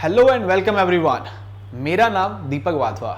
Hello and welcome everyone. मेरा नाम दीपक वाधवा।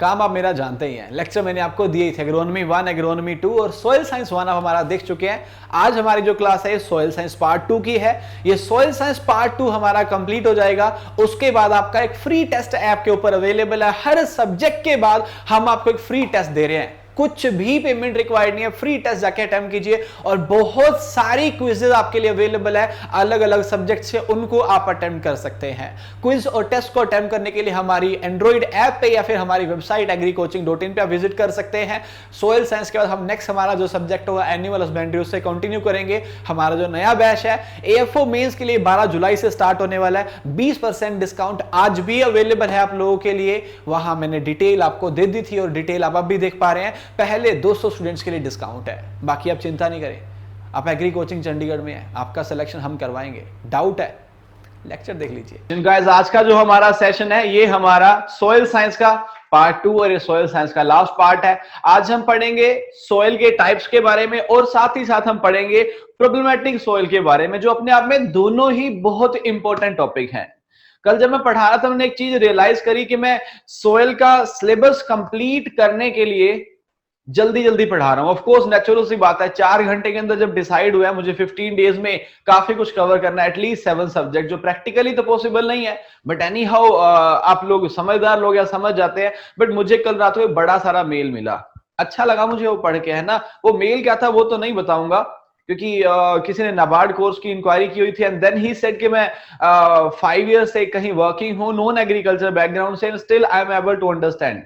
काम आप मेरा जानते ही हैं। लेक्चर मैंने आपको दिए थे एग्रोनॉमी 1, एग्रोनॉमी 2 और सॉइल साइंस 1 आप हमारा देख चुके हैं। आज हमारी जो क्लास है सॉइल साइंस पार्ट 2 की है। ये सॉइल साइंस पार्ट 2 हमारा कंप्लीट हो जाएगा। उसके बाद आपका एक फ्री टेस्ट ऐप के ऊपर अवेलेबल है। हर सब्जेक्ट के बाद हम आपको एक फ्री टेस्ट दे रहे हैं। कुछ भी पेमेंट रिक्वायर्ड नहीं है। फ्री टेस्ट जाके अटेम्प्ट कीजिए और बहुत सारी क्विजेज आपके लिए अवेलेबल है। अलग अलग सब्जेक्ट से उनको आप अटेम्प्ट कर सकते हैं। क्विज और टेस्ट को अटेम्प्ट करने के लिए हमारी एंड्रॉइड ऐप पे या फिर हमारी वेबसाइट agricoaching.in पे आप विजिट कर सकते हैं। सोयल साइंस के बाद हम नेक्स्ट हमारा जो सब्जेक्ट होगा एनिमल हस्बेंड्री उससे कंटिन्यू करेंगे। हमारा जो नया बैच है AFO मेंस के लिए 12 जुलाई से स्टार्ट होने वाला है। 20% डिस्काउंट आज भी अवेलेबल है आप लोगों के लिए। वहां मैंने डिटेल आपको दे दी थी और डिटेल आप अब भी देख पा रहे हैं। पहले 200 स्टूडेंट्स के लिए डिस्काउंट है, बाकी आप चिंता नहीं करें। आप एग्री कोचिंग चंडीगढ़ में है, आपका सिलेक्शन हम करवाएंगे। डाउट है लेक्चर देख लीजिए। गाइस आज का जो हमारा सेशन है ये हमारा सॉइल साइंस का पार्ट 2 और ये सॉइल साइंस का लास्ट पार्ट है। आज हम पढ़ेंगे सॉइल के टाइप्स के बारे में और साथ ही साथ हम पढ़ेंगे प्रॉब्लमेटिक सॉइल के बारे में, जो अपने आप में दोनों ही बहुत इंपॉर्टेंट टॉपिक हैं। कल जब मैं पढ़ा रहा था मैंने एक चीज रियलाइज करी कि मैं सॉइल का सिलेबस कंप्लीट करने के लिए जल्दी जल्दी पढ़ा रहा हूं। ऑफ कोर्स नेचुरल सी बात है, 4 घंटे के अंदर जब डिसाइड हुआ है मुझे 15 डेज में काफी कुछ कवर करना है, एटलीस्ट 7 सब्जेक्ट, जो प्रैक्टिकली तो पॉसिबल नहीं है। बट एनी हाउ आप लोग समझदार लोग या समझ जाते हैं। बट मुझे कल रात को बड़ा सारा मेल मिला, अच्छा लगा मुझे वो पढ़ के, है ना। वो मेल क्या था वो तो नहीं बताऊंगा क्योंकि किसी ने नाबार्ड कोर्स की इंक्वायरी की हुई थी एंड देन ही सेड कि मैं 5 इयर्स से कहीं वर्किंग हूं नॉन एग्रीकल्चर बैकग्राउंड से, still I am able to understand.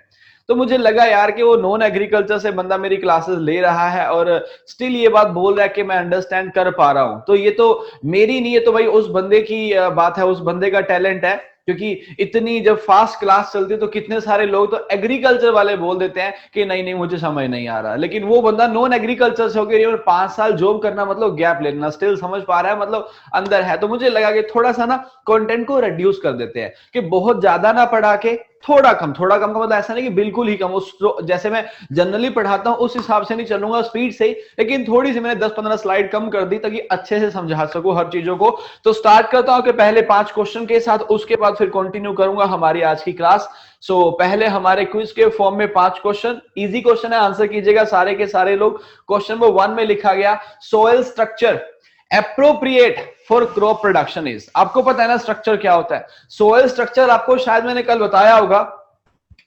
तो मुझे लगा यार कि वो नॉन एग्रीकल्चर से बंदा मेरी क्लासेस ले रहा है और स्टिल ये बात बोल रहा है कि मैं अंडरस्टैंड कर पा रहा हूं। तो ये तो मेरी नहीं है, तो भाई उस बंदे की बात है, उस बंदे का टैलेंट है। क्योंकि इतनी जब फास्ट क्लास चलती है तो कितने सारे लोग तो एग्रीकल्चर वाले बोल देते हैं कि नहीं नहीं मुझे समझ नहीं आ रहा, लेकिन वो बंदा नॉन एग्रीकल्चर से होकर 5 साल जॉब करना मतलब गैप लेना, स्टिल समझ पा रहा है, मतलब अंदर है। तो मुझे लगा कि थोड़ा सा ना कंटेंट को रिड्यूस कर देते हैं, कि बहुत ज्यादा ना पढ़ा के थोड़ा कम का मतलब ऐसा नहीं कि बिल्कुल ही कम। उस जैसे मैं जनरली पढ़ाता हूं उस हिसाब से नहीं चलूंगा स्पीड से, लेकिन थोड़ी सी मैंने 10-15 स्लाइड कम कर दी ताकि अच्छे से समझा सकूं हर चीजों को। तो स्टार्ट करता हूं कि पहले 5 क्वेश्चन के साथ, उसके बाद फिर कंटिन्यू करूंगा हमारी आज की क्लास। सो पहले हमारे क्विज के फॉर्म में 5 क्वेश्चन, इजी क्वेश्चन है, आंसर कीजिएगा सारे के सारे लोग। क्वेश्चन नंबर 1 में लिखा गया soil structure appropriate for crop production is. आपको पता है ना स्ट्रक्चर क्या होता है? सोइल स्ट्रक्चर आपको शायद मैंने कल बताया होगा।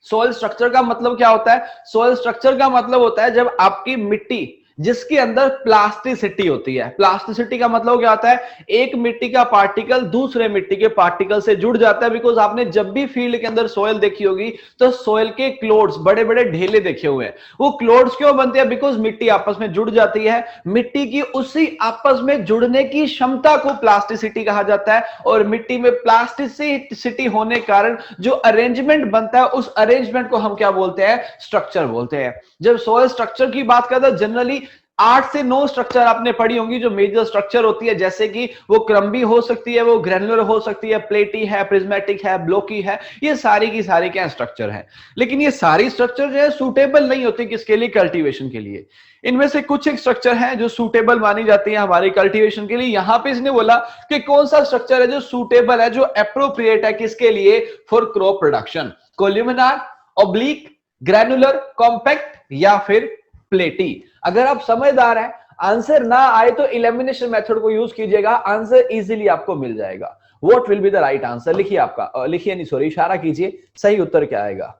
सोइल स्ट्रक्चर का मतलब क्या होता है? सोइल स्ट्रक्चर का मतलब होता है जब आपकी मिट्टी जिसके अंदर प्लास्टिसिटी होती है। प्लास्टिसिटी का मतलब क्या होता है? एक मिट्टी का पार्टिकल दूसरे मिट्टी के पार्टिकल से जुड़ जाता है। बिकॉज आपने जब भी फील्ड के अंदर सोइल देखी होगी तो सोइल के क्लोड्स, बड़े बड़े ढेले देखे हुए हैं। वो क्लोड्स क्यों बनते हैं? बिकॉज मिट्टी आपस में जुड़ जाती है। मिट्टी की उसी आपस में जुड़ने की क्षमता को प्लास्टिसिटी कहा जाता है। और मिट्टी में प्लास्टिसिटी होने के कारण जो अरेंजमेंट बनता है उस अरेंजमेंट को हम क्या बोलते हैं? स्ट्रक्चर बोलते हैं। जब सोइल स्ट्रक्चर की बात करते हैं जनरली 8 से 9 स्ट्रक्चर आपने पढ़ी होंगी जो मेजर स्ट्रक्चर होती है, जैसे कि वो क्रम्बी हो सकती है, वो ग्रेनुलर हो सकती है, प्लेटी है, प्रिज्मेटिक है, ब्लॉकी है। ये सारी की सारी क्या स्ट्रक्चर है। लेकिन ये सारी स्ट्रक्चर जो है सूटेबल नहीं होती किसके लिए? कल्टीवेशन के लिए। इनमें से कुछ एक स्ट्रक्चर है जो सूटेबल मानी जाती है हमारी कल्टीवेशन के लिए। यहां पे इसने बोला कि कौन सा स्ट्रक्चर है जो सूटेबल है, जो एप्रोप्रिएट है किसके लिए? For crop production. Columnar, oblique, granular, compact या फिर प्लेटी। अगर आप समझदार हैं, आंसर ना आए तो इलिमिनेशन मेथड को यूज कीजिएगा, आंसर इजीली आपको मिल जाएगा। What will be the right answer? लिखिए आपका, लिखिए नहीं सॉरी, इशारा कीजिए सही उत्तर क्या आएगा।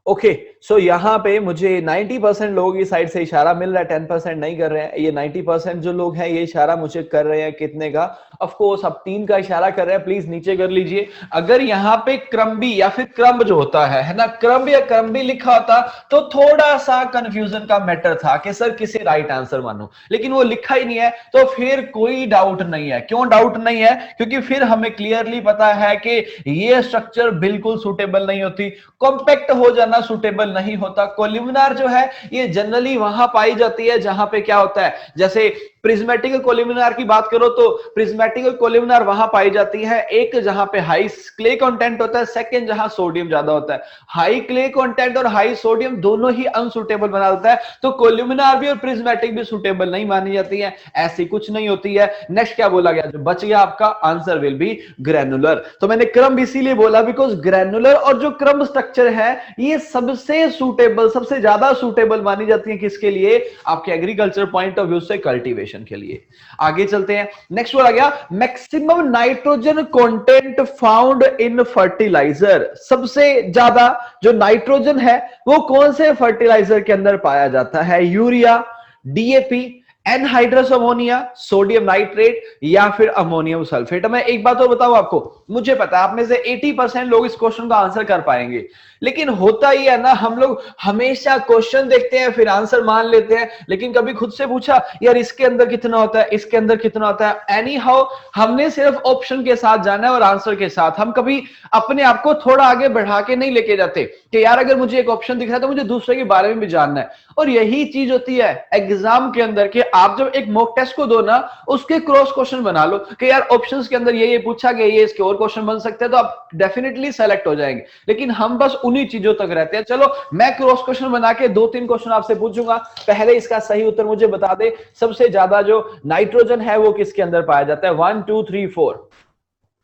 ओके सो यहाँ पे मुझे 90% लोगों की साइड से इशारा मिल रहा है, 10% नहीं कर रहे हैं। ये 90% जो लोग हैं ये इशारा मुझे कर रहे हैं कितने का? ऑफ कोर्स आप 3 का इशारा कर रहे हैं, प्लीज नीचे कर लीजिए। अगर यहाँ पे क्रम्बी या फिर क्रम्ब जो होता है ना, क्रम्ब या क्रम्बी लिखा होता तो थोड़ा सा कंफ्यूजन का मैटर था कि सर किसे राइट आंसर मानो, लेकिन वो लिखा ही नहीं है तो फिर कोई डाउट नहीं है। क्यों डाउट नहीं है? क्योंकि फिर हमें क्लियरली पता है कि ये स्ट्रक्चर बिल्कुल सुटेबल नहीं होती। कॉम्पैक्ट हो जाना जाना सुटेबल नहीं होता। कोलिमिनार जो है ये जनरली वहां पाई जाती है जहां पे क्या होता है, जैसे प्रिज्मेटिक कोलिमिनार की बात करो तो प्रिज्मेटिक कोलिमिनार वहां पाई जाती है, एक जहां पे हाई क्ले कंटेंट होता है, सेकंड जहां सोडियम ज्यादा होता है। हाई क्ले कंटेंट और हाई सोडियम दोनों ही अनसुटेबल बना देता है, तो कोलिमिनार भी और प्रिज्मेटिक भी सुटेबल नहीं मानी जाती है, ऐसी कुछ नहीं होती है। नेक्स्ट क्या बोला गया, जो बच गया आपका आंसर विल बी ग्रैनुलर। तो मैंने क्रम इसीलिए बोला बिकॉज ग्रैनुलर और जो क्रम स्ट्रक्चर है ये सबसे सुटेबल, सबसे ज्यादा सुटेबल मानी जाती है किसके लिए, आपके एग्रीकल्चर पॉइंट ऑफ व्यू से कल्टीवेशन के लिए। आगे चलते हैं, नेक्स्ट वर्ड आ गया maximum nitrogen content found in fertiliser. सबसे ज्यादा जो नाइट्रोजन है वो कौन से फर्टिलाइजर के अंदर पाया जाता है, urea, DAP, anhydrous ammonia, sodium nitrate या फिर अमोनियम सल्फेट। मैं एक बात और बताऊं आपको, मुझे पता है आप में से 80% लोग इस क्वेश्चन का आंसर कर पाएंगे, लेकिन होता ही है ना, हम लोग हमेशा क्वेश्चन देखते हैं फिर आंसर मान लेते हैं, लेकिन कभी खुद से पूछा यार इसके अंदर कितना होता है, इसके अंदर कितना होता है। एनी हाउ हमने सिर्फ ऑप्शन के साथ जाना है और आंसर के साथ, हम कभी अपने आप को थोड़ा आगे बढ़ा के नहीं लेके जाते कि यार अगर मुझे एक ऑप्शन दिख रहा है तो मुझे दूसरे के बारे में भी जानना है। और यही चीज होती है एग्जाम के अंदर कि आप जब एक मॉक टेस्ट को दो ना, उसके क्रॉस क्वेश्चन बना लो कि यार ऑप्शंस के अंदर ये पूछा गया, ये इसके और क्वेश्चन बन सकते हैं, तो आप डेफिनेटली सेलेक्ट हो जाएंगे। लेकिन हम बस उन्हीं चीजों तक रहते हैं। चलो मैं क्रॉस क्वेश्चन बना के 2-3 क्वेश्चन आपसे पूछूंगा, पहले इसका सही उत्तर मुझे बता दे, सबसे ज्यादा जो नाइट्रोजन है वो किसके अंदर पाया जाता है, 1 2 3 4।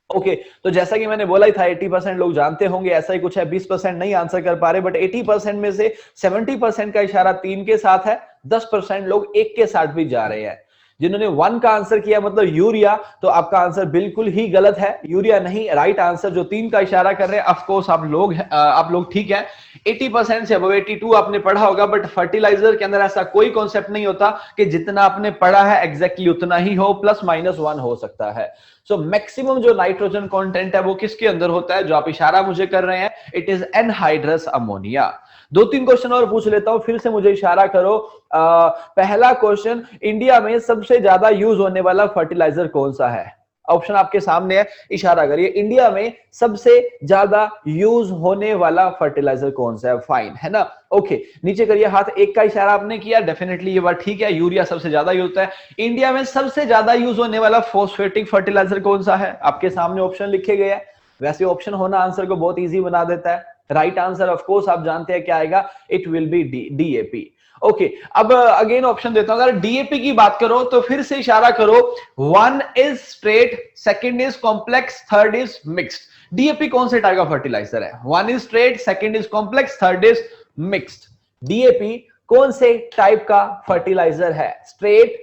ओके तो जैसा कि मैंने बोला ही था 80% लोग जानते होंगे, ऐसा ही कुछ है, 20% नहीं आंसर कर पा रहे, बट 80% में से 70% का इशारा 3 के साथ है, 10% लोग 1 के साथ भी जा रहे हैं। जिन्होंने 1 का आंसर किया मतलब यूरिया, तो आपका आंसर बिल्कुल ही गलत है, यूरिया नहीं, राइट आंसर जो 3 का इशारा कर रहे हैं, ऑफ कोर्स आप लोग ठीक है। 80% से अबव 82 आपने पढ़ा होगा, बट फर्टिलाइजर के अंदर ऐसा कोई कॉन्सेप्ट नहीं होता कि जितना आपने पढ़ा है एग्जैक्टली उतना ही हो, +-1 हो सकता है। सो मैक्सिमम जो नाइट्रोजन कंटेंट है वो किसके अंदर होता है, जो आप इशारा मुझे कर रहे हैं, it is anhydrous ammonia. 2-3 question और पूछ लेता हूं, फिर से मुझे इशारा करो। पहला क्वेश्चन, इंडिया में सबसे ज्यादा यूज होने वाला फर्टिलाइजर कौन सा है? ऑप्शन आपके सामने है, इशारा करिए, इंडिया में सबसे ज्यादा यूज होने वाला फर्टिलाइजर कौन सा है? फाइन है ना, ओके नीचे करिए हाथ, 1 का इशारा आपने किया, डेफिनेटली ये बात ठीक है, यूरिया सबसे ज्यादा यूज होता है। इंडिया में सबसे ज्यादा यूज होने वाला फॉस्फेटिक फर्टिलाइजर कौन सा है? आपके सामने ऑप्शन लिखे गए हैं, वैसे ऑप्शन होना आंसर को बहुत इजी बना देता है। राइट आंसर ऑफ कोर्स आप जानते हैं क्या आएगा, it will be DAP. Okay अब अगेन ऑप्शन देता हूं, अगर डीएपी की बात करो तो फिर से इशारा करो, 1 is straight, second is complex, third is mixed. DAP कौन से टाइप का फर्टिलाइजर है? 1 is straight, second is complex, third is mixed. DAP कौन से टाइप का फर्टिलाइजर है? स्ट्रेट,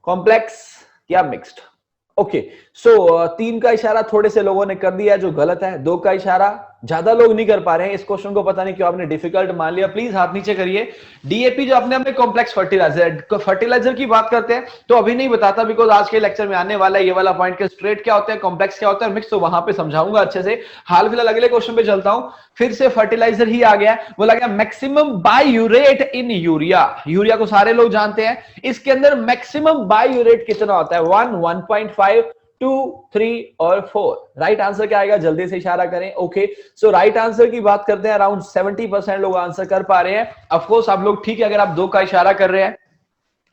कॉम्प्लेक्स या मिक्स्ड? ओके सो 3 का इशारा थोड़े से लोगों ने कर दिया जो गलत है, 2 का इशारा ज्यादा लोग नहीं कर पा रहे हैं। इस क्वेश्चन को पता नहीं क्यों आपने डिफिकल्ट मान लिया, प्लीज हाथ नीचे करिए। डीएपी जो अपने कॉम्प्लेक्स फर्टिलाइजर की बात करते हैं तो अभी नहीं बताता, बिकॉज आज के लेक्चर में आने वाला है ये वाला पॉइंट के स्ट्रेट क्या होता है, कॉम्प्लेक्स क्या होता है, मिक्स, तो वहां पे समझाऊंगा अच्छे से। हाल फिलहाल अगले क्वेश्चन पे चलता हूं, फिर से फर्टिलाइजर ही आ गया, बोला गया maximum biuret in urea. Urea को सारे लोग जानते हैं, इसके अंदर मैक्सिमम बायूरेट कितना होता है? 1, 1.5, 2, 3 और 4। राइट आंसर क्या आएगा, जल्दी से इशारा करें। ओके सो राइट आंसर की बात करते हैं, अराउंड 70% लोग आंसर कर पा रहे हैं। ऑफ कोर्स आप लोग ठीक है अगर आप 2 का इशारा कर रहे हैं।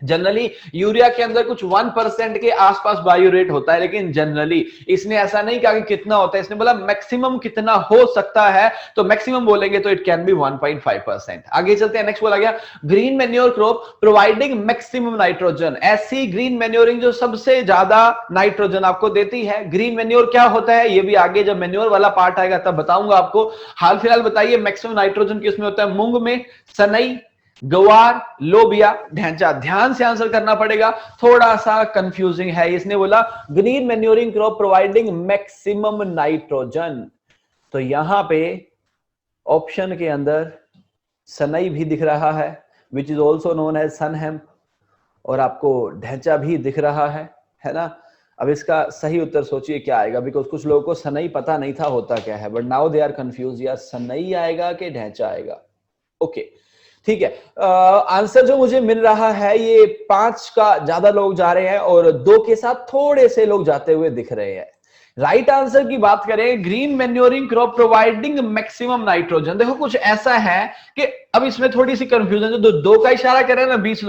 जनरली यूरिया के अंदर कुछ 1% के आसपास बायो रेट होता है, लेकिन जनरली इसने ऐसा नहीं कहा कि कितना होता है, इसने बोला मैक्सिमम कितना हो सकता है, तो मैक्सिमम बोलेंगे तो इट कैन बी 1.5%। आगे चलते हैं, नेक्स्ट बोला गया green manure crop providing maximum nitrogen. ऐसी ग्रीन मैन्योरिंग जो सबसे ज्यादा नाइट्रोजन आपको देती है। ग्रीन मैन्योर क्या होता है ये भी आगे जब मैन्योर वाला पार्ट आएगा तब बताऊंगा आपको। हाल फिलहाल बताइए मैक्सिमम नाइट्रोजन किसमें होता है? मूंग में, सनई, गवार, लोबिया, ढैंचा। ध्यान से आंसर करना पड़ेगा, थोड़ा सा कंफ्यूजिंग है। इसने बोला green manuring crop providing maximum nitrogen, तो यहां पे ऑप्शन के अंदर सनई भी दिख रहा है, which is also known as sun hemp, और आपको ढैंचा भी दिख रहा है ना। अब इसका सही उत्तर सोचिए क्या आएगा, बिकॉज कुछ लोगों को सनई पता नहीं था होता क्या है, but now they are confuse, यार सनई आएगा कि ढैंचा आएगा। ओके ठीक है, आंसर जो मुझे मिल रहा है ये 5 का ज्यादा लोग जा रहे हैं और 2 के साथ थोड़े से लोग जाते हुए दिख रहे हैं। राइट आंसर की बात करें, green manuring crop providing maximum nitrogen. देखो कुछ ऐसा है कि अब इसमें थोड़ी सी कंफ्यूजन, जो दो का इशारा कर रहे हैं ना 20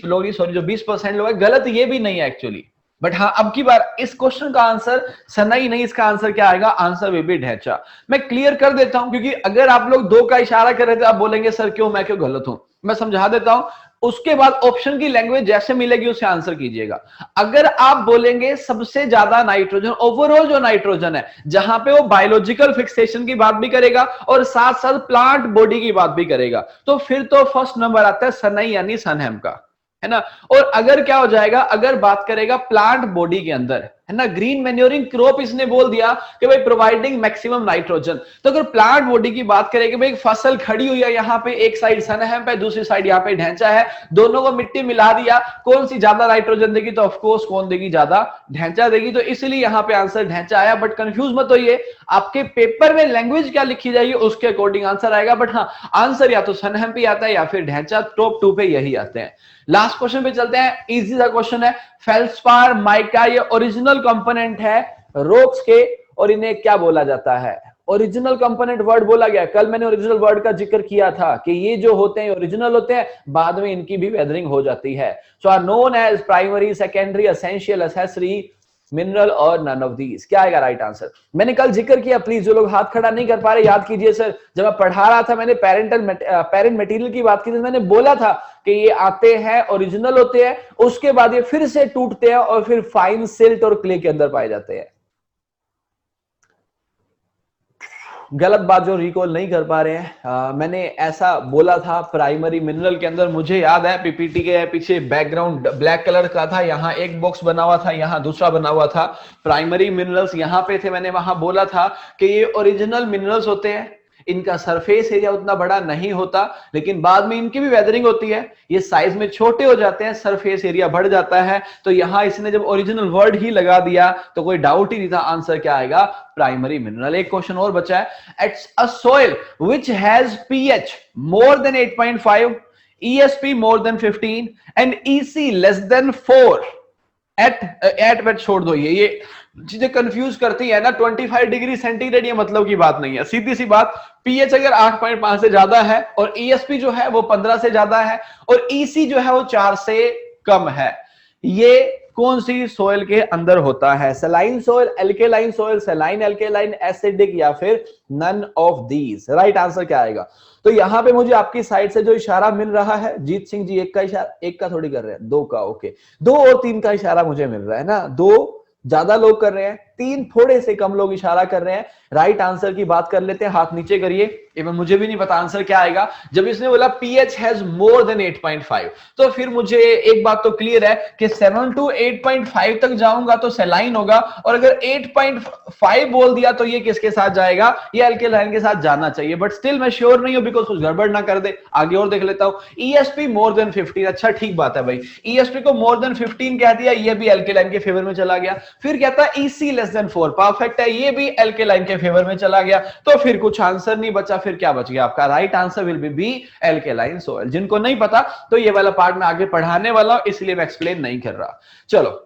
लोग सॉरी जो 20% लोग है, गलत ये भी नहीं है एक्चुअली। बट हाँ, अब की बार इस क्वेश्चन का आंसर सनई नहीं, इसका आंसर क्या आएगा, आंसर वे भी ढैंचा। मैं क्लियर कर देता हूं, क्योंकि अगर आप लोग 2 का इशारा कर रहे थे, आप बोलेंगे सर क्यों, मैं क्यों गलत हूं। मैं समझा देता हूं, उसके बाद ऑप्शन की लैंग्वेज जैसे मिलेगी उसे आंसर कीजिएगा। अगर आप बोलेंगे सबसे ज्यादा नाइट्रोजन, ओवरऑल जो नाइट्रोजन है, जहां पे वो बायोलॉजिकल फिक्सेशन की बात भी करेगा और साथ साथ प्लांट बॉडी की बात भी करेगा, तो फिर तो फर्स्ट नंबर आता है सनई यानी सनहेम का, है ना। और अगर क्या हो जाएगा, अगर बात करेगा प्लांट बॉडी के अंदर, है ना, ग्रीन मैन्योरिंग क्रॉप इसने बोल दिया कि भाई प्रोवाइडिंग मैक्सिमम नाइट्रोजन, तो अगर प्लांट बॉडी की बात करें कि भाई फसल खड़ी हुई है, यहाँ पे एक साइड सनहेम है, दूसरी साइड यहाँ पे ढैंचा है, दोनों को मिट्टी मिला दिया, कौन सी ज्यादा नाइट्रोजन देगी, तो ऑफकोर्स कौन देगी, ज्यादा ढैंचा देगी, तो इसलिए यहाँ पे आंसर ढैंचा आया। बट कंफ्यूज मत होइए, आपके पेपर में लैंग्वेज क्या लिखी जाएगी उसके अकॉर्डिंग आंसर आएगा। बट हाँ, आंसर या तो सनहेम पे आता है या फिर ढैंचा, टॉप 2 पे यही आते हैं। लास्ट क्वेश्चन पे चलते हैं, इजी सा क्वेश्चन है। फेल्सपार माइका ये ओरिजिनल कंपोनेंट है रॉक्स के, और इन्हें क्या बोला जाता है, ओरिजिनल कंपोनेंट वर्ड बोला गया। कल मैंने ओरिजिनल वर्ड का जिक्र किया था कि ये जो होते हैं ओरिजिनल होते हैं, बाद में इनकी भी वेदरिंग हो जाती है। So are known as primary, secondary, essential, accessory, mineral और नन ऑफ दीज। क्या आएगा राइट आंसर। मैंने कल जिक्र किया, प्लीज जो लोग हाथ खड़ा नहीं कर पा रहे याद कीजिए। सर जब मैं पढ़ा रहा था, मैंने पेरेंट मटेरियल की बात की थी, मैंने बोला था कि ये आते हैं ओरिजिनल होते हैं, उसके बाद ये फिर से टूटते हैं और फिर फाइन सिल्ट और क्ले के अंदर पाए जाते हैं। गलत बात जो रिकॉल नहीं कर पा रहे हैं, मैंने ऐसा बोला था प्राइमरी मिनरल के अंदर। मुझे याद है पीपीटी के पीछे बैकग्राउंड ब्लैक कलर का था, यहाँ एक बॉक्स बना हुआ था, यहाँ दूसरा बना हुआ था। प्राइमरी मिनरल्स यहाँ पे थे, मैंने वहां बोला था कि ये ओरिजिनल मिनरल्स होते हैं, इनका सरफेस एरिया उतना बड़ा नहीं होता, लेकिन बाद में इनकी भी वेदरिंग होती है, ये साइज में छोटे हो जाते हैं, सरफेस एरिया बढ़ जाता है। तो यहां इसने जब ओरिजिनल वर्ड ही लगा दिया तो कोई डाउट ही नहीं था, आंसर क्या आएगा, प्राइमरी मिनरल। एक क्वेश्चन और बचा है, it's a soil which has pH more than 8.5, ESP more than 15 and EC less than 4 एट छोड़ दो, ये चीजें कंफ्यूज करती है ना। 25 डिग्री सेंटीग्रेड ये मतलब की बात नहीं है, सीधी सी बात। पीएच अगर 8.5 से ज्यादा है और ESP जो है वो 15 से ज्यादा है और EC जो है वो 4 से कम है, ये कौन सी सोयल के अंदर होता है, saline soil, alkaline soil, saline, alkaline, acidic या फिर none of these. Right answer क्या आएगा। तो यहां पे मुझे आपकी साइड से जो इशारा मिल रहा है, जीत सिंह जी एक का इशारा, एक का थोड़ी कर रहे हैं, 2 का, ओके, 2 और 3 का इशारा मुझे मिल रहा है ना। 2 ज्यादा लोग कर रहे हैं, 3 थोड़े से कम लोग इशारा कर रहे हैं। राइट आंसर की बात कर लेते हैं, हाथ नीचे करिए। इवन मुझे भी नहीं पता आंसर क्या आएगा। जब इसने बोला पीएच हैज मोर देन 8.5, तो फिर मुझे एक बात तो क्लियर है कि 7 to 8.5 तक जाऊंगा तो सेलाइन होगा, और अगर 8.5 बोल दिया तो ये किसके साथ जाएगा, ये अल्केलाइन के साथ जाना चाहिए। बट स्टिल मैं श्योर नहीं हूं, बिकॉज कुछ गड़बड़ ना कर दे। आगे और देख लेता हूं, ESP मोर देन 15, अच्छा ठीक बात है भाई, ESP को मोर देन 15 कह दिया, ये भी अल्केलाइन के फेवर में चला गया। फिर कहता है EC लेस देन 4, परफेक्ट है, ये भी अल्केलाइन के फेवर में चला गया। तो फिर कुछ आंसर नहीं बचा, फिर क्या बच गया आपका, right answer will be alkaline soil. जिनको नहीं पता तो ये वाला पार्ट मैं आगे पढ़ाने वाला हूं, इसलिए मैं एक्सप्लेन नहीं कर रहा। चलो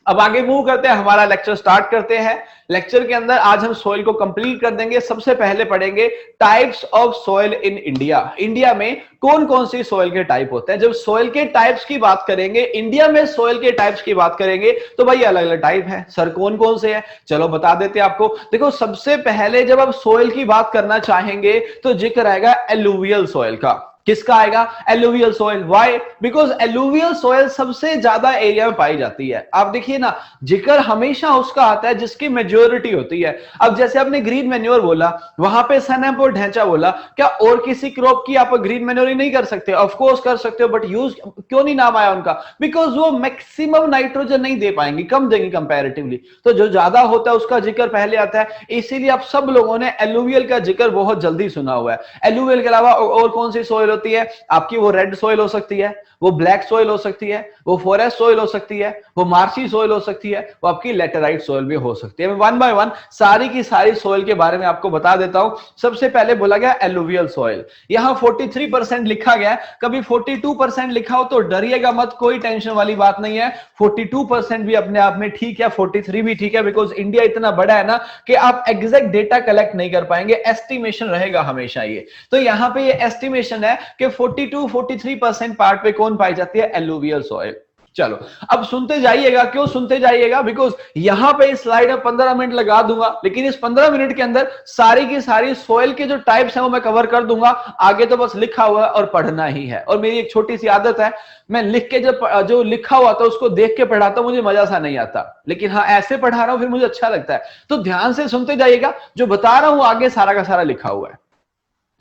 अब आगे मूव करते हैं, हमारा लेक्चर स्टार्ट करते हैं। लेक्चर के अंदर आज हम सॉइल को कंप्लीट कर देंगे। सबसे पहले पढ़ेंगे types of soil in India. India में कौन कौन सी सॉइल के टाइप होते हैं। जब सॉइल के टाइप्स की बात करेंगे, इंडिया में सॉइल के टाइप्स की बात करेंगे, तो भाई अलग अलग टाइप है। सर कौन कौन से हैं, चलो बता देते हैं आपको। देखो सबसे पहले जब आप सॉइल की बात करना चाहेंगे तो जिक्र आएगा एलुवियल सॉइल का। किसका आएगा, alluvial soil. Why, because alluvial soil सबसे ज्यादा एरिया में पाई जाती है। आप देखिए ना, जिक्र हमेशा उसका आता है जिसकी मेजोरिटी होती है। अब जैसे आपने ग्रीन मैन्योर बोला, वहां पे सनएप और ढैंचा बोला, क्या और किसी क्रॉप की आप ग्रीन मैन्योरिंग नहीं कर सकते? ऑफ कोर्स कर सकते हो, बट यूज क्यों नहीं नाम आया उनका, बिकॉज वो मैक्सिमम नाइट्रोजन नहीं दे पाएंगे, कम देंगे कंपैरेटिवली। तो जो ज्यादा होता है उसका जिक्र पहले आता है, इसीलिए आप सब लोगों ने एलुवियल का जिक्र बहुत जल्दी सुना हुआ है। एलुवियल के अलावा और कौन सी सॉइल होती है आपकी, वो रेड सॉइल हो सकती है, वो ब्लैक सॉइल हो सकती है, वो फॉरेस्ट सॉइल हो सकती है, वो मार्शी सॉइल हो सकती है, वो आपकी लेटेराइट सॉइल भी हो सकती है। मैं वन बाय वन सारी की सारी सॉइल के बारे में आपको बता देता हूं। सबसे पहले बोला गया एलुवियल सॉइल, यहां 43% लिखा गया, कभी 42% लिखा हो तो डरिएगा मत, कोई टेंशन वाली बात नहीं है। 42% भी अपने आप में ठीक है, 43 भी ठीक है, बिकॉज इंडिया इतना बड़ा है ना कि आप एग्जैक्ट डेटा कलेक्ट नहीं कर पाएंगे, एस्टिमेशन रहेगा हमेशा ये। तो यहां पे ये एस्टिमेशन है कि 42-43% पार्ट पे कौन पाई जाती है, एलुवियल सॉइल। चलो अब सुनते जाइएगा, क्यों सुनते जाइएगा, बिकॉज यहां पे इस स्लाइड में 15 मिनट लगा दूंगा, लेकिन इस 15 मिनट के अंदर सारी की सारी सॉइल के जो टाइप्स हैं वो मैं कवर कर दूंगा। आगे तो बस लिखा हुआ है और पढ़ना ही है। और मेरी एक छोटी सी आदत है, मैं लिख के जब जो लिखा हुआ था उसको देख के पढ़ाता हूं, मुझे मजा सा नहीं आता, लेकिन हाँ ऐसे पढ़ा रहा हूं फिर मुझे अच्छा लगता है। तो ध्यान से सुनते जाइएगा, जो बता रहा हूं आगे सारा का सारा लिखा हुआ है।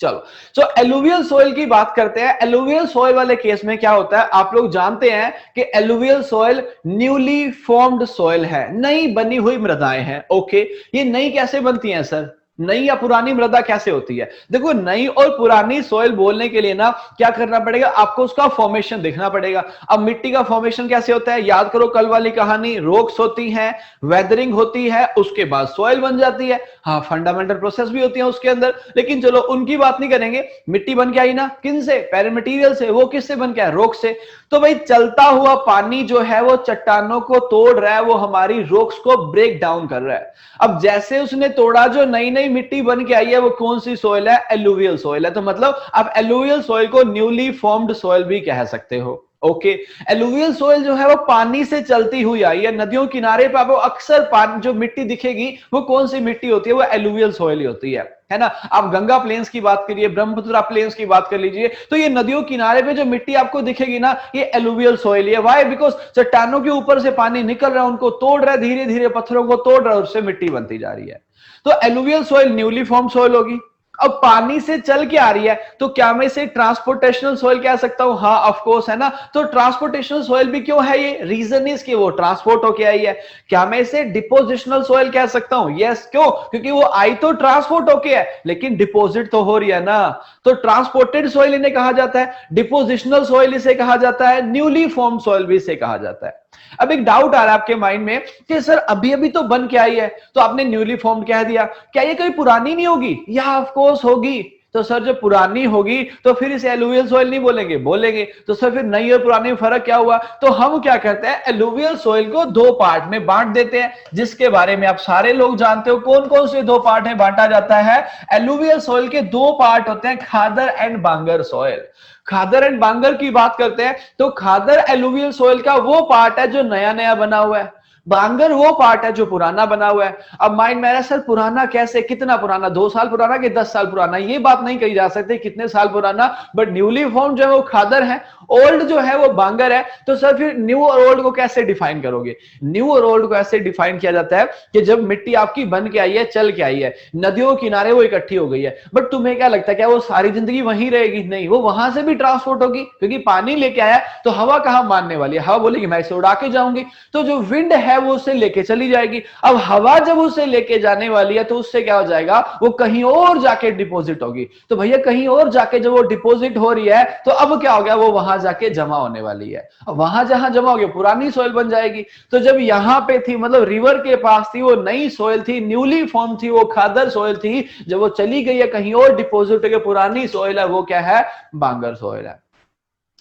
चलो तो एलुवियल सॉइल की बात करते हैं। एलुवियल सॉइल वाले केस में क्या होता है, आप लोग जानते हैं कि alluvial soil newly formed soil है, नई बनी हुई मृदाएं हैं। ओके, ये नई कैसे बनती हैं सर, नई या पुरानी मृदा कैसे होती है? देखो नई और पुरानी सॉइल बोलने के लिए ना क्या करना पड़ेगा, आपको उसका फॉर्मेशन देखना पड़ेगा। अब मिट्टी का फॉर्मेशन कैसे होता है, याद करो कल वाली कहानी, रॉक्स होती हैं, वेदरिंग होती है, उसके बाद सॉइल बन जाती है। हाँ फंडामेंटल प्रोसेस भी होती है उसके अंदर, लेकिन चलो उनकी बात नहीं करेंगे। मिट्टी बन के आई ना, किन से, पेरीमटेरियल से, वो किससे बन के आया, रॉक से। तो भाई चलता हुआ पानी जो है वो चट्टानों को तोड़ रहा है, वो हमारी रॉक्स को ब्रेक डाउन कर रहा है। अब जैसे उसने तोड़ा, जो नई नई मिट्टी बन के आई है वो कौन सी सॉइल है, एलुवियल सॉइल है। तो मतलब आप एलुवियल सॉइल को न्यूली फॉर्म्ड सॉइल भी कह सकते हो। ओके, एलुवियल सॉइल जो है वो पानी से चलती हुई आई है, नदियों किनारे पर आपको अक्सर पानी जो मिट्टी दिखेगी वो कौन सी मिट्टी होती है, वो एलुवियल सॉइल ही होती है ना। आप गंगा प्लेन्स की बात करिए, ब्रह्मपुत्र प्लेन्स की बात कर लीजिए, तो ये नदियों किनारे पे जो मिट्टी आपको दिखेगी ना, ये एलुवियल सॉइल है। वाई, बिकॉज चट्टानों के ऊपर से पानी निकल रहा है, उनको तोड़ रहा है, धीरे धीरे पत्थरों को तोड़ रहा है, उससे मिट्टी बनती जा रही है। तो alluvial soil newly form soil होगी। अब पानी से चल के आ रही है, तो क्या मैं इसे ट्रांसपोर्टेशनल सॉइल कह सकता हूं, हाँ ऑफ कोर्स, है ना। तो ट्रांसपोर्टेशनल सॉइल भी क्यों है, ये रीजन इज कि वो ट्रांसपोर्ट होके आई है। क्या मैं इसे डिपोजिशनल सॉइल कह सकता हूं, यस, क्यों, क्योंकि वो आई तो ट्रांसपोर्ट होके है, लेकिन डिपोजिट तो हो रही है ना। तो ट्रांसपोर्टेड सॉइल इन्हें कहा जाता है, डिपोजिशनल सॉइल इसे कहा जाता है, न्यूली फॉर्म सॉइल भी इसे कहा जाता है। अब एक डाउट आ रहा है आपके माइंड में कि सर अभी अभी तो बन के आई है, तो आपने न्यूली फॉर्म्ड कह दिया, क्या ये कभी पुरानी नहीं होगी, या ऑफ कोर्स होगी। तो सर जब पुरानी होगी तो फिर इसे एलुवियल सॉइल नहीं बोलेंगे, बोलेंगे। तो सर फिर नई और पुरानी में फर्क क्या हुआ, तो हम क्या करते हैं, एलुवियल सॉइल को दो पार्ट में बांट देते हैं, जिसके बारे में आप सारे लोग जानते हो। कौन कौन से दो पार्ट में बांटा जाता है, एलुवियल सॉइल के दो पार्ट होते हैं, khadar and bangar soil. Khadar and bangar की बात करते हैं तो खादर एलुवियल सॉइल का वो पार्ट है जो नया नया बना हुआ है, बांगर वो पार्ट है जो पुराना बना हुआ है। अब माइंड में सर पुराना कैसे, कितना पुराना, 2 साल पुराना कि 10 साल पुराना, ये बात नहीं कही जा सकती कितने साल पुराना, बट न्यूली फॉर्म जो है वो खादर है, ओल्ड जो है वो बांगर है। तो सर फिर न्यू और ओल्ड को कैसे डिफाइन करोगे, न्यू और ओल्ड को ऐसे डिफाइन किया जाता है कि जब मिट्टी आपकी बन के आई है, चल के आई है, नदियों किनारे वो इकट्ठी हो गई है, बट तुम्हें क्या लगता है क्या वो सारी जिंदगी वहीं रहेगी, नहीं, वो वहां से भी ट्रांसपोर्ट होगी, क्योंकि पानी लेके आया तो हवा कहां मानने वाली है, हवा बोलेगी मैं इसे उड़ा के जाऊंगी, तो जो विंड है वो उसे लेके चली जाएगी। अब हवा जब उसे लेके जाने वाली है तो उससे क्या हो जाएगा, वो कहीं और जाके डिपॉजिट होगी। तो भैया कहीं और जाके जब वो डिपॉजिट हो रही है तो अब क्या हो गया, वो वहां जाके जमा होने वाली है। अब वहां जहां जमा होगी पुरानी सॉइल बन जाएगी। तो जब यहां पे थी, मतलब रिवर के पास थी, वो नई सॉइल थी, न्यूली फॉर्म थी, वो खादर सॉइल थी। जब वो चली गई है कहीं और डिपॉजिट होकर पुरानी सॉइल है, वो क्या है, बांगर सॉइल है।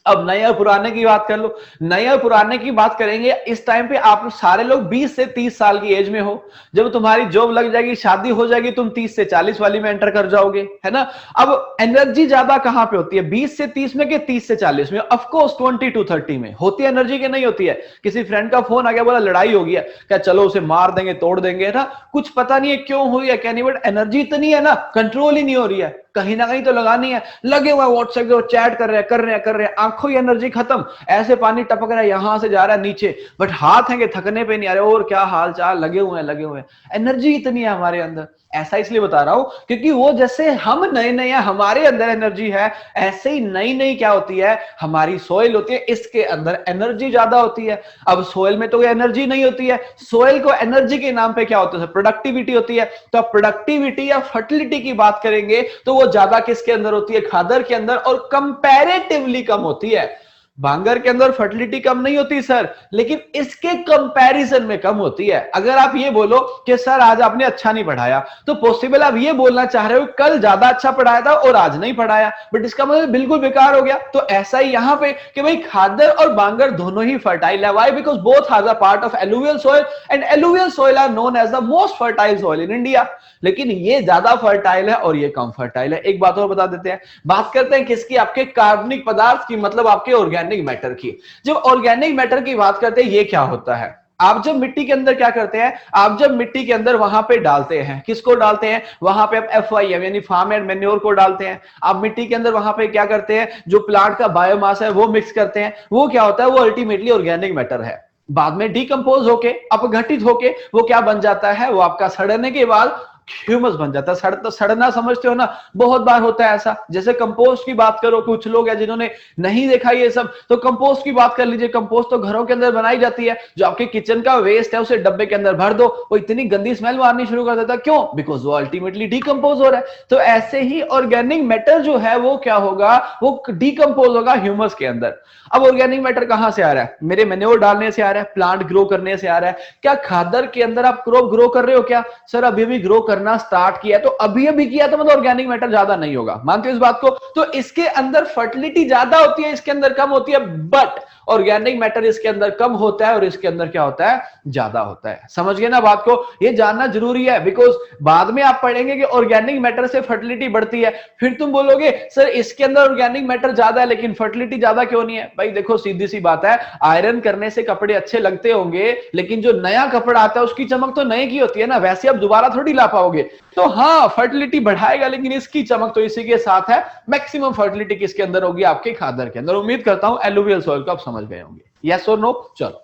अब नए और पुराने की बात कर लो, नए और पुराने की बात करेंगे। इस टाइम पे आप सारे लोग 20 से 30 साल की एज में हो, जब तुम्हारी जॉब लग जाएगी, शादी हो जाएगी, तुम 30 से 40 वाली में एंटर कर जाओगे, है ना। अब एनर्जी ज्यादा कहां पे होती है, 20 से 30 में कि 30 से 40 में? ऑफ कोर्स 20 to 30 में होती है एनर्जी, के नहीं होती है। किसी फ्रेंड का फोन आ गया, बोला लड़ाई हो गई है, क्या चलो उसे मार देंगे, तोड़ देंगे ना, कुछ पता नहीं है क्यों हुई है क्या नहीं, बट एनर्जी इतनी है ना, कंट्रोल ही नहीं हो रही है, कहीं ना कहीं तो लगानी है, लगे हुए व्हाट्सएप पे चैट कर रहे हैं, आंखों की एनर्जी खत्म, ऐसे पानी टपक रहा है, यहां से जा रहा है नीचे, बट हाथ है कि थकने पे नहीं आ रहे, और क्या हाल चाल, लगे हुए हैं, एनर्जी इतनी है हमारे अंदर। ऐसा इसलिए बता रहा हूं क्योंकि वो जैसे हम नए नए हमारे अंदर एनर्जी है, ऐसे ही नई नई क्या होती है, हमारी सोइल होती है, इसके अंदर एनर्जी ज्यादा होती है। अब सोइल में तो कोई एनर्जी नहीं होती है, सोइल को एनर्जी के नाम पे क्या होता है, प्रोडक्टिविटी होती है। तो प्रोडक्टिविटी या फर्टिलिटी की बात करेंगे तो वो वो ज्यादा किसके अंदर होती है? खादर के अंदर, और कंपैरेटिवली कम होती है। भांगर के अंदर फर्टिलिटी कम नहीं होती सर, लेकिन इसके कंपैरिजन में कम होती है। अगर आप ये बोलो कि सर आज आपने अच्छा नहीं पढ़ाया, तो पॉसिबल आप ये बोलना चाह रहे हो कल ज्यादा अच्छा पढ़ाया था और आज नहीं पढ़ाया, बट इसका मतलब बिल्कुल बेकार हो गया। तो ऐसा ही यहां पे कि भाई खादर और भांगर दोनों ही फर्टाइल है। Why? Because both has a part of alluvial soil and alluvial soil are known as the most fertile soil in India. लेकिन ये ज्यादा फर्टाइल है और ये कम फर्टाइल है। एक बात और बता देते हैं, बात करते हैं किसकी? आपके कार्बनिक पदार्थ की, मतलब आपके ऑर्गेनिक मैटर की। जब ऑर्गेनिक मैटर की बात करते हैं, ये क्या होता है? आप जब मिट्टी के अंदर क्या करते हैं? आप जब मिट्टी के अंदर वहां पे डालते हैं, किसको डालते हैं? वहां पे आप FYM यानी फार्म एंड मैन्योर को डालते हैं। आप मिट्टी के अंदर वहां पे क्या करते हैं? जो प्लांट का बायोमास है वो मिक्स करते हैं। वो क्या होता है? वो अल्टीमेटली ऑर्गेनिक मैटर है। बाद में डिकम्पोज होके, अपघटित होके वो क्या बन जाता है? वो आपका सड़ने के बाद ह्यूमस बन जाता है। सड़ना समझते हो ना? बहुत बार होता है ऐसा। जैसे कंपोस्ट की बात करो, कुछ लोग हैं जिन्होंने नहीं देखा ये सब, तो कंपोस्ट की बात कर लीजिए। कंपोस्ट तो घरों के अंदर बनाई जाती है। जो आपके किचन का वेस्ट है उसे डब्बे के अंदर भर दो, वो इतनी गंदी स्मेल मारनी शुरू कर देता है। क्यों? बिकॉज वो अल्टीमेटली डिकम्पोज हो रहा है। तो ऐसे ही ऑर्गेनिक मैटर जो है वो क्या होगा? वो डिकम्पोज होगा ह्यूमस के अंदर। अब ऑर्गेनिक मैटर कहां से आ रहा है? मेरे मैन्योर डालने से आ रहा है, प्लांट ग्रो करने से आ रहा है। क्या खादर के अंदर आप क्रॉप ग्रो कर रहे हो क्या? सर अभी भी ग्रो करना स्टार्ट किया है, तो अभी किया तो मतलब ऑर्गेनिक मैटर ज्यादा नहीं होगा। मानते हो इस बात को? तो इसके अंदर फर्टिलिटी ज्यादा होती है, इसके अंदर कम होती है, बट ऑर्गेनिक मैटर इसके अंदर कम होता है और इसके अंदर क्या होता है? ज्यादा होता है। समझ गए ना बात को? ये जानना जरूरी है, बिकॉज बाद में आप पढ़ेंगे कि ऑर्गेनिक मैटर से फर्टिलिटी बढ़ती है। फिर तुम बोलोगे सर इसके अंदर ऑर्गेनिक मैटर ज्यादा है लेकिन फर्टिलिटी ज्यादा क्यों नहीं है? भाई देखो सीधी सी बात है, आयरन करने से कपड़े अच्छे लगते होंगे, लेकिन जो नया कपड़ा आता है उसकी चमक तो नए की होती है ना, वैसे आप दोबारा थोड़ी ला पाओगे। तो हाँ फर्टिलिटी बढ़ाएगा, लेकिन इसकी चमक तो इसी के साथ है। मैक्सिमम फर्टिलिटी किसके अंदर होगी? आपके खादर के अंदर। उम्मीद करता हूं एलुवियल सॉइल को आप समझ गए होंगे। यस और नो? चलो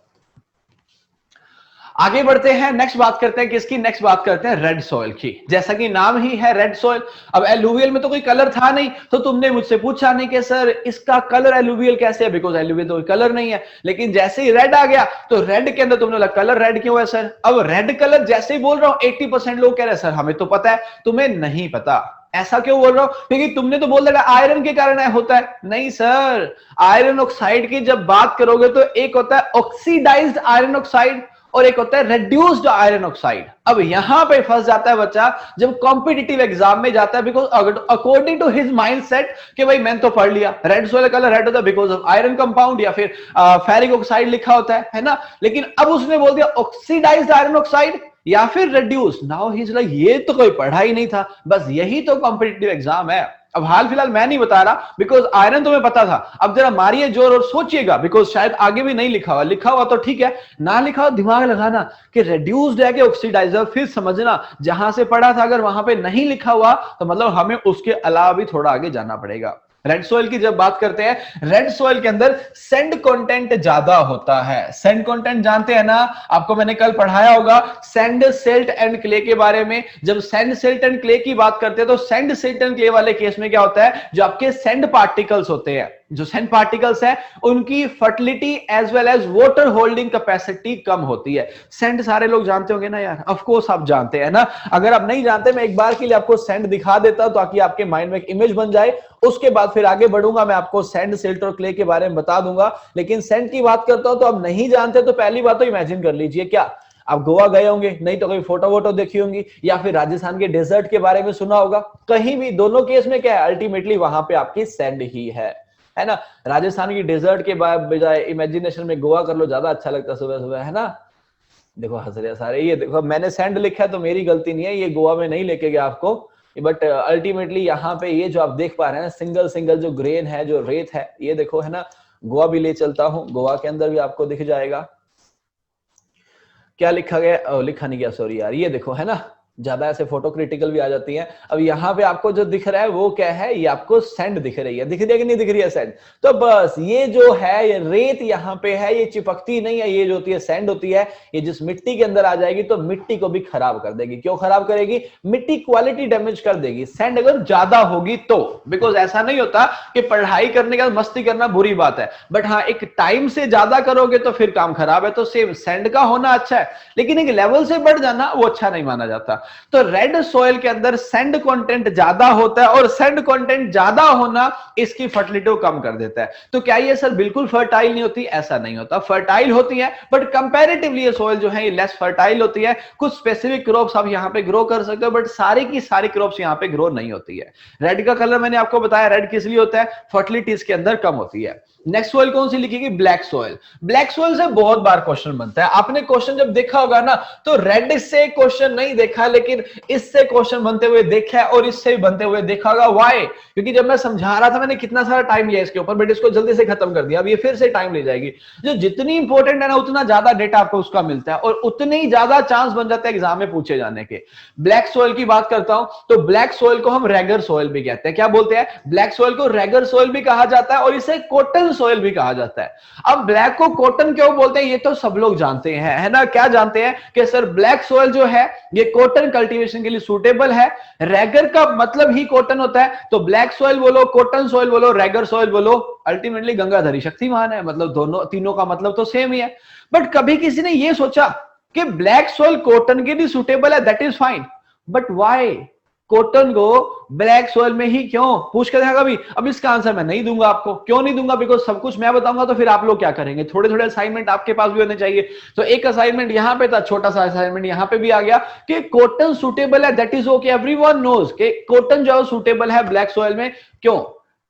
आगे बढ़ते हैं, नेक्स्ट बात करते हैं किसकी? नेक्स्ट बात करते हैं रेड सॉइल की। जैसा कि नाम ही है रेड सॉइल। अब एलुवियल में तो कोई कलर था नहीं, तो तुमने मुझसे पूछा नहीं कि सर इसका कलर एलुवियल कैसे है, बिकॉज एलुवियल तो कोई कलर नहीं है। लेकिन जैसे ही रेड आ गया तो रेड के अंदर तुमने बोला कलर रेड क्यों है सर? अब रेड कलर जैसे ही बोल रहा हूं 80% लोग कह रहे हैं सर हमें तो पता है, तुम्हें नहीं पता। ऐसा क्यों बोल रहा हूं? क्योंकि तुमने तो बोल देगा आयरन के कारण होता है। नहीं सर, आयरन ऑक्साइड की जब बात करोगे तो एक होता है ऑक्सीडाइज्ड आयरन ऑक्साइड और एक होता है रेड्यूस्ड आयरन ऑक्साइड। अब यहां पे फंस जाता है बच्चा जब कॉम्पिटिटिव एग्जाम में जाता है, because according to his mindset कि भाई मैंने तो पढ़ लिया रेड सॉइल कलर रेड होता है बिकॉज ऑफ आयरन कंपाउंड या फिर फेरिक ऑक्साइड लिखा होता है ना। लेकिन अब उसने बोल दिया ऑक्सीडाइज्ड आयरन ऑक्साइड या फिर reduce. Now he is like ये तो कोई पढ़ा ही नहीं था, बस यही तो कॉम्पिटिटिव एग्जाम है। अब हाल फिलहाल मैं नहीं बता रहा बिकॉज आयरन तुम्हें पता था। अब जरा मारिए जोर और सोचिएगा, बिकॉज शायद आगे भी नहीं लिखा हुआ, लिखा हुआ तो ठीक है, ना लिखा हुआ दिमाग लगाना कि रेड्यूस्ड है कि ऑक्सीडाइजर, फिर समझना जहां से पढ़ा था अगर वहां पे नहीं लिखा हुआ तो मतलब हमें उसके अलावा भी थोड़ा आगे जाना पड़ेगा। रेड सॉइल की जब बात करते हैं, रेड सॉइल के अंदर सैंड कंटेंट ज्यादा होता है। सैंड कंटेंट जानते हैं ना, आपको मैंने कल पढ़ाया होगा सैंड, सिल्ट एंड क्ले के बारे में। जब सैंड, सिल्ट एंड क्ले की बात करते हैं तो सैंड, सिल्ट एंड क्ले वाले केस में क्या होता है? जो आपके सैंड पार्टिकल्स होते हैं, जो सैंड पार्टिकल्स हैं, उनकी fertility as well as water holding capacity कम होती है। सैंड सारे लोग जानते होंगे ना यार, ऑफ कोर्स आप जानते हैं ना। अगर आप नहीं जानते मैं एक बार के लिए आपको सैंड दिखा देता हूं ताकि आपके माइंड में एक इमेज बन जाए, उसके बाद फिर आगे बढ़ूंगा, मैं आपको सैंड, सिल्ट और क्ले के बारे में बता दूंगा। लेकिन सैंड की बात करता हूं तो आप नहीं जानते तो पहली बात तो इमेजिन कर लीजिए, क्या आप गोवा गए होंगे? नहीं तो कोई फोटो वोटो देखी होंगी, या फिर राजस्थान के डेजर्ट के बारे में सुना होगा। कहीं भी, दोनों केस में क्या है? अल्टीमेटली वहां पे आपकी सैंड ही है ना। राजस्थान की डेजर्ट के बजाय इमेजिनेशन में गोवा कर लो, ज्यादा अच्छा लगता है सुबह सुबह, है ना। देखो हंस रहे सारे, ये देखो मैंने सैंड लिखा है तो मेरी गलती नहीं है, ये गोवा में नहीं लेके गया आपको, बट अल्टीमेटली यहाँ पे ये जो आप देख पा रहे हैं सिंगल सिंगल जो ग्रेन है, जो रेत है, ये देखो है ना। गोवा भी ले चलता हूँ, गोवा के अंदर भी आपको दिख जाएगा क्या लिखा गया, लिखा नहीं गया सॉरी यार, ये देखो है ना, ज्यादा ऐसे फोटो क्रिटिकल भी आ जाती है। अब यहाँ पे आपको जो दिख रहा है वो क्या है? ये आपको सैंड दिख रही है, दिख रही है कि नहीं दिख रही है सैंड? तो बस ये जो है, ये रेत यहाँ पे है, ये चिपकती नहीं है, ये जो होती है सैंड होती है, ये जिस मिट्टी के अंदर आ जाएगी तो मिट्टी को भी खराब कर देगी। क्यों खराब करेगी? मिट्टी क्वालिटी डैमेज कर देगी, सैंड अगर ज्यादा होगी तो। बिकॉज ऐसा नहीं होता कि पढ़ाई करने का मस्ती करना बुरी बात है, बट हाँ एक टाइम से ज्यादा करोगे तो फिर काम खराब है। तो सेम सैंड का होना अच्छा है, लेकिन एक लेवल से बढ़ जाना वो अच्छा नहीं माना जाता। तो रेड सॉइल के अंदर सैंड कंटेंट ज्यादा होता है और सैंड कंटेंट ज्यादा होना इसकी फर्टिलिटी को कम कर देता है। तो क्या ये सर बिल्कुल फर्टाइल नहीं होती? ऐसा नहीं होता, फर्टाइल होती है बट कंपैरेटिवली ये सॉइल जो है ये लेस फर्टाइल होती है। कुछ स्पेसिफिक क्रॉप्स आप यहां पे ग्रो कर सकते हो बट सारी की सारी क्रॉप्स यहां पे ग्रो नहीं होती है। रेड का कलर मैंने आपको बताया रेड किस लिए होता है, फर्टिलिटी इसके अंदर कम होती है। नेक्स्ट सॉइल कौन सी लिखेगी? Black soil. ब्लैक सॉइल से बहुत बार क्वेश्चन बनता है, आपने क्वेश्चन जब देखा होगा ना तो रेड से क्वेश्चन नहीं देखा लेकिन इससे क्वेश्चन बनते हुए देखा है और इससे भी बनते हुए देखा होगा। व्हाई? क्योंकि जब मैं समझा रहा था मैंने कितना सारा टाइम लिया इसके ऊपर बट इसको जल्दी से खत्म कर दिया, अब ये फिर से टाइम ले जाएगी। जो जितनी इंपॉर्टेंट है ना उतना ज्यादा डेटा आपको उसका मिलता है और उतने ही ज्यादा चांस बन जाते हैं एग्जाम में पूछे जाने के। ब्लैक सॉइल की बात करता हूं तो ब्लैक सॉइल को हम रेगर सॉइल भी कहते हैं। क्या बोलते हैं? ब्लैक सॉइल को रेगर सॉइल भी कहा जाता है और इसे कॉटन सॉइल भी कहा जाता है। अब ब्लैक को कॉटन क्यों बोलते हैं ये तो सब लोग जानते हैं, है ना? क्या जानते हैं कि सर ब्लैक सॉइल जो है ये कॉटन कल्टीवेशन के लिए सूटेबल है। रेगर का मतलब ही कॉटन होता है, तो ब्लैक सॉइल बोलो, कॉटन सॉइल बोलो, रेगर सॉइल बोलो, अल्टीमेटली गंगाधरी शक्तिमान है, मतलब दोनों तीनों का मतलब तो सेम ही है। बट कभी किसी ने ये सोचा कि ब्लैक सॉइल कॉटन के लिए सूटेबल है, that is fine, but why cotton को ब्लैक सॉइल में ही क्यों? पूछ के देखा कभी? अब इसका आंसर मैं नहीं दूंगा आपको। क्यों नहीं दूंगा? बिकॉज सब कुछ मैं बताऊंगा तो फिर आप लोग क्या करेंगे? थोड़े थोड़े असाइनमेंट आपके पास भी होने चाहिए। तो एक असाइनमेंट यहां पे था, छोटा सा असाइनमेंट यहां पे भी आ गया कि कॉटन सूटेबल है, that is okay, everyone knows कि कॉटन जो है सूटेबल है ब्लैक सॉइल में। क्यों?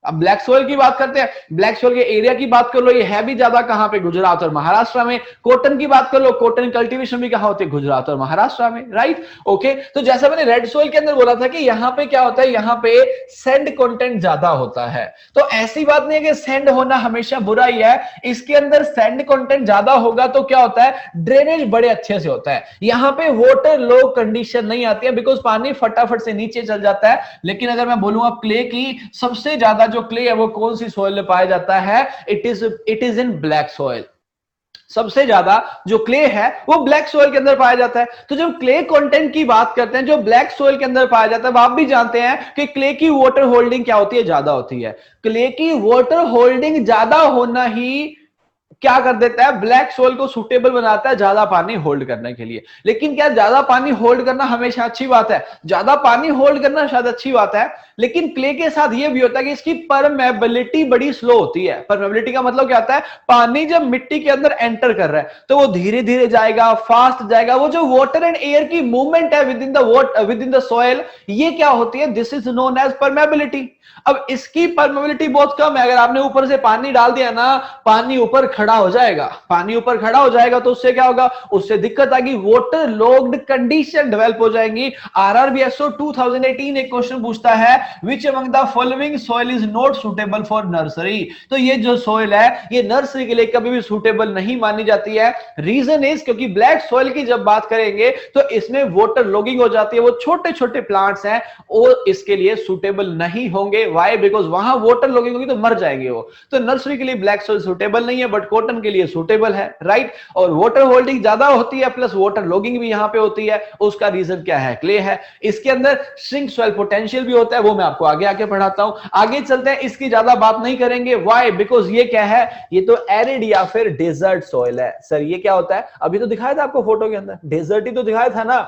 अब ब्लैक सॉइल की बात करते हैं, ब्लैक सॉइल के एरिया की बात कर लो, ये है भी ज्यादा कहां पे? गुजरात और महाराष्ट्र में। कॉटन की बात कर लो, कॉटन कल्टीवेशन भी कहां होती है? गुजरात और महाराष्ट्र में, राइट? ओके, तो जैसा मैंने रेड सॉइल के अंदर बोला था कि यहां पे क्या होता है, यहां पे सैंड कंटेंट ज्यादा होता है। तो ऐसी बात नहीं है कि सैंड होना हमेशा बुरा ही है, इसके अंदर सैंड कंटेंट ज्यादा होगा तो क्या होता है, ड्रेनेज बड़े अच्छे से होता है। यहां पे वाटर लो कंडीशन नहीं आती है बिकॉज पानी फटाफट से नीचे चल जाता है। लेकिन अगर मैं बोलूं अब क्ले की, सबसे ज्यादा जो क्ले है वो कौन सी सॉइल में पाया जाता है? It is in black soil. सबसे ज्यादा जो क्ले है वो ब्लैक सॉइल के अंदर पाया जाता है। तो जब क्ले कंटेंट की बात करते हैं जो ब्लैक सॉइल के अंदर पाया जाता है, आप भी जानते हैं कि क्ले की वाटर होल्डिंग क्या होती है? ज्यादा होती है। क्ले की वाटर होल्डिंग ज्यादा होना ही क्या कर देता है, ब्लैक सोल को सूटेबल बनाता है ज्यादा पानी होल्ड करने के लिए। लेकिन क्या ज्यादा पानी होल्ड करना हमेशा अच्छी बात है? ज्यादा पानी होल्ड करना शायद अच्छी बात है, लेकिन क्ले के साथ यह भी होता है कि इसकी परमेबिलिटी बड़ी स्लो होती है। परमेबिलिटी का मतलब क्या होता है, पानी जब मिट्टी के अंदर एंटर कर रहा है तो वो धीरे धीरे जाएगा, फास्ट जाएगा। वो जो वाटर एंड एयर की मूवमेंट है विद इन द सॉइल, ये क्या होती है, this is known as permeability. अब इसकी परमेबिलिटी बहुत कम है। अगर आपने ऊपर से पानी डाल दिया ना, पानी ऊपर खड़ा हो जाएगा। पानी ऊपर खड़ा हो जाएगा तो उससे क्या होगा, उससे दिक्कत आएगी, वाटर लॉक्ड कंडीशन डेवलप हो जाएंगी। आरआरबीएसओ 2018 एक क्वेश्चन पूछता है, which among the following soil is not suitable for nursery. तो ये जो सॉइल है ये नर्सरी के लिए कभी भी सुटेबल नहीं मानी जाती है। रीजन इज क्योंकि ब्लैक सॉइल की जब बात करेंगे तो इसमें वाटर लॉगिंग हो जाती है, वो छोटे छोटे प्लांट्स हैं और इसके लिए सुटेबल नहीं होंगे। वाई? बिकॉज वहां वाटर लॉगिंग होगी तो मर जाएंगे वो। तो नर्सरी के लिए ब्लैक सॉइल सुटेबल नहीं है बट कॉटन के लिए सुटेबल है, राइट? और वाटर होल्डिंग ज्यादा होती है प्लस वाटर लॉगिंग भी यहां पे होती है। उसका रीजन क्या है, क्ले है। इसके अंदर श्रिंक सॉइल पोटेंशियल भी होता है, वो मैं आपको आगे आगे पढ़ाता हूं। आगे चलते हैं, इसकी ज्यादा बात नहीं करेंगे। वाई? बिकॉज ये क्या है, ये तो एरिड या फिर डेजर्ट सॉइल है। सर ये क्या होता है, अभी तो दिखाया था आपको फोटो के अंदर, डेजर्ट ही तो दिखाया था ना।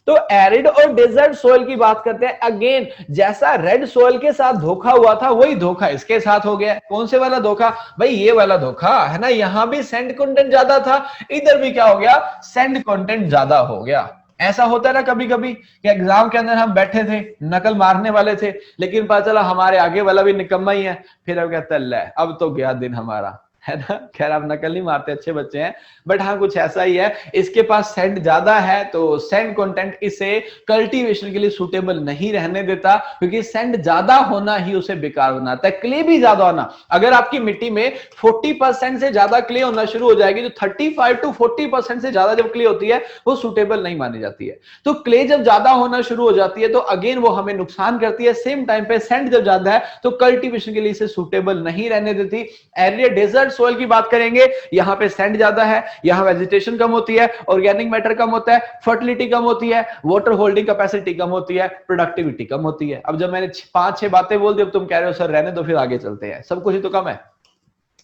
तो एरिड और डेजर्ट सोइल की बात करते हैं। अगेन जैसा रेड सोइल के साथ धोखा हुआ था वही धोखा इसके साथ हो गया। कौन से वाला धोखा भाई? ये वाला धोखा है ना। यहां भी सैंड कंटेंट ज्यादा था, इधर भी क्या हो गया, सैंड कंटेंट ज्यादा हो गया। ऐसा होता है ना कभी कभी कि एग्जाम के अंदर हम बैठे थे, नकल मारने वाले थे, लेकिन पता चला हमारे आगे वाला भी निकम्मा ही है। फिर अब कहता है अब तो गया दिन हमारा, है ना। खैर आप नकल नहीं मारते, अच्छे बच्चे हैं, बट हाँ कुछ ऐसा ही है। इसके पास सैंड ज्यादा है तो सैंड कंटेंट इसे कल्टीवेशन के लिए सूटेबल नहीं रहने देता, क्योंकि सैंड ज्यादा होना ही उसे बेकार बनाता है। क्ले भी ज्यादा होना, अगर आपकी मिट्टी में 40% से ज्यादा क्ले होना शुरू हो जाएगी तो 35 to 40% से ज्यादा जब क्ले होती है वो सूटेबल नहीं मानी जाती है। तो क्ले जब ज्यादा होना शुरू हो जाती है तो अगेन वो हमें नुकसान करती है। सेम टाइम पे सैंड जब ज्यादा है तो कल्टीवेशन के लिए इसे सूटेबल नहीं रहने देती। एरिया डेजर्ट सोइल की बात करेंगे, यहां पे सैंड ज्यादा है, यहां वेजिटेशन कम होती है, ऑर्गेनिक मैटर कम होता है, फर्टिलिटी कम होती है, वाटर होल्डिंग कैपेसिटी कम होती है, प्रोडक्टिविटी कम होती है। अब जब मैंने 5-6 बातें बोल दी, अब तुम कह रहे हो सर रहने दो, फिर आगे चलते हैं, सब कुछ ही तो कम है।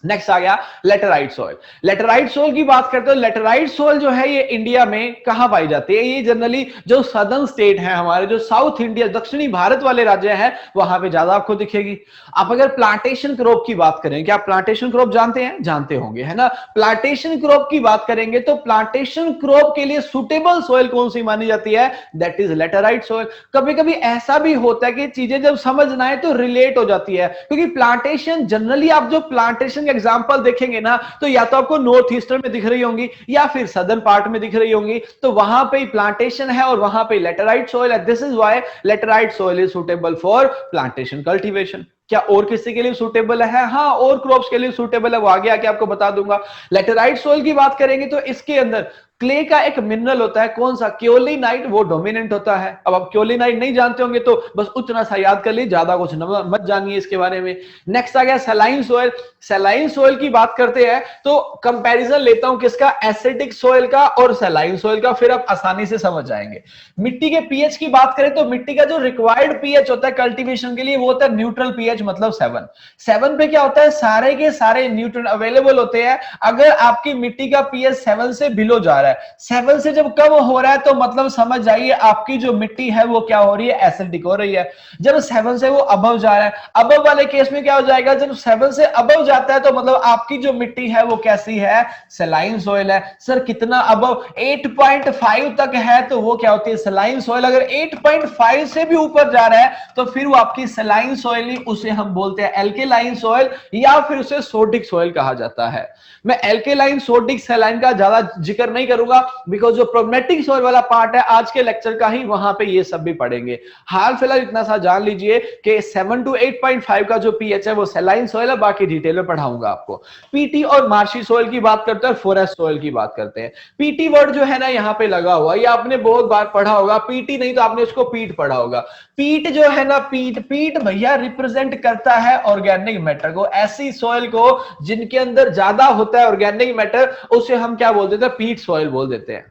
नेक्स्ट आ गया लेटराइट सोइल। लेटराइट सोइल की बात करते हैं, लेटराइट सोइल जो है ये इंडिया में कहां पाई जाती है? ये जनरली जो सदर्न स्टेट है हमारे, जो साउथ इंडिया दक्षिणी भारत वाले राज्य हैं, वहां पे ज्यादा आपको दिखेगी। आप अगर प्लांटेशन क्रॉप की बात करें, क्या आप प्लांटेशन क्रॉप जानते हैं? जानते होंगे, है ना। प्लांटेशन क्रॉप की बात करेंगे तो प्लांटेशन क्रॉप के लिए सुटेबल सोइल कौन सी मानी जाती है? That is laterite soil. कभी कभी ऐसा भी होता है कि चीजें जब समझ ना आए तो रिलेट हो जाती है, क्योंकि प्लांटेशन जनरली, आप जो प्लांटेशन एग्जांपल देखेंगे ना, तो या तो आपको नॉर्थ ईस्टर्न में दिख रही होंगी या फिर सदर्न पार्ट में दिख रही होंगी, तो वहां पे प्लांटेशन है और वहां पे लेटराइट सोइल है। This is why laterite soil is suitable for plantation cultivation. क्या और किसी के लिए सूटेबल है? हाँ, और क्रॉप्स के लिए सूटेबल है, वो आगे आके आपको बता दूंगा। लेटराइट सोइल की बात करेंगे तो इसके अंदर क्ले का एक मिनरल होता है, कौन सा? क्योलिनाइट, वो डोमिनेंट होता है। अब आप क्योलिनाइट नहीं जानते होंगे तो बस उतना सा याद कर लीजिए, ज्यादा कुछ मत जानिए इसके बारे में। नेक्स्ट आ गया सैलाइन सोइल। सैलाइन सोइल की बात करते हैं तो कंपैरिजन लेता हूं किसका? एसिडिक सोइल का और सैलाइन सोइल का, फिर आप आसानी से समझ जाएंगे। मिट्टी के पीएच की बात करें तो मिट्टी का जो रिक्वायर्ड पीएच होता है कल्टीवेशन के लिए, वो होता है न्यूट्रल पीएच, मतलब 7। 7 पे क्या होता है? सारे के सारे न्यूट्रिएंट अवेलेबल होते हैं। अगर आपकी मिट्टी का पीएच 7 से बिलो जा रहा है, 7 से जब कम हो रहा है, तो मतलब समझ जाइए आपकी जो मिट्टी है वो क्या हो रही है? एसिडिक हो रही है। जब 7 से वो अबव जा रहा है, अबव वाले केस में क्या हो जाएगा? जब 7 से अबव जाता है तो मतलब आपकी जो मिट्टी है वो कैसी है? सैलाइन सोइल है। सर कितना अबव? 8.5 तक है तो वो क्या होती है? Saline soil. अगर 8.5 से भी ऊपर जा रहा है तो फिर वो आपकी सैलाइन सोइल ही, उसे हम बोलते हैं एल्केलाइन सोइल, या फिर उसे सोडिक सोइल कहा जाता है। मैं एल्केलाइन, सोडिक, सैलाइन का ज्यादा जिक्र नहीं करूंगा, बिकॉज जो प्रोग्मेटिक सोइल वाला पार्ट है आज के लेक्चर का ही, वहां पे ये सब भी पढ़ेंगे। हाल फिलहाल इतना सा जान लीजिए कि 7 to 8.5 का जो पीएच है वो सैलाइन सोइल है, बाकी डिटेल में पढ़ाऊंगा आपको। पीटी और मार्शी सोइल की बात करते हैं, फॉरेस्ट सोइल की बात करते हैं। पीटी वर्ड जो है ना यहाँ पे लगा हुआ, ये आपने बहुत बार पढ़ा होगा। पीटी नहीं तो आपने उसको पीट पढ़ा होगा। पीट जो है ना, पीट भैया रिप्रेजेंट करता है ऑर्गेनिक मैटर को। ऐसी सोइल को जिनके अंदर ज्यादा होता है ऑर्गेनिक मैटर, उसे हम क्या बोल देते हैं? पीट सोइल बोल देते हैं।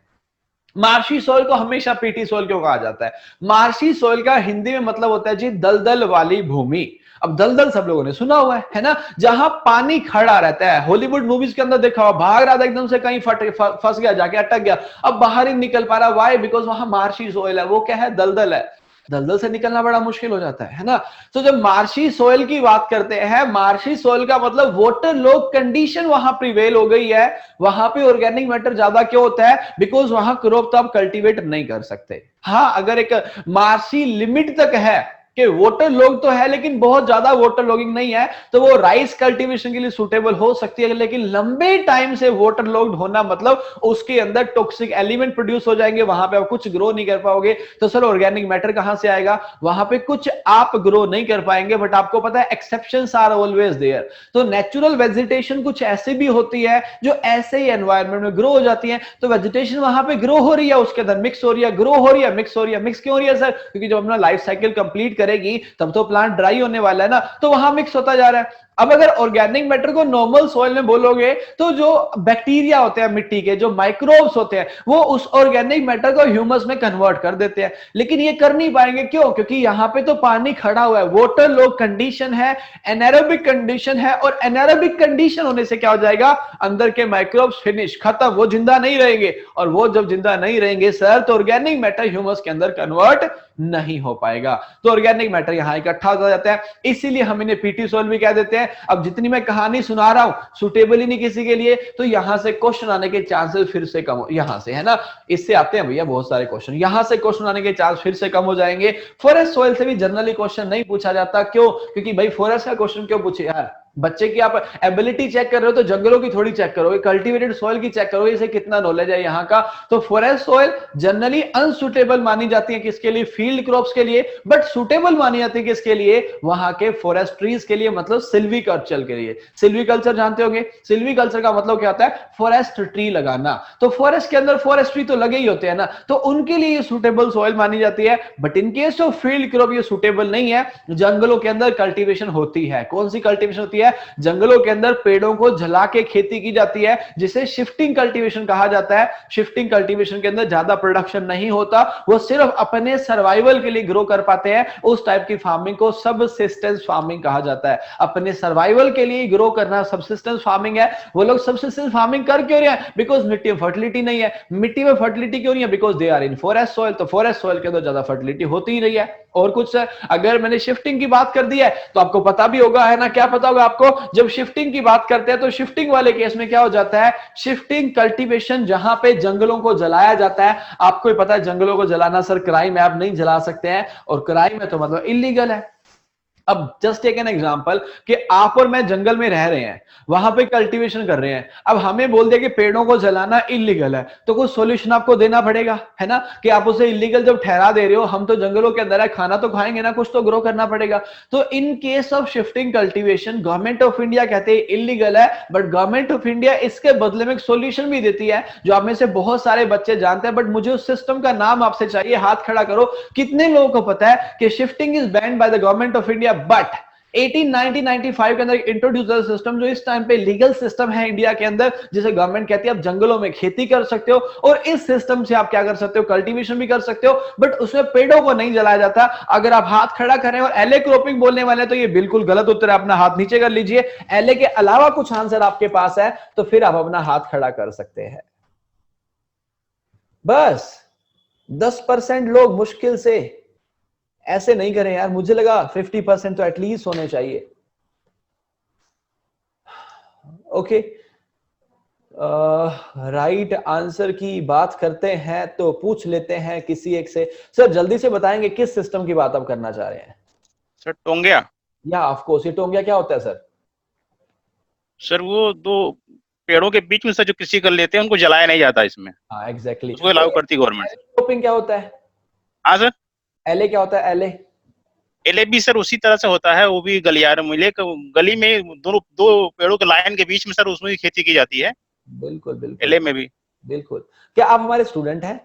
मार्शी सोइल को हमेशा पीटी सोइल क्यों कहा जाता है? मार्शी सोइल का हिंदी में मतलब होता है जी दलदल वाली भूमि। अब दलदल सब लोगों ने सुना हुआ है ना, जहां पानी खड़ा रहता है। हॉलीवुड मूवीज के अंदर देखा हुआ, भाग रहा था एकदम से कहीं फंस गया, जाके अटक गया, अब बाहर ही निकल पा रहा। वाई? बिकॉज वहां मार्शी सोइल है, वो क्या है? दलदल है। दलदल से निकलना बड़ा मुश्किल हो जाता है ना। तो जब मार्शी सोइल की बात करते हैं, मार्शी सोइल का मतलब वाटर लॉग कंडीशन वहां प्रिवेल हो गई है। वहां पे ऑर्गेनिक मैटर ज्यादा क्यों होता है? बिकॉज वहां क्रॉप तो आप कल्टीवेट नहीं कर सकते। हाँ, अगर एक मार्शी लिमिट तक है कि वाटर लॉग तो है लेकिन बहुत ज्यादा वाटर लॉगिंग नहीं है, तो वो राइस कल्टीवेशन के लिए सुटेबल हो सकती है। लेकिन लंबे टाइम से वाटर लॉग्ड होना मतलब उसके अंदर टॉक्सिक एलिमेंट प्रोड्यूस हो जाएंगे, वहां पे आप कुछ ग्रो नहीं कर पाओगे। तो सर ऑर्गेनिक मैटर कहां से आएगा? वहां पे कुछ आप ग्रो नहीं कर पाएंगे, बट आपको पता है एक्सेप्शंस आर ऑलवेज देयर। तो नेचुरल वेजिटेशन कुछ ऐसी भी होती है जो ऐसे ही एनवायरमेंट में ग्रो हो जाती है। तो वेजिटेशन वहां पे ग्रो हो रही है, उसके अंदर मिक्स हो रही है, ग्रो हो रही है, मिक्स हो रही है। मिक्स क्यों हो रही है सर? क्योंकि जब अपना लाइफ साइकिल कंप्लीट करेगी तब तो प्लांट ड्राई होने वाला है ना, तो वहां मिक्स होता जा रहा है। अब अगर ऑर्गेनिक मैटर को नॉर्मल सॉइल में बोलोगे तो जो बैक्टीरिया होते हैं मिट्टी के, जो माइक्रोब्स होते हैं, वो उस ऑर्गेनिक मैटर को ह्यूमस में कन्वर्ट कर देते हैं। लेकिन ये कर नहीं पाएंगे, क्यों? क्योंकि यहां पे तो पानी खड़ा हुआ है, वाटर लॉग कंडीशन है, एनारोबिक कंडीशन है, और एनारोबिक कंडीशन होने से क्या हो जाएगा? अंदर के माइक्रोब्स फिनिश, खत्म, वो जिंदा नहीं रहेंगे। और वो जब जिंदा नहीं रहेंगे सर, तो ऑर्गेनिक मैटर ह्यूमस के अंदर कन्वर्ट नहीं हो पाएगा। तो ऑर्गेनिक मैटर यहां इकट्ठा हो जाता है, इसीलिए हम इन्हें पीटी सोइल भी कह देते हैं। अब जितनी मैं कहानी सुना रहा हूं सुटेबल ही नहीं किसी के लिए, तो यहां से क्वेश्चन आने के चांसेस फिर से कम हो, यहां से, है ना। इससे आते हैं भैया बहुत सारे क्वेश्चन, यहां से क्वेश्चन आने के चांस फिर से कम हो जाएंगे। फॉरेस्ट सोइल से भी जनरली क्वेश्चन नहीं पूछा जाता, क्यों? क्योंकि भाई फॉरेस्ट का क्वेश्चन क्यों पूछे यार? बच्चे की आप एबिलिटी चेक कर रहे हो तो जंगलों की थोड़ी चेक करोगे, कल्टीवेटेड सॉइल की चेक करोगे, इसे कितना नॉलेज है यहाँ का। तो फॉरेस्ट सॉइल जनरली अनसुटेबल मानी जाती है, किसके लिए? फील्ड क्रॉप्स के लिए। बट सुटेबल मानी जाती है किसके लिए? वहां के फॉरेस्ट ट्रीज के लिए, मतलब सिल्वीकल्चर के लिए। सिल्वीकल्चर जानते होंगे, सिल्वीकल्चर का मतलब क्या होता है? फॉरेस्ट ट्री लगाना। तो फॉरेस्ट के अंदर फॉरेस्ट ट्री तो लगे ही होते हैं ना, तो उनके लिए ये सुटेबल सॉइल मानी जाती है। But in case of field crop ये सुटेबल नहीं है। जंगलों के अंदर कल्टीवेशन होती है, कौन सी कल्टीवेशन होती है? है, जंगलों के अंदर पेड़ों को जला के खेती की जाती है, जिसे शिफ्टिंग कल्टीवेशन कहा जाता है। शिफ्टिंग कल्टीवेशन के अंदर ज्यादा प्रोडक्शन नहीं होता, वो सिर्फ अपने सर्वाइवल के लिए ग्रो कर पाते हैं। उस टाइप की फार्मिंग को सबसिस्टेंस फार्मिंग कहा जाता है। अपने सर्वाइवल के लिए ग्रो करना सबसिस्टेंस फार्मिंग है। वो लोग सबसिस्टेंस फार्मिंग कर क्यों रहे हैं? बिकॉज मिट्टी में फर्टिलिटी नहीं है। मिट्टी में फर्टिलिटी क्यों नहीं है? Because they are in forest soil. तो फॉरेस्ट सॉइल के अंदर ज्यादा फर्टिलिटी होती ही नहीं है। और कुछ सर, अगर मैंने शिफ्टिंग की बात कर दी है तो आपको पता भी होगा, है ना? क्या पता होगा आपको? जब शिफ्टिंग की बात करते हैं तो शिफ्टिंग वाले केस में क्या हो जाता है? शिफ्टिंग कल्टीवेशन, जहां पे जंगलों को जलाया जाता है। आपको ही पता है जंगलों को जलाना सर क्राइम है, आप नहीं जला सकते हैं, और क्राइम है तो मतलब इलीगल है। अब जस्ट टेक एन एग्जांपल कि आप और मैं जंगल में रह रहे हैं, वहां पे कल्टीवेशन कर रहे हैं। अब हमें बोल दिया कि पेड़ों को जलाना इलीगल है, तो कुछ सॉल्यूशन आपको देना पड़ेगा, है ना? कि आप उसे इलीगल जब ठहरा दे रहे हो, हम तो जंगलों के अंदर है, खाना तो खाएंगे ना, कुछ तो ग्रो करना पड़ेगा। तो in case of shifting cultivation government of India कहते हैं इलीगल है, बट गवर्नमेंट ऑफ इंडिया इसके बदले में एक सॉल्यूशन भी देती है, जो आप में से बहुत सारे बच्चे जानते हैं, बट मुझे उस सिस्टम का नाम आपसे चाहिए। हाथ खड़ा करो, कितने लोगों को पता है कि shifting is band by the government of India, but 1890-95 के अंदर इंट्रोड्यूस सिस्टम, जो इस टाइम पे लीगल सिस्टम है इंडिया के अंदर, जिसे गवर्नमेंट कहती है आप जंगलों में खेती कर सकते हो, और इस सिस्टम से आप क्या कर सकते हो? कल्टीवेशन भी कर सकते हो, बट उसमें पेड़ों को नहीं जलाया जाता। अगर आप हाथ खड़ा करें और एले क्रॉपिंग बोलने वाले तो ये बिल्कुल गलत उत्तर है, अपना हाथ नीचे कर लीजिए। एले के अलावा कुछ आंसर आपके पास है तो फिर आप अपना हाथ खड़ा कर सकते हैं। बस 10% लोग मुश्किल से ऐसे नहीं करें यार, मुझे लगा 50% तो एटलीस्ट होने चाहिए। ओके, राइट आंसर की बात करते हैं तो पूछ लेते हैं किसी एक से। सर जल्दी से बताएंगे किस सिस्टम की बात आप करना चाह रहे हैं? सर टोंगिया। या ऑफ कोर्स, ये टोंगिया क्या होता है सर? सर वो दो पेड़ों के बीच में से जो कृषि कर लेते हैं उनको जलाया नहीं जाता इसमें, हाँ एग्जैक्टली। उसको लागू करती गवर्नमेंट। क्रॉपिंग क्या होता है? हाँ सर। एले क्या होता है? एले एले भी सर उसी तरह से होता है, वो भी गलियारे मिले गली में दोनों दो पेड़ों के लाइन के बीच में सर उसमें भी खेती की जाती है। बिल्कुल बिल्कुल एले में भी। बिल्कुल। क्या आप हमारे स्टूडेंट हैं?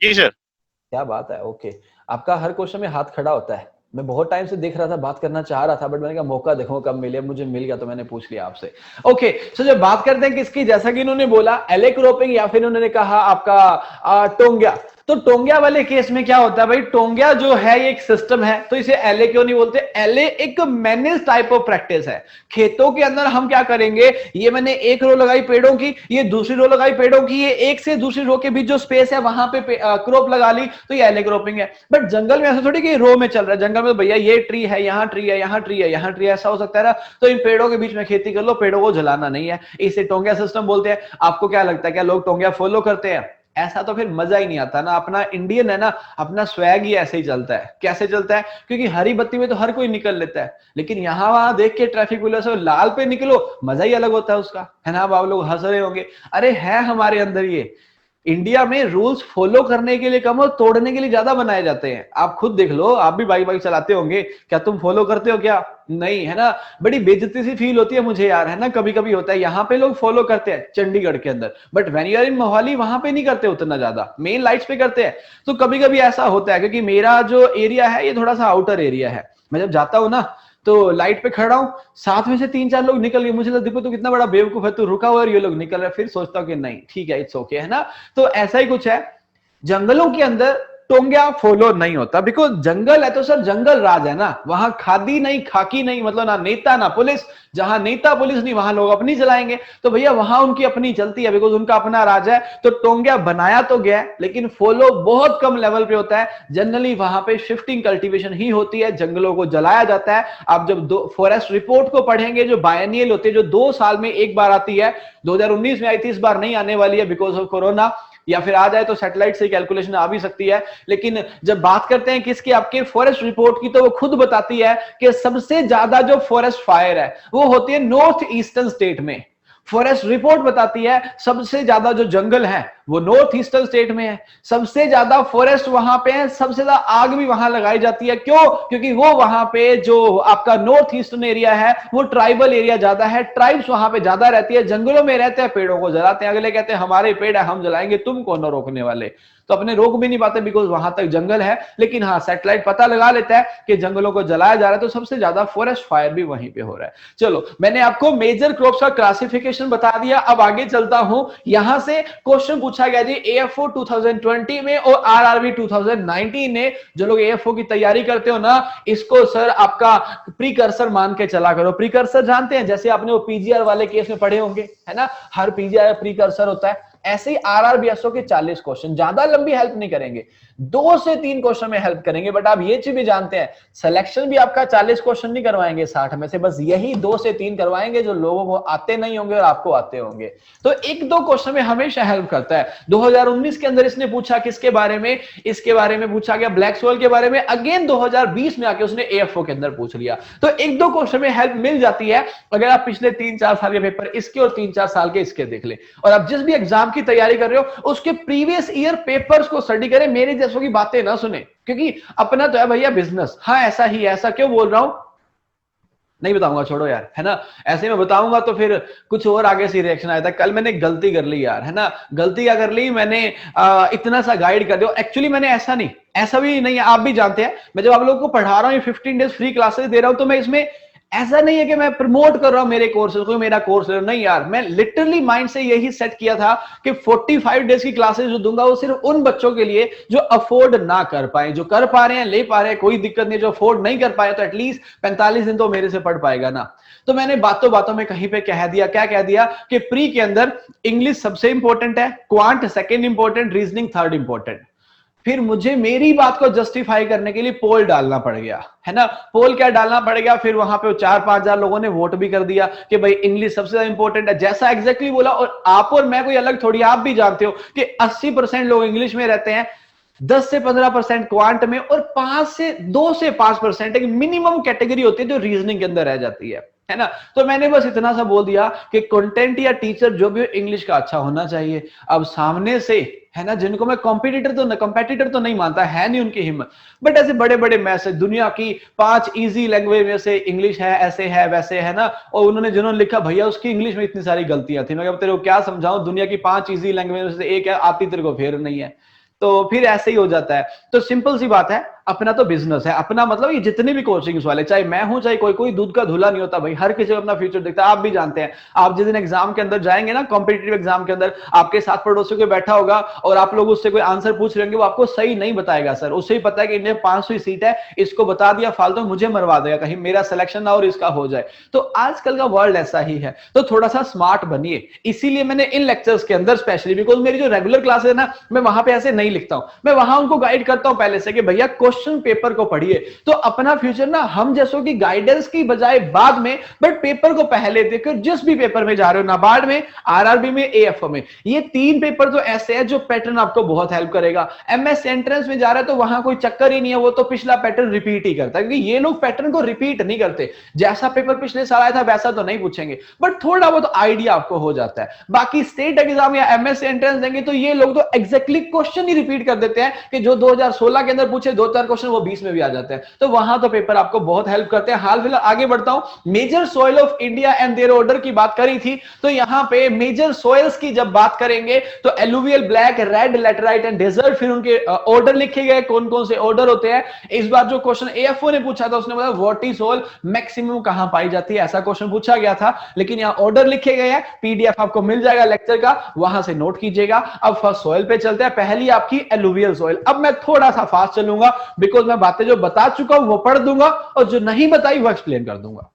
जी सर। क्या बात है, ओके। आपका हर क्वेश्चन में हाथ खड़ा होता है। मैं बहुत टाइम से देख रहा था, बात करना चाह रहा था, बट मैंने कहा मौका देखो कब मिले, मुझे मिल गया तो मैंने पूछ लिया आपसे। ओके, सो जब बात करते हैं किसकी, जैसा कि इन्होंने बोला एले क्रॉपिंग या फिर उन्होंने कहा आपका टोंगिया। तो टोंगिया वाले केस में क्या होता है भाई? टोंगिया जो है ये एक सिस्टम है, तो इसे एले क्यों नहीं बोलते? एले एक मैनेज टाइप ऑफ प्रैक्टिस है। खेतों के अंदर हम क्या करेंगे, ये मैंने एक रो लगाई पेड़ों की, ये दूसरी रो लगाई पेड़ों की, ये एक से दूसरी रो के बीच जो स्पेस है वहां पे क्रॉप लगा ली, तो ये एले क्रॉपिंग है। बट जंगल में ऐसा थोड़ी कि रो में चल रहा है, जंगल में भैया ये ट्री है, यहाँ ट्री है, यहाँ ट्री है, यहाँ ट्री है, ऐसा हो सकता है ना? तो इन पेड़ों के बीच में खेती कर लो, पेड़ों को जलाना नहीं है, इसे टोंगिया सिस्टम बोलते हैं। आपको क्या लगता है, क्या लोग टोंगिया फॉलो करते हैं? ऐसा तो फिर मजा ही नहीं आता ना। अपना इंडियन है ना, अपना स्वैग ही ऐसे ही चलता है। कैसे चलता है? क्योंकि हरी बत्ती में तो हर कोई निकल लेता है, लेकिन यहां वहां देख के ट्रैफिक पुलिस और लाल पे निकलो, मजा ही अलग होता है उसका, है ना? अब आप लोग हंस रहे होंगे, अरे है हमारे अंदर ये। इंडिया में रूल्स फॉलो करने के लिए कम और तोड़ने के लिए ज्यादा बनाए जाते हैं। आप खुद देख लो, आप भी बाइक बाइक चलाते होंगे, क्या तुम फॉलो करते हो? क्या नहीं, है ना? बड़ी बेइज्जती सी फील होती है मुझे यार, है ना? कभी कभी होता है, यहाँ पे लोग फॉलो करते हैं चंडीगढ़ के अंदर, but when you are in Mohali वहां पे नहीं करते उतना ज्यादा, मेन लाइट्स पे करते हैं। तो कभी कभी ऐसा होता है, क्योंकि मेरा जो एरिया है ये थोड़ा सा आउटर एरिया है। मैं जब जाता हूँ ना तो लाइट पे खड़ा हूं, साथ में से 3-4 लोग निकल गए, मुझे लगता है तू कितना बड़ा बेवकूफ है, तू रुका हुआ और ये लोग निकल रहे, फिर सोचता हूं कि नहीं ठीक है, इट्स ओके, है ना? तो ऐसा ही कुछ है। जंगलों के अंदर टोंगिया फॉलो नहीं होता, बिकॉज जंगल है तो सर जंगल राज है ना, वहां खादी नहीं खाकी नहीं, मतलब ना नेता ना पुलिस। जहां नेता पुलिस नहीं वहां लोग अपनी चलाएंगे, तो भैया वहां उनकी अपनी चलती है, बिकॉज उनका अपना राज है। तो टोंगिया बनाया तो गया है, लेकिन फॉलो बहुत कम लेवल पे होता है। जनरली वहां पे शिफ्टिंग कल्टीवेशन ही होती है, जंगलों को जलाया जाता है। आप जब फॉरेस्ट रिपोर्ट को पढ़ेंगे, जो बायनियल होती है, जो 2 साल में एक बार आती है, 2019 में आई थी, इस बार नहीं आने वाली है बिकॉज ऑफ कोरोना, या फिर आ जाए तो सैटेलाइट से कैलकुलेशन आ भी सकती है। लेकिन जब बात करते हैं किसकी, आपके फॉरेस्ट रिपोर्ट की, तो वो खुद बताती है कि सबसे ज्यादा जो फॉरेस्ट फायर है वो होती है नॉर्थ ईस्टर्न स्टेट में। फॉरेस्ट रिपोर्ट बताती है सबसे ज्यादा जो जंगल है वो नॉर्थ ईस्टर्न स्टेट में है, सबसे ज्यादा फॉरेस्ट वहां पे है, सबसे ज्यादा आग भी वहां लगाई जाती है। क्यों? क्योंकि वो वहां पे जो आपका नॉर्थ ईस्टर्न एरिया है वो ट्राइबल एरिया ज्यादा है, ट्राइब्स वहां पे ज्यादा रहती है, जंगलों में रहते हैं, पेड़ों को जलाते हैं। अगले कहते हैं हमारे पेड़ है हम जलाएंगे, तुम कौन हो रोकने वाले? तो अपने रोक भी नहीं पाते बिकॉज वहां तक जंगल है। लेकिन हाँ, सैटेलाइट पता लगा लेता है कि जंगलों को जलाया जा रहा है, तो सबसे ज्यादा फॉरेस्ट फायर भी वहीं पे हो रहा है। चलो, मैंने आपको मेजर क्रॉप्स का क्लासिफिकेशन बता दिया। अब आगे चलता हूं। यहां से क्वेश्चन पूछा गया जी एएफओ 2020 में और आरआरबी 2019 ने। जो लोग एएफओ की तैयारी करते हो ना, इसको सर आपका प्रीकर्सर मान के चला करो। प्रीकर्सर जानते हैं, जैसे आपने वो पीजीआर वाले केस में पढ़े होंगे, है ना, हर पीजीआर प्रीकर्सर होता है। ऐसे ही आरआरबीएसओ के 40 क्वेश्चन, ज्यादा लंबी हेल्प नहीं करेंगे, 2 से 3 क्वेश्चन में हेल्प करेंगे। बट आप ये चीज भी जानते हैं, सिलेक्शन भी आपका 40 क्वेश्चन नहीं करवाएंगे 60 में से, बस यही 2 से 3 करवाएंगे जो लोगों को आते नहीं होंगे और आपको आते होंगे। तो 1-2 क्वेश्चन में हमेशा हेल्प करता है। 2019 के अंदर इसने पूछा किसके बारे में? इसके बारे में पूछा गया, ब्लैक सोइल के बारे में। अगेन 2020 में आके उसने एएफओ के अंदर पूछ लिया। तो 1-2 क्वेश्चन में हेल्प मिल जाती है अगर आप पिछले 3-4 साल के पेपर इसके और 3-4 साल के इसके देख ले। और आप जिस भी एग्जाम की तैयारी कर रहे हो उसके प्रीवियस ईयर पेपर्स को स्टडी करें, मेरे जैसों की बातें ना सुने, क्योंकि अपना तो है भैया बिजनेस। हाँ, ऐसा ही है। ऐसा क्यों बोल रहा हूं नहीं बताऊंगा, छोड़ो यार, है ना। ऐसे में बताऊंगा तो फिर कुछ और आगे से रिएक्शन आया था। कल मैंने गलती कर ली यार, है ना। गलती क्या कर ली मैंने? इतना सा गाइड कर दिया। एक्चुअली मैंने ऐसा भी नहीं है, आप भी जानते हैं, मैं जब आप लोगों को पढ़ा रहा हूं, 15 डेज फ्री क्लासेस दे रहा हूं, तो मैं इसमें ऐसा नहीं है कि मैं प्रमोट कर रहा हूं मेरे कोर्सेज को, मेरा कोर्स ले। नहीं यार, मैं लिटरली माइंड से यही सेट किया था कि 45 डेज की क्लासेस जो दूंगा वो सिर्फ उन बच्चों के लिए जो अफोर्ड ना कर पाए। जो कर पा रहे हैं ले पा रहे हैं, कोई दिक्कत नहीं। जो अफोर्ड नहीं कर पाए तो एटलीस्ट 45 दिन तो मेरे से पढ़ पाएगा ना। तो मैंने बातों बातों में कहीं पे कह दिया, क्या कह दिया कि प्री के अंदर इंग्लिश सबसे इंपॉर्टेंट है, quant second important, reasoning third important. फिर मुझे मेरी बात को जस्टिफाई करने के लिए पोल डालना पड़ गया, है ना। पोल क्या डालना पड़ गया? फिर वहां पे 4-5 हजार लोगों ने वोट भी कर दिया कि भाई इंग्लिश सबसे ज्यादा इंपॉर्टेंट है, जैसा एग्जैक्टली बोला। और आप और मैं कोई अलग थोड़ी, आप भी जानते हो कि 80% लोग इंग्लिश में रहते हैं, 10 से 15% क्वांट में, और 2 से 5% एक मिनिमम कैटेगरी होती है जो रीजनिंग के अंदर रह जाती है ना। तो मैंने बस इतना सा बोल दिया कि कंटेंट या टीचर जो भी इंग्लिश का अच्छा होना चाहिए। अब सामने से, है ना, जिनको मैं कंपेटिटर तो नहीं मानता, है नहीं उनकी हिम्मत, बट ऐसे बड़े बड़े मैसेज, दुनिया की 5 इजी लैंग्वेज में से इंग्लिश है, ऐसे है वैसे है ना। और जिन्होंने लिखा भैया उसकी इंग्लिश में इतनी सारी गलतियां थी। मैं तेरे को क्या समझाऊं, दुनिया की 5 इजी लैंग्वेज में से एक है, आती तेरे को फिर नहीं है। तो फिर ऐसे ही हो जाता है। तो सिंपल सी बात है, अपना तो बिजनेस है। अपना मतलब ये जितने भी कोचिंग्स वाले, चाहे मैं हूं चाहे कोई दूध का धुला नहीं होता भाई, हर किसी को अपना फ्यूचर दिखता है। आप भी जानते हैं, आप जिस दिन एग्जाम के अंदर जाएंगे ना, कॉम्पिटिटिव एग्जाम के अंदर, आपके साथ पड़ोसी को बैठा होगा और आप लोग उससे कोई आंसर पूछ रहे होंगे, वो आपको सही नहीं बताएगा। सर उसे ही पता है कि इंडिया 500 सीट है, इसको बता दिया फालतू, मुझे मरवा देगा, कहीं मेरा सिलेक्शन ना और इसका हो जाए। तो आजकल का वर्ल्ड ऐसा ही है। तो थोड़ा सा स्मार्ट बनिए। इसीलिए मैंने इन लेक्चर्स के अंदर स्पेशली, बिकॉज मेरी जो रेगुलर क्लास है ना, मैं वहां पे ऐसे नहीं लिखता हूं, मैं वहां उनको गाइड करता हूं पहले से कि भैया क्वेश्चन पेपर को पढ़िए। तो अपना फ्यूचर ना हम जैसों की गाइडेंस की बजाय बाद में, बट पेपर को पहले देखकर, जिस भी पेपर में जा रहे हो, नाबार्ड में, आरआरबी में, एएफओ में, ये 3 पेपर तो ऐसे हैं जो पैटर्न आपको बहुत हेल्प करेगा। एमएस एंट्रेंस में जा रहा है तो वहां कोई चक्कर ही नहीं है, वो तो पिछला पैटर्न रिपीट ही करता है, क्योंकि ये लोग पैटर्न को रिपीट नहीं करते। जैसा पेपर पिछले साल आया था वैसा तो नहीं पूछेंगे, बट थोड़ा बहुत आइडिया आपको हो जाता है। बाकी स्टेट एग्जाम या एमएस एंट्रेंस देंगे तो ये लोग तो एग्जैक्टली क्वेश्चन ही रिपीट कर देते हैं कि जो 2016 के अंदर पूछे 2-4 क्वेश्चन वो 20 में भी आ जाते हैं। तो वहां तो पेपर आपको बहुत हेल्प करते हैं। हाल फिलहाल आगे बढ़ता हूं, major soil of India and their order की बात करी थी, तो यहां पे मेजर सॉइल्स की जब बात करेंगे तो alluvial, black, red, laterite and desert, फिर उनके ऑर्डर लिखे गए, कौन कौन से ऑर्डर होते हैं। इस बार जो क्वेश्चन एएफओ ने पूछा था, उसने बोला वॉटी सॉइल मैक्सिमम कहां पाई जाती है, ऐसा क्वेश्चन पूछा गया था। लेकिन यहां ऑर्डर लिखे गए हैं, पीडीएफ आपको मिल जाएगा लेक्चर का, वहां से नोट कीजिएगा। अब फर्स्ट सॉइल पे चलते हैं। पहली आपकी एलुवियल सॉइल। अब मैं थोड़ा सा फास्ट चलूंगा बिकॉज मैं बातें जो बता चुका हूं वो पढ़ दूंगा और जो नहीं बताई वो एक्सप्लेन कर दूंगा।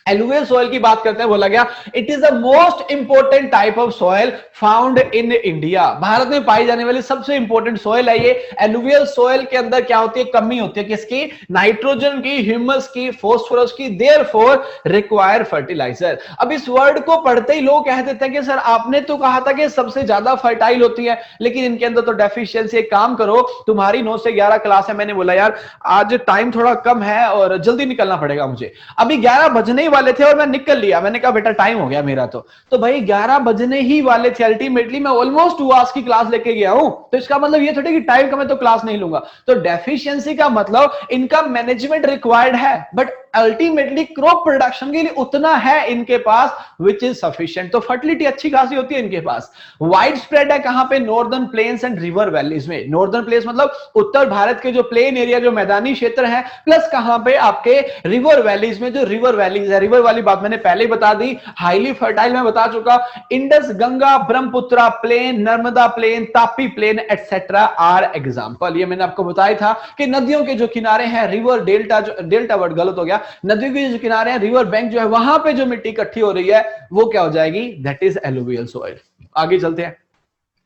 एलुवियल सॉइल की बात करते हैं, बोला गया it is the most important type of soil found in India. Bharat में पाई जाने वाली सबसे इंपोर्टेंट सॉइल है ये। एलुवियल सॉइल के अंदर क्या होती है? कमी होती है किसकी? नाइट्रोजन की, ह्यूमस की, फास्फोरस की, देयरफॉर रिक्वायर फर्टिलाइजर। अब इस वर्ड को पढ़ते ही लोग कह देते हैं कि सर आपने तो कहा था कि सबसे ज्यादा फर्टाइल होती है, लेकिन इनके अंदर तो डेफिशिएंसी। एक काम करो, तुम्हारी 9 से 11 क्लास है। मैंने बोला यार आज टाइम थोड़ा कम है और जल्दी निकलना पड़ेगा मुझे, अभी 11 बजने वाले थे और मैं निकल लिया, मैंने कहा बेटा टाइम हो गया मेरा तो भाई 11 बजने ही वाले थे। अल्टीमेटली मैं ऑलमोस्ट 2 आवर्स की क्लास लेके गया हूं, तो इसका मतलब ये थोड़ी कि टाइम का मैं तो क्लास नहीं लूंगा। तो डेफिशिएंसी का मतलब इनका मैनेजमेंट रिक्वायर्ड है, बट अल्टीमेटली क्रॉप प्रोडक्शन के लिए उतना है इनके पास विच इज सफिशिएंट। तो फर्टिलिटी अच्छी खासी होती है इनके पास। वाइड स्प्रेड है कहां पे? Northern plains and river valleys में। नॉर्दर्न प्लेन्स मतलब उत्तर भारत के जो प्लेन एरिया, जो मैदानी क्षेत्र है, प्लस कहां पे? आपके रिवर वैलीज में। जो रिवर वैलीज है, रिवर वाली बात मैंने पहले ही बता दी, हाईली फर्टाइल मैं बता चुका। Indus, Ganga, Brahmaputra plain, Narmada plain, Tapi plain etcetera are example. ये मैंने आपको बताया था कि नदियों के जो किनारे हैं, रिवर डेल्टा, जो डेल्टा वर्ड गलत हो गया, नदियों के जो किनारे हैं, रिवर बैंक जो है, वहां पे जो मिट्टी इकट्ठी हो रही है वो क्या हो जाएगी? That is alluvial soil. आगे चलते हैं।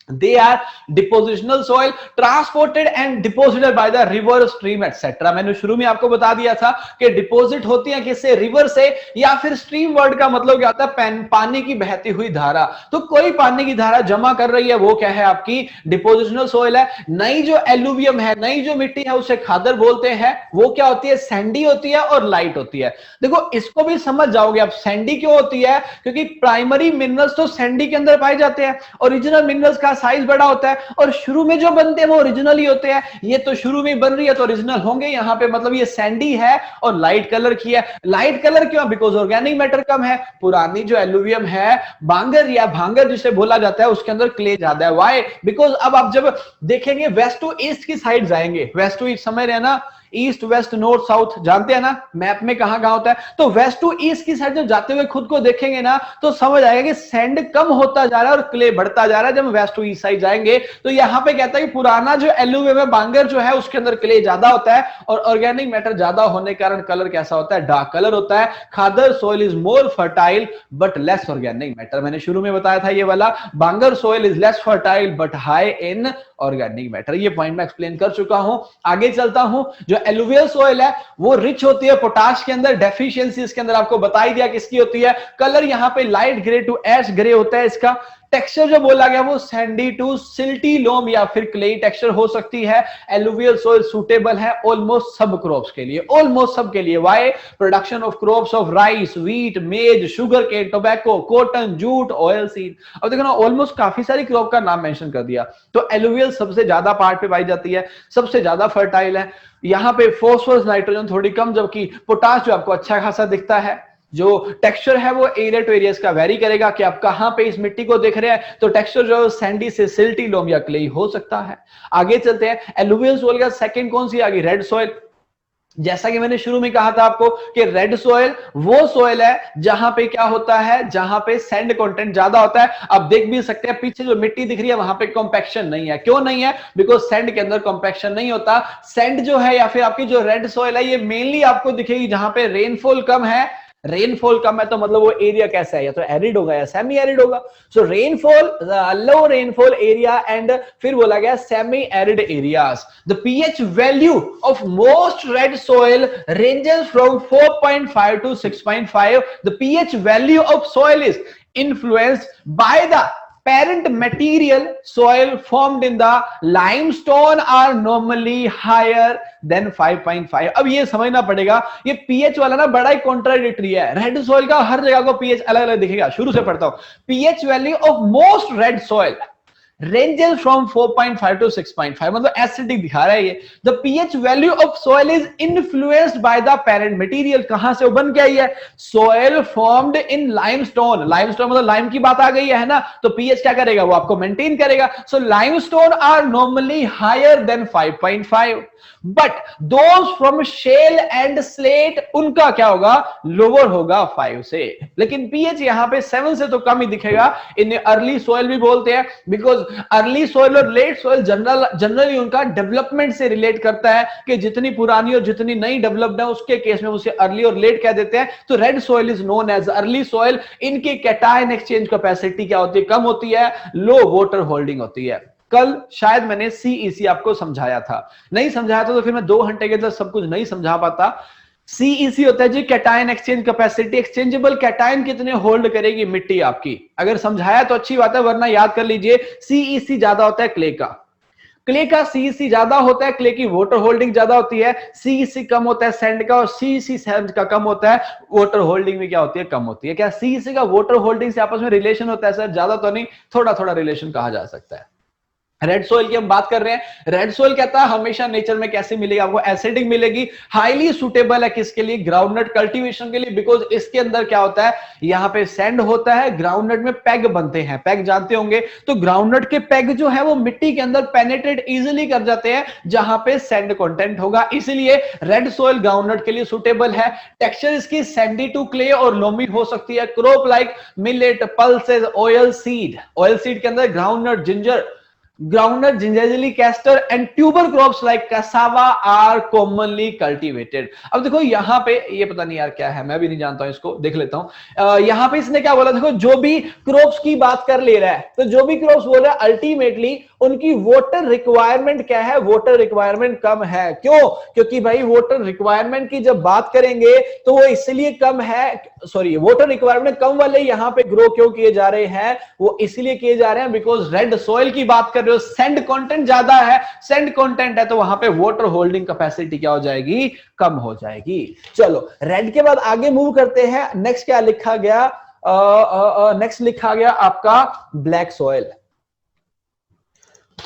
They are depositional soil transported and deposited by the river, stream etc. मैंने शुरू में आपको बता दिया था कि डिपोजिट होती है किससे? रिवर से, या फिर स्ट्रीम वर्ड का मतलब क्या होता है? पानी की बहती हुई धारा। तो कोई पानी की धारा जमा कर रही है, वो क्या है? आपकी डिपोजिशनल सोइल है। नई जो एलुवियम है, नई जो मिट्टी है, उसे खादर बोलते हैं। वो क्या होती है? सैंडी होती है और लाइट होती है। देखो इसको भी समझ जाओगे आप, सैंडी क्यों होती है? क्योंकि प्राइमरी मिनरल्स तो सैंडी के अंदर पाए जाते हैं, ओरिजिनल मिनरल्स का साइज बड़ा होता है, और शुरू में जो बनते हैं वो ओरिजिनल ही होते हैं। ये तो शुरू में बन रही है तो ओरिजिनल होंगे। यहां पे मतलब ये सैंडी है और लाइट कलर की है। लाइट कलर क्यों? बिकॉज ऑर्गेनिक मैटर कम है। पुरानी जो एलुवियम है, बांगर या भांगर जिसे बोला जाता है, उसके अंदर क्ले ज्यादा है। व्हाई? बिकॉज अब आप जब देखेंगे वेस्ट टू ईस्ट की साइड जाएंगे, वेस्ट टू ईस्ट समझ रहे हैं ना, ईस्ट वेस्ट नॉर्थ साउथ जानते हैं ना मैप में कहां कहां होता है। तो वेस्ट टू ईस्ट की साइड जब जाते हुए खुद को देखेंगे ना, तो समझ आएगा कि सैंड कम होता जा रहा है और क्ले बढ़ता जा रहा है। जब वेस्ट टू ईस्ट साइड जाएंगे तो यहां पे कहता है कि पुराना जो एलुवियम है, बांगर जो है, उसके अंदर क्ले ज्यादा होता है, और ऑर्गेनिक मैटर ज्यादा होने के कारण कलर कैसा होता है? डार्क कलर होता है। Khadar soil is more fertile but less organic matter. मैंने शुरू में बताया था ये वाला, bangar soil is less fertile but high in organic matter. ये पॉइंट मैं एक्सप्लेन कर चुका हूं। आगे चलता हूं। जो एलुवियल सोइल है वो रिच होती है पोटाश के अंदर। डेफिशिएंसी इसके अंदर आपको बता ही दिया किसकी होती है। कलर यहां पे light grey to ash grey होता है इसका। टेक्सचर जो बोला गया वो सैंडी टू सिल्टी लोम या फिर क्ले टेक्सचर हो सकती है। एलुवियल सोइल सूटेबल है ऑलमोस्ट सब क्रॉप्स के लिए, ऑलमोस्ट सब के लिए। Why? Production of crops of rice, wheat, maize, sugar cane, tobacco, cotton, jute, oil seed. अब देखो ना, ऑलमोस्ट काफी सारी क्रॉप का नाम मेंशन कर दिया। तो एलुवियल सबसे ज्यादा पार्ट पे पाई जाती है, सबसे ज्यादा फर्टाइल है। यहां पे फॉस्फोरस नाइट्रोजन थोड़ी कम, जबकि पोटाश जो आपको अच्छा खासा दिखता है। जो टेक्सचर है वो एरिया टू एरिया का वेरी करेगा कि आप कहां पे इस मिट्टी को देख रहे हैं। तो टेक्सचर जो है सैंडी से सिल्टी लोम या क्ले हो सकता है। आगे चलते हैं। एलुवियल सोइल का सेकंड कौन सी आ गई? Red soil. जैसा कि मैंने शुरू में कहा था आपको कि रेड सोइल वो सोइल है जहां पे क्या होता है? जहां पे सैंड कंटेंट ज्यादा होता है। आप देख भी सकते हैं पीछे जो मिट्टी दिख रही है वहां पे कॉम्पैक्शन नहीं है। क्यों नहीं है? बिकॉज सैंड के अंदर कॉम्पैक्शन नहीं होता। सैंड जो है या फिर आपकी जो रेड सोइल है, ये मेनली आपको दिखेगी जहां पे रेनफॉल कम है। रेनफॉल कम है तो मतलब वो एरिया कैसा है? या तो एरिड होगा या सेमी एरिड होगा। So rainfall, low rainfall area and फिर बोला गया semi arid areas. The pH value of most red soil ranges from 4.5 to 6.5। The pH value of soil is influenced by the parent material soil formed in the limestone are normally higher than 5.5। अब ये समझना पड़ेगा, ये pH वाला ना बड़ा ही contradictory है। Red soil का हर जगह को पीएच अलग अलग दिखेगा। शुरू से पढ़ता हूं। PH value of most red soil ranges from 4.5 to 6.5, मतलब एसिडिक दिखा रहा है ये। The pH value of soil is influenced by the parent material। कहां से वो बन के आई है? Soil formed in limestone। limestone मतलब लाइम की बात आ गई है ना, तो pH क्या करेगा? वो आपको मेंटेन करेगा। So limestone are normally higher than 5.5 but those from shale and slate उनका क्या होगा? लोअर होगा 5 से। लेकिन pH यहां पे 7 से तो कम ही दिखेगा। इन्हें अर्ली सोइल भी बोलते हैं बिकॉज अर्ली सोइल और लेट सोइल जनरली उनका डेवलपमेंट से रिलेट करता है कि जितनी पुरानी और जितनी नई डेवलप्ड है उसके केस में उसे अर्ली और लेट कह देते हैं। तो red soil is known as early soil. इनकी कैटायन एक्सचेंज कैपेसिटी क्या होती है? कम होती है, लो वाटर होल्डिंग होती है। कल शायद मैंने सीईसी आपको समझाया था, नहीं समझाया था तो फिर मैं 2 घंटे के अंदर सब कुछ नहीं समझा पाता। सीईसी होता है जी cation exchange capacity. Exchangeable cation कितने होल्ड करेगी मिट्टी आपकी? अगर समझाया तो अच्छी बात है, वरना याद कर लीजिए सीईसी ज्यादा होता है क्ले का। क्ले का सीईसी ज्यादा होता है, क्ले की वाटर होल्डिंग ज्यादा होती है, सीईसी कम होता है सैंड का, और सीईसी सैंड का कम होता है, वाटर होल्डिंग भी क्या होती है, कम होती है। क्या सीईसी का वाटर होल्डिंग से आपस में रिलेशन होता है सर? ज्यादा तो नहीं, थोड़ा थोड़ा रिलेशन कहा जा सकता है। रेड सोइल की हम बात कर रहे हैं। रेड सोइल कहता है हमेशा नेचर में कैसे मिलेगी आपको, एसिडिक मिलेगी, हाईली सुटेबल है किसके लिए, ग्राउंडनट कल्टीवेशन के लिए, बिकॉज इसके अंदर क्या होता है, यहां पे सैंड होता है, ग्राउंडनट में पैग बनते हैं, पैग जानते होंगे, तो ग्राउंडनट के पैग जो है वो मिट्टी के अंदर पेनेट्रेट इजिली कर जाते हैं जहां पे सैंड कंटेंट होगा, इसीलिए रेड सोइल ग्राउंडनट के लिए सुटेबल है। टेक्सचर इसकी सैंडी टू क्ले और लोमी हो सकती है। Crop like millet, pulses, oil seed के अंदर groundnut, ginger, groundnut, gingerly castor and tuber crops like cassava are commonly cultivated। अब देखो यहाँ पे, ये पता नहीं यार क्या है, मैं भी नहीं जानता हूं, इसको देख लेता हूं। यहाँ पे इसने क्या बोला, देखो जो भी क्रॉप्स की बात कर ले रहा है, तो जो भी क्रॉप्स बोल रहा है अल्टीमेटली उनकी वाटर रिक्वायरमेंट क्या है, वाटर रिक्वायरमेंट कम है। क्यों? क्योंकि भाई वाटर रिक्वायरमेंट की जब बात करेंगे तो वो इसलिए कम है, सॉरी वाटर रिक्वायरमेंट कम वाले यहाँ पे ग्रो क्यों किए जा रहे हैं, वो इसलिए किए जा रहे हैं बिकॉज रेड सॉइल की बात कर रहे हो, सैंड कंटेंट ज्यादा है, सैंड कंटेंट है तो वहां पे वाटर होल्डिंग कैपेसिटी क्या हो जाएगी, कम हो जाएगी। चलो रेड के बाद आगे मूव करते हैं। नेक्स्ट क्या लिखा गया, नेक्स्ट लिखा गया आपका ब्लैक सॉइल।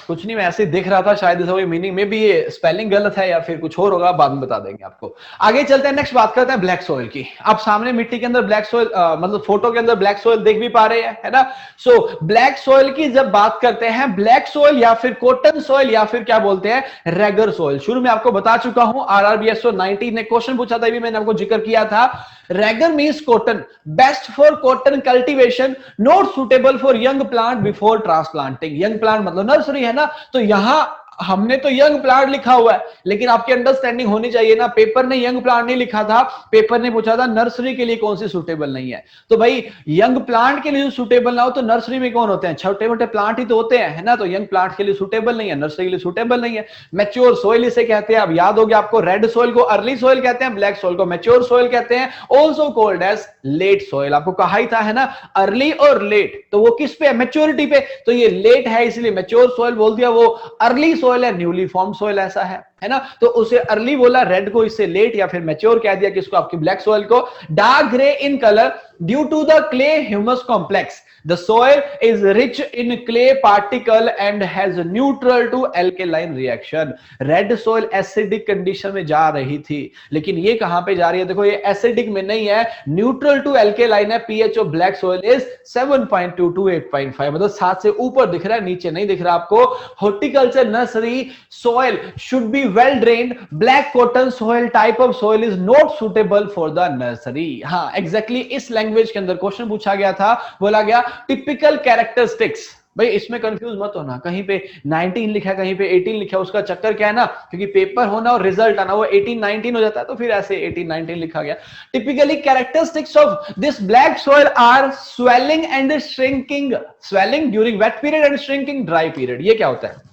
कुछ नहीं, मैं ऐसे देख रहा था, शायद इसका कोई मीनिंग में भी ये स्पेलिंग गलत है या फिर कुछ और होगा, बाद में बता देंगे आपको। आगे चलते हैं, नेक्स्ट बात करते हैं ब्लैक सॉइल की। आप सामने मिट्टी के अंदर ब्लैक सॉइल, मतलब फोटो के अंदर ब्लैक सॉइल देख भी पा रहे हैं, है ना। सो ब्लैक सॉइल की जब बात करते हैं, ब्लैक सॉइल या फिर कॉटन सॉइल या फिर क्या बोलते हैं, रेगर सॉइल। शुरू में आपको बता चुका हूं, RRBSO 19 ने क्वेश्चन पूछा था, भी मैंने आपको जिक्र किया था। Regar means cotton, best for cotton cultivation, not suitable for young plant before transplanting. Young plant मतलब नर्सरी, है ना, तो यहां हमने तो यंग प्लांट लिखा हुआ है, लेकिन आपकी अंडरस्टैंडिंग होनी चाहिए ना, पेपर ने यंग प्लांट नहीं लिखा था, पेपर ने पूछा था नर्सरी के लिए कौन सी सुटेबल नहीं है। तो भाई यंग प्लांट के लिए सुटेबल ना हो तो नर्सरी में कौन होते हैं, छोटे मोटे प्लांट ही तो होते हैं, है ना। तो यंग प्लांट के लिए सुटेबल नहीं है, नर्सरी के लिए सुटेबल नहीं है। मैच्योर सॉइल इसे कहते हैं, अब याद हो गया आपको, रेड सॉइल को अर्ली सॉइल कहते हैं, ब्लैक सॉइल को मैच्योर सॉइल कहते हैं, also called as late soil. आपको कहा ही था, है ना, अर्ली और लेट, तो वो किस पे है, मैच्योरिटी पे, तो ये लेट है इसलिए मैच्योर सॉइल बोल दिया, वो अर्ली सॉइल है, न्यूली फॉर्म सॉइल ऐसा है ना। तो उसे अर्ली बोला, रेड को इससे लेट या फिर मैच्योर कह दिया, किसको, आपकी ब्लैक सॉइल को। Dark grey in colour due to the clay humus complex, the soil is rich in clay particle and has neutral to alkaline reaction। Red soil acidic condition में जा रही थी, लेकिन ये कहां पे जा रही है, देखो ये एसिडिक में नहीं है, न्यूट्रल टू एल्केलाइन है। PH of black soil is 7.2 to 8.5, मतलब 7 से ऊपर दिख रहा है, नीचे नहीं दिख रहा आपको। Horticulture nursery soil should be well drained, black cotton soil type of soil is not suitable for the nursery. हाँ एग्जैक्टली इस लैंग्वेज के अंदर क्वेश्चन पूछा गया था, बोला गया टिपिकल कैरेक्टरिस्टिक्स। भाई इसमें कंफ्यूज मत होना, कहीं पे 19 लिखा है कहीं पे 18 लिखा है, उसका चक्कर क्या है ना, क्योंकि पेपर होना और रिजल्ट आना वो 18-19 हो जाता है, तो फिर ऐसे 18-19 लिखा गया। Typically characteristics of this black soil are swelling and shrinking, swelling during wet period and shrinking dry period. ये क्या होता है,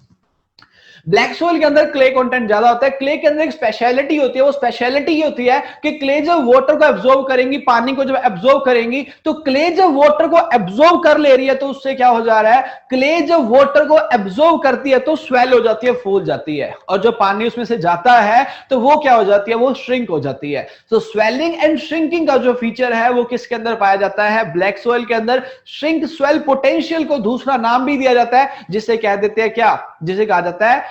ब्लैक सोइल के अंदर क्ले कंटेंट ज्यादा होता है। क्ले के अंदर एक स्पेशलिटी होती है, वो स्पेशलिटी ये होती है कि क्ले जब वाटर को एब्जॉर्ब करेंगी, पानी को जब एब्जॉर्ब करेंगी, तो क्ले जब वाटर को एब्जॉर्ब कर ले रही है तो उससे क्या हो जा रहा है, क्ले जब वाटर को एब्जॉर्ब करती है तो स्वेल हो जाती है, फूल जाती है, और जो पानी उसमें से जाता है तो वो क्या हो जाती है, वो श्रिंक हो जाती है। तो स्वेलिंग एंड श्रिंकिंग का जो फीचर है वो किसके अंदर पाया जाता है, ब्लैक सोइल के अंदर। श्रिंक स्वेल पोटेंशियल को दूसरा नाम भी दिया जाता है, जिसे कह देते हैं क्या, जिसे कहा जाता है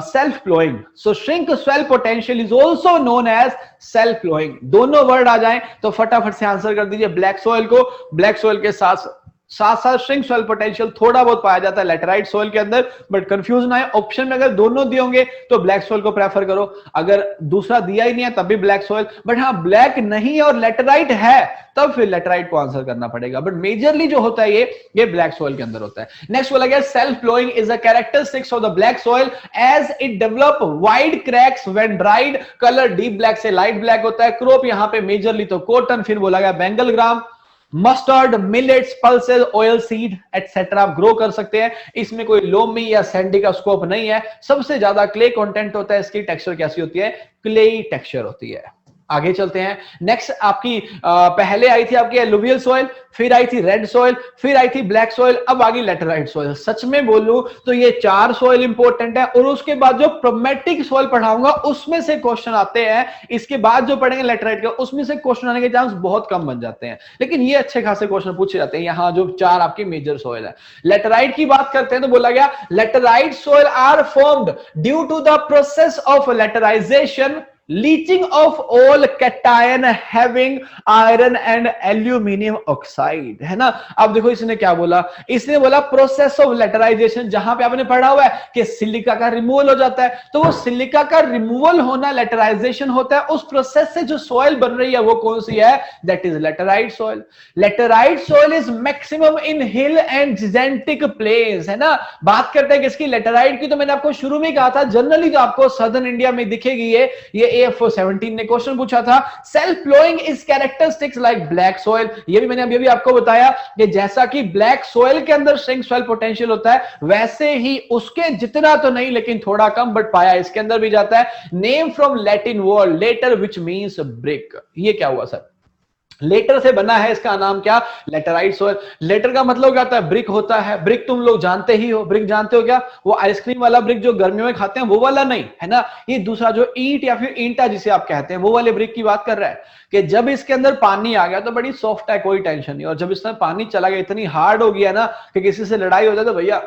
self flowing. So shrink swell potential is also known as self flowing. दोनों वर्ड आ जाएं तो फटाफट से आंसर कर दीजिए ब्लैक सोइल को। ब्लैक सोइल के साथ साथ श्रिंक सोइल पोटेंशियल थोड़ा बहुत पाया जाता है लैटेराइट सोइल के अंदर, बट कंफ्यूज ना है, ऑप्शन में अगर दोनों दिए होंगे तो ब्लैक सोइल को प्रेफर करो, अगर दूसरा दिया ही नहीं है तब भी ब्लैक सोइल, बट हाँ ब्लैक नहीं है और लैटेराइट है तब फिर लैटेराइट को आंसर करना पड़ेगा, बट मेजरली जो होता है ये ब्लैक सोइल के अंदर होता है। नेक्स्ट बोला गया self flowing is a characteristics of the black soil as it develop wide cracks when dried, colour deep black से लाइट ब्लैक होता है। क्रॉप यहां पे मेजरली तो कॉटन, फिर बोला गया Bengal gram, mustard, millets, pulses, oil seed etcetera आप ग्रो कर सकते हैं। इसमें कोई लोमी या सैंडी का स्कोप नहीं है। सबसे ज्यादा क्ले कंटेंट होता है, इसकी टेक्सचर कैसी होती है, क्लेई टेक्सचर होती है। आगे चलते हैं। नेक्स्ट आपकी पहले आई थी आपकी एलुवियल सॉइल, फिर आई थी रेड सॉइल, फिर आई थी ब्लैक सॉइल, अब आ गई लैटेराइट सॉइल। सच में बोलूं तो ये 4 सॉइल इंपॉर्टेंट है, और उसके बाद जो प्रोमेटिक सॉइल पढ़ाऊंगा उसमें से क्वेश्चन आते हैं। इसके बाद जो पढ़ेंगे लैटेराइट के, उसमें से क्वेश्चन आने के चांस बहुत कम बन जाते हैं, लेकिन ये अच्छे खासे क्वेश्चन पूछे जाते हैं। यहाँ जो 4 आपकी मेजर सॉइल है। लैटेराइट की बात करते हैं तो बोला गया laterite soil are formed due to the process of laterization, leaching of all cation having iron and aluminium oxide, है ना। अब देखो इसने क्या बोला, इसने बोला प्रोसेस ऑफ लेटराइजेशन, जहां पे आपने पढ़ा हुआ है कि सिलिका का रिमूवल हो जाता है, तो वो सिलिका का रिमूवल होना लेटराइजेशन होता है। उस प्रोसेस से जो सॉइल बन रही है वो कौन सी है, that is laterite soil. Laterite soil is maximum in hill and gigantic plains, है ना। बात करते हैं किसकी, लेटराइट की, तो मैंने आपको शुरू में कहा था जनरली तो आपको सदर्न इंडिया में दिखेगी ये AF17 ने क्वेश्चन पूछा था। Self flowing is characteristics like black soil, ये भी मैंने अभी आपको बताया कि जैसा कि ब्लैक सॉइल के अंदर श्रिंक सॉइल पोटेंशियल होता है, वैसे ही उसके जितना तो नहीं लेकिन थोड़ा कम, बट पाया इसके अंदर भी जाता है। Name from Latin word later which means brick, ये क्या हुआ सर, लेटर से बना है, इसका नाम क्या, लेटराइट सॉइल। लेटर का मतलब क्या होता है, ब्रिक होता है। ब्रिक तुम लोग जानते ही हो, ब्रिक जानते हो क्या, वो आइसक्रीम वाला ब्रिक जो गर्मियों में खाते हैं वो वाला नहीं, है ना। ये दूसरा जो ईंट या फिर ईंटा जिसे आप कहते हैं, वो वाले ब्रिक की बात कर रहा है कि जब इसके अंदर पानी आ गया तो बड़ी सॉफ्ट है, कोई टेंशन नहीं, और जब इसमें पानी चला गया इतनी हार्ड हो गया ना कि किसी से लड़ाई हो जाए तो भैया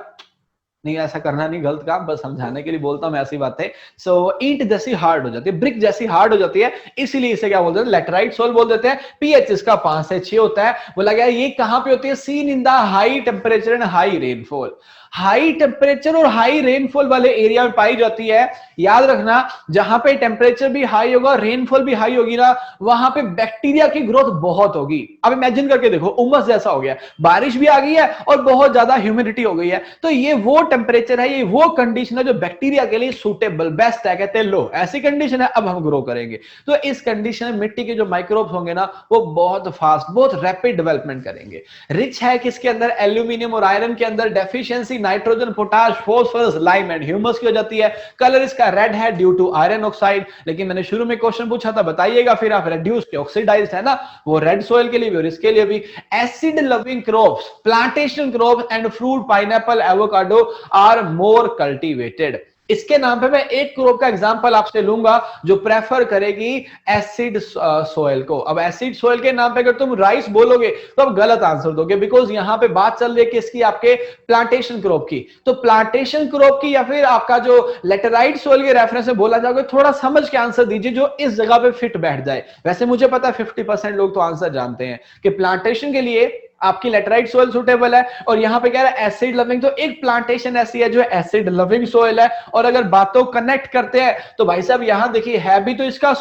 नहीं ऐसा करना नहीं, गलत काम, बस समझाने के लिए बोलता हूं मैं ऐसी बातें। सो ईंट जैसी हार्ड हो जाती है, ब्रिक जैसी हार्ड हो जाती है, इसीलिए इसे क्या बोलते हैं, लेटराइट सॉइल बोल देते हैं। पीएच इसका 5 से 6 होता है। बोला गया ये कहां पे होती है, seen in the high temperature and high rainfall. High temperature और हाई रेनफॉल वाले एरिया में पाई जाती है। याद रखना, जहां पे टेम्परेचर भी हाई होगा, रेनफॉल भी हाई होगी ना, वहां पे बैक्टीरिया की ग्रोथ बहुत होगी। अब इमेजिन करके देखो, उमस जैसा हो गया, बारिश भी आ गई है और बहुत ज्यादा ह्यूमिडिटी हो गई है, तो ये वो टेम्परेचर है, ये वो कंडीशन है जो बैक्टीरिया के लिए सुटेबल बेस्ट है। कहते हैं लो ऐसी कंडीशन है, अब हम ग्रो करेंगे। तो इस कंडीशन में मिट्टी के जो माइक्रोब्स होंगे ना, वो बहुत फास्ट, बहुत रैपिड डेवलपमेंट करेंगे। रिच है किसके अंदर, एल्यूमिनियम और आयरन के अंदर। Deficiency nitrogen, potash, phosphorus, lime and humus की हो जाती है। कलर इसका रेड है ड्यू टू आयरन ऑक्साइड। लेकिन मैंने शुरू में क्वेश्चन पूछा था, बताइएगा फिर आप, रेड्यूस के ऑक्सीडाइज्ड है ना, वो रेड सॉइल के लिए भी और इसके लिए भी। Acid loving crops, plantation crops and fruit, pineapple, avocado are more cultivated. इसके नाम पे मैं एक क्रॉप का एग्जांपल आपसे लूंगा जो प्रेफर करेगी एसिड सॉइल को। अब एसिड सॉइल के नाम पे अगर तुम राइस बोलोगे तो अब गलत आंसर दोगे, बिकॉज यहां पे बात चल रही है किसकी, आपके प्लांटेशन क्रॉप की। तो प्लांटेशन क्रॉप की या फिर आपका जो लेटराइट सॉइल के रेफरेंस में बोला जाओगे, थोड़ा समझ के आंसर दीजिए जो इस जगह पे फिट बैठ जाए। वैसे मुझे पता है 50% लोग तो आंसर जानते हैं कि प्लांटेशन के लिए आपकी लेटराइट सॉइल सुटेबल है, और यहां पे कह रहा है एसिड लविंग, तो एक प्लांटेशन ऐसी है जो एसिड लविंग सॉइल है। और अगर बातों कनेक्ट करते हैं तो भाई साहब यहां देखिए, है भी तो इसका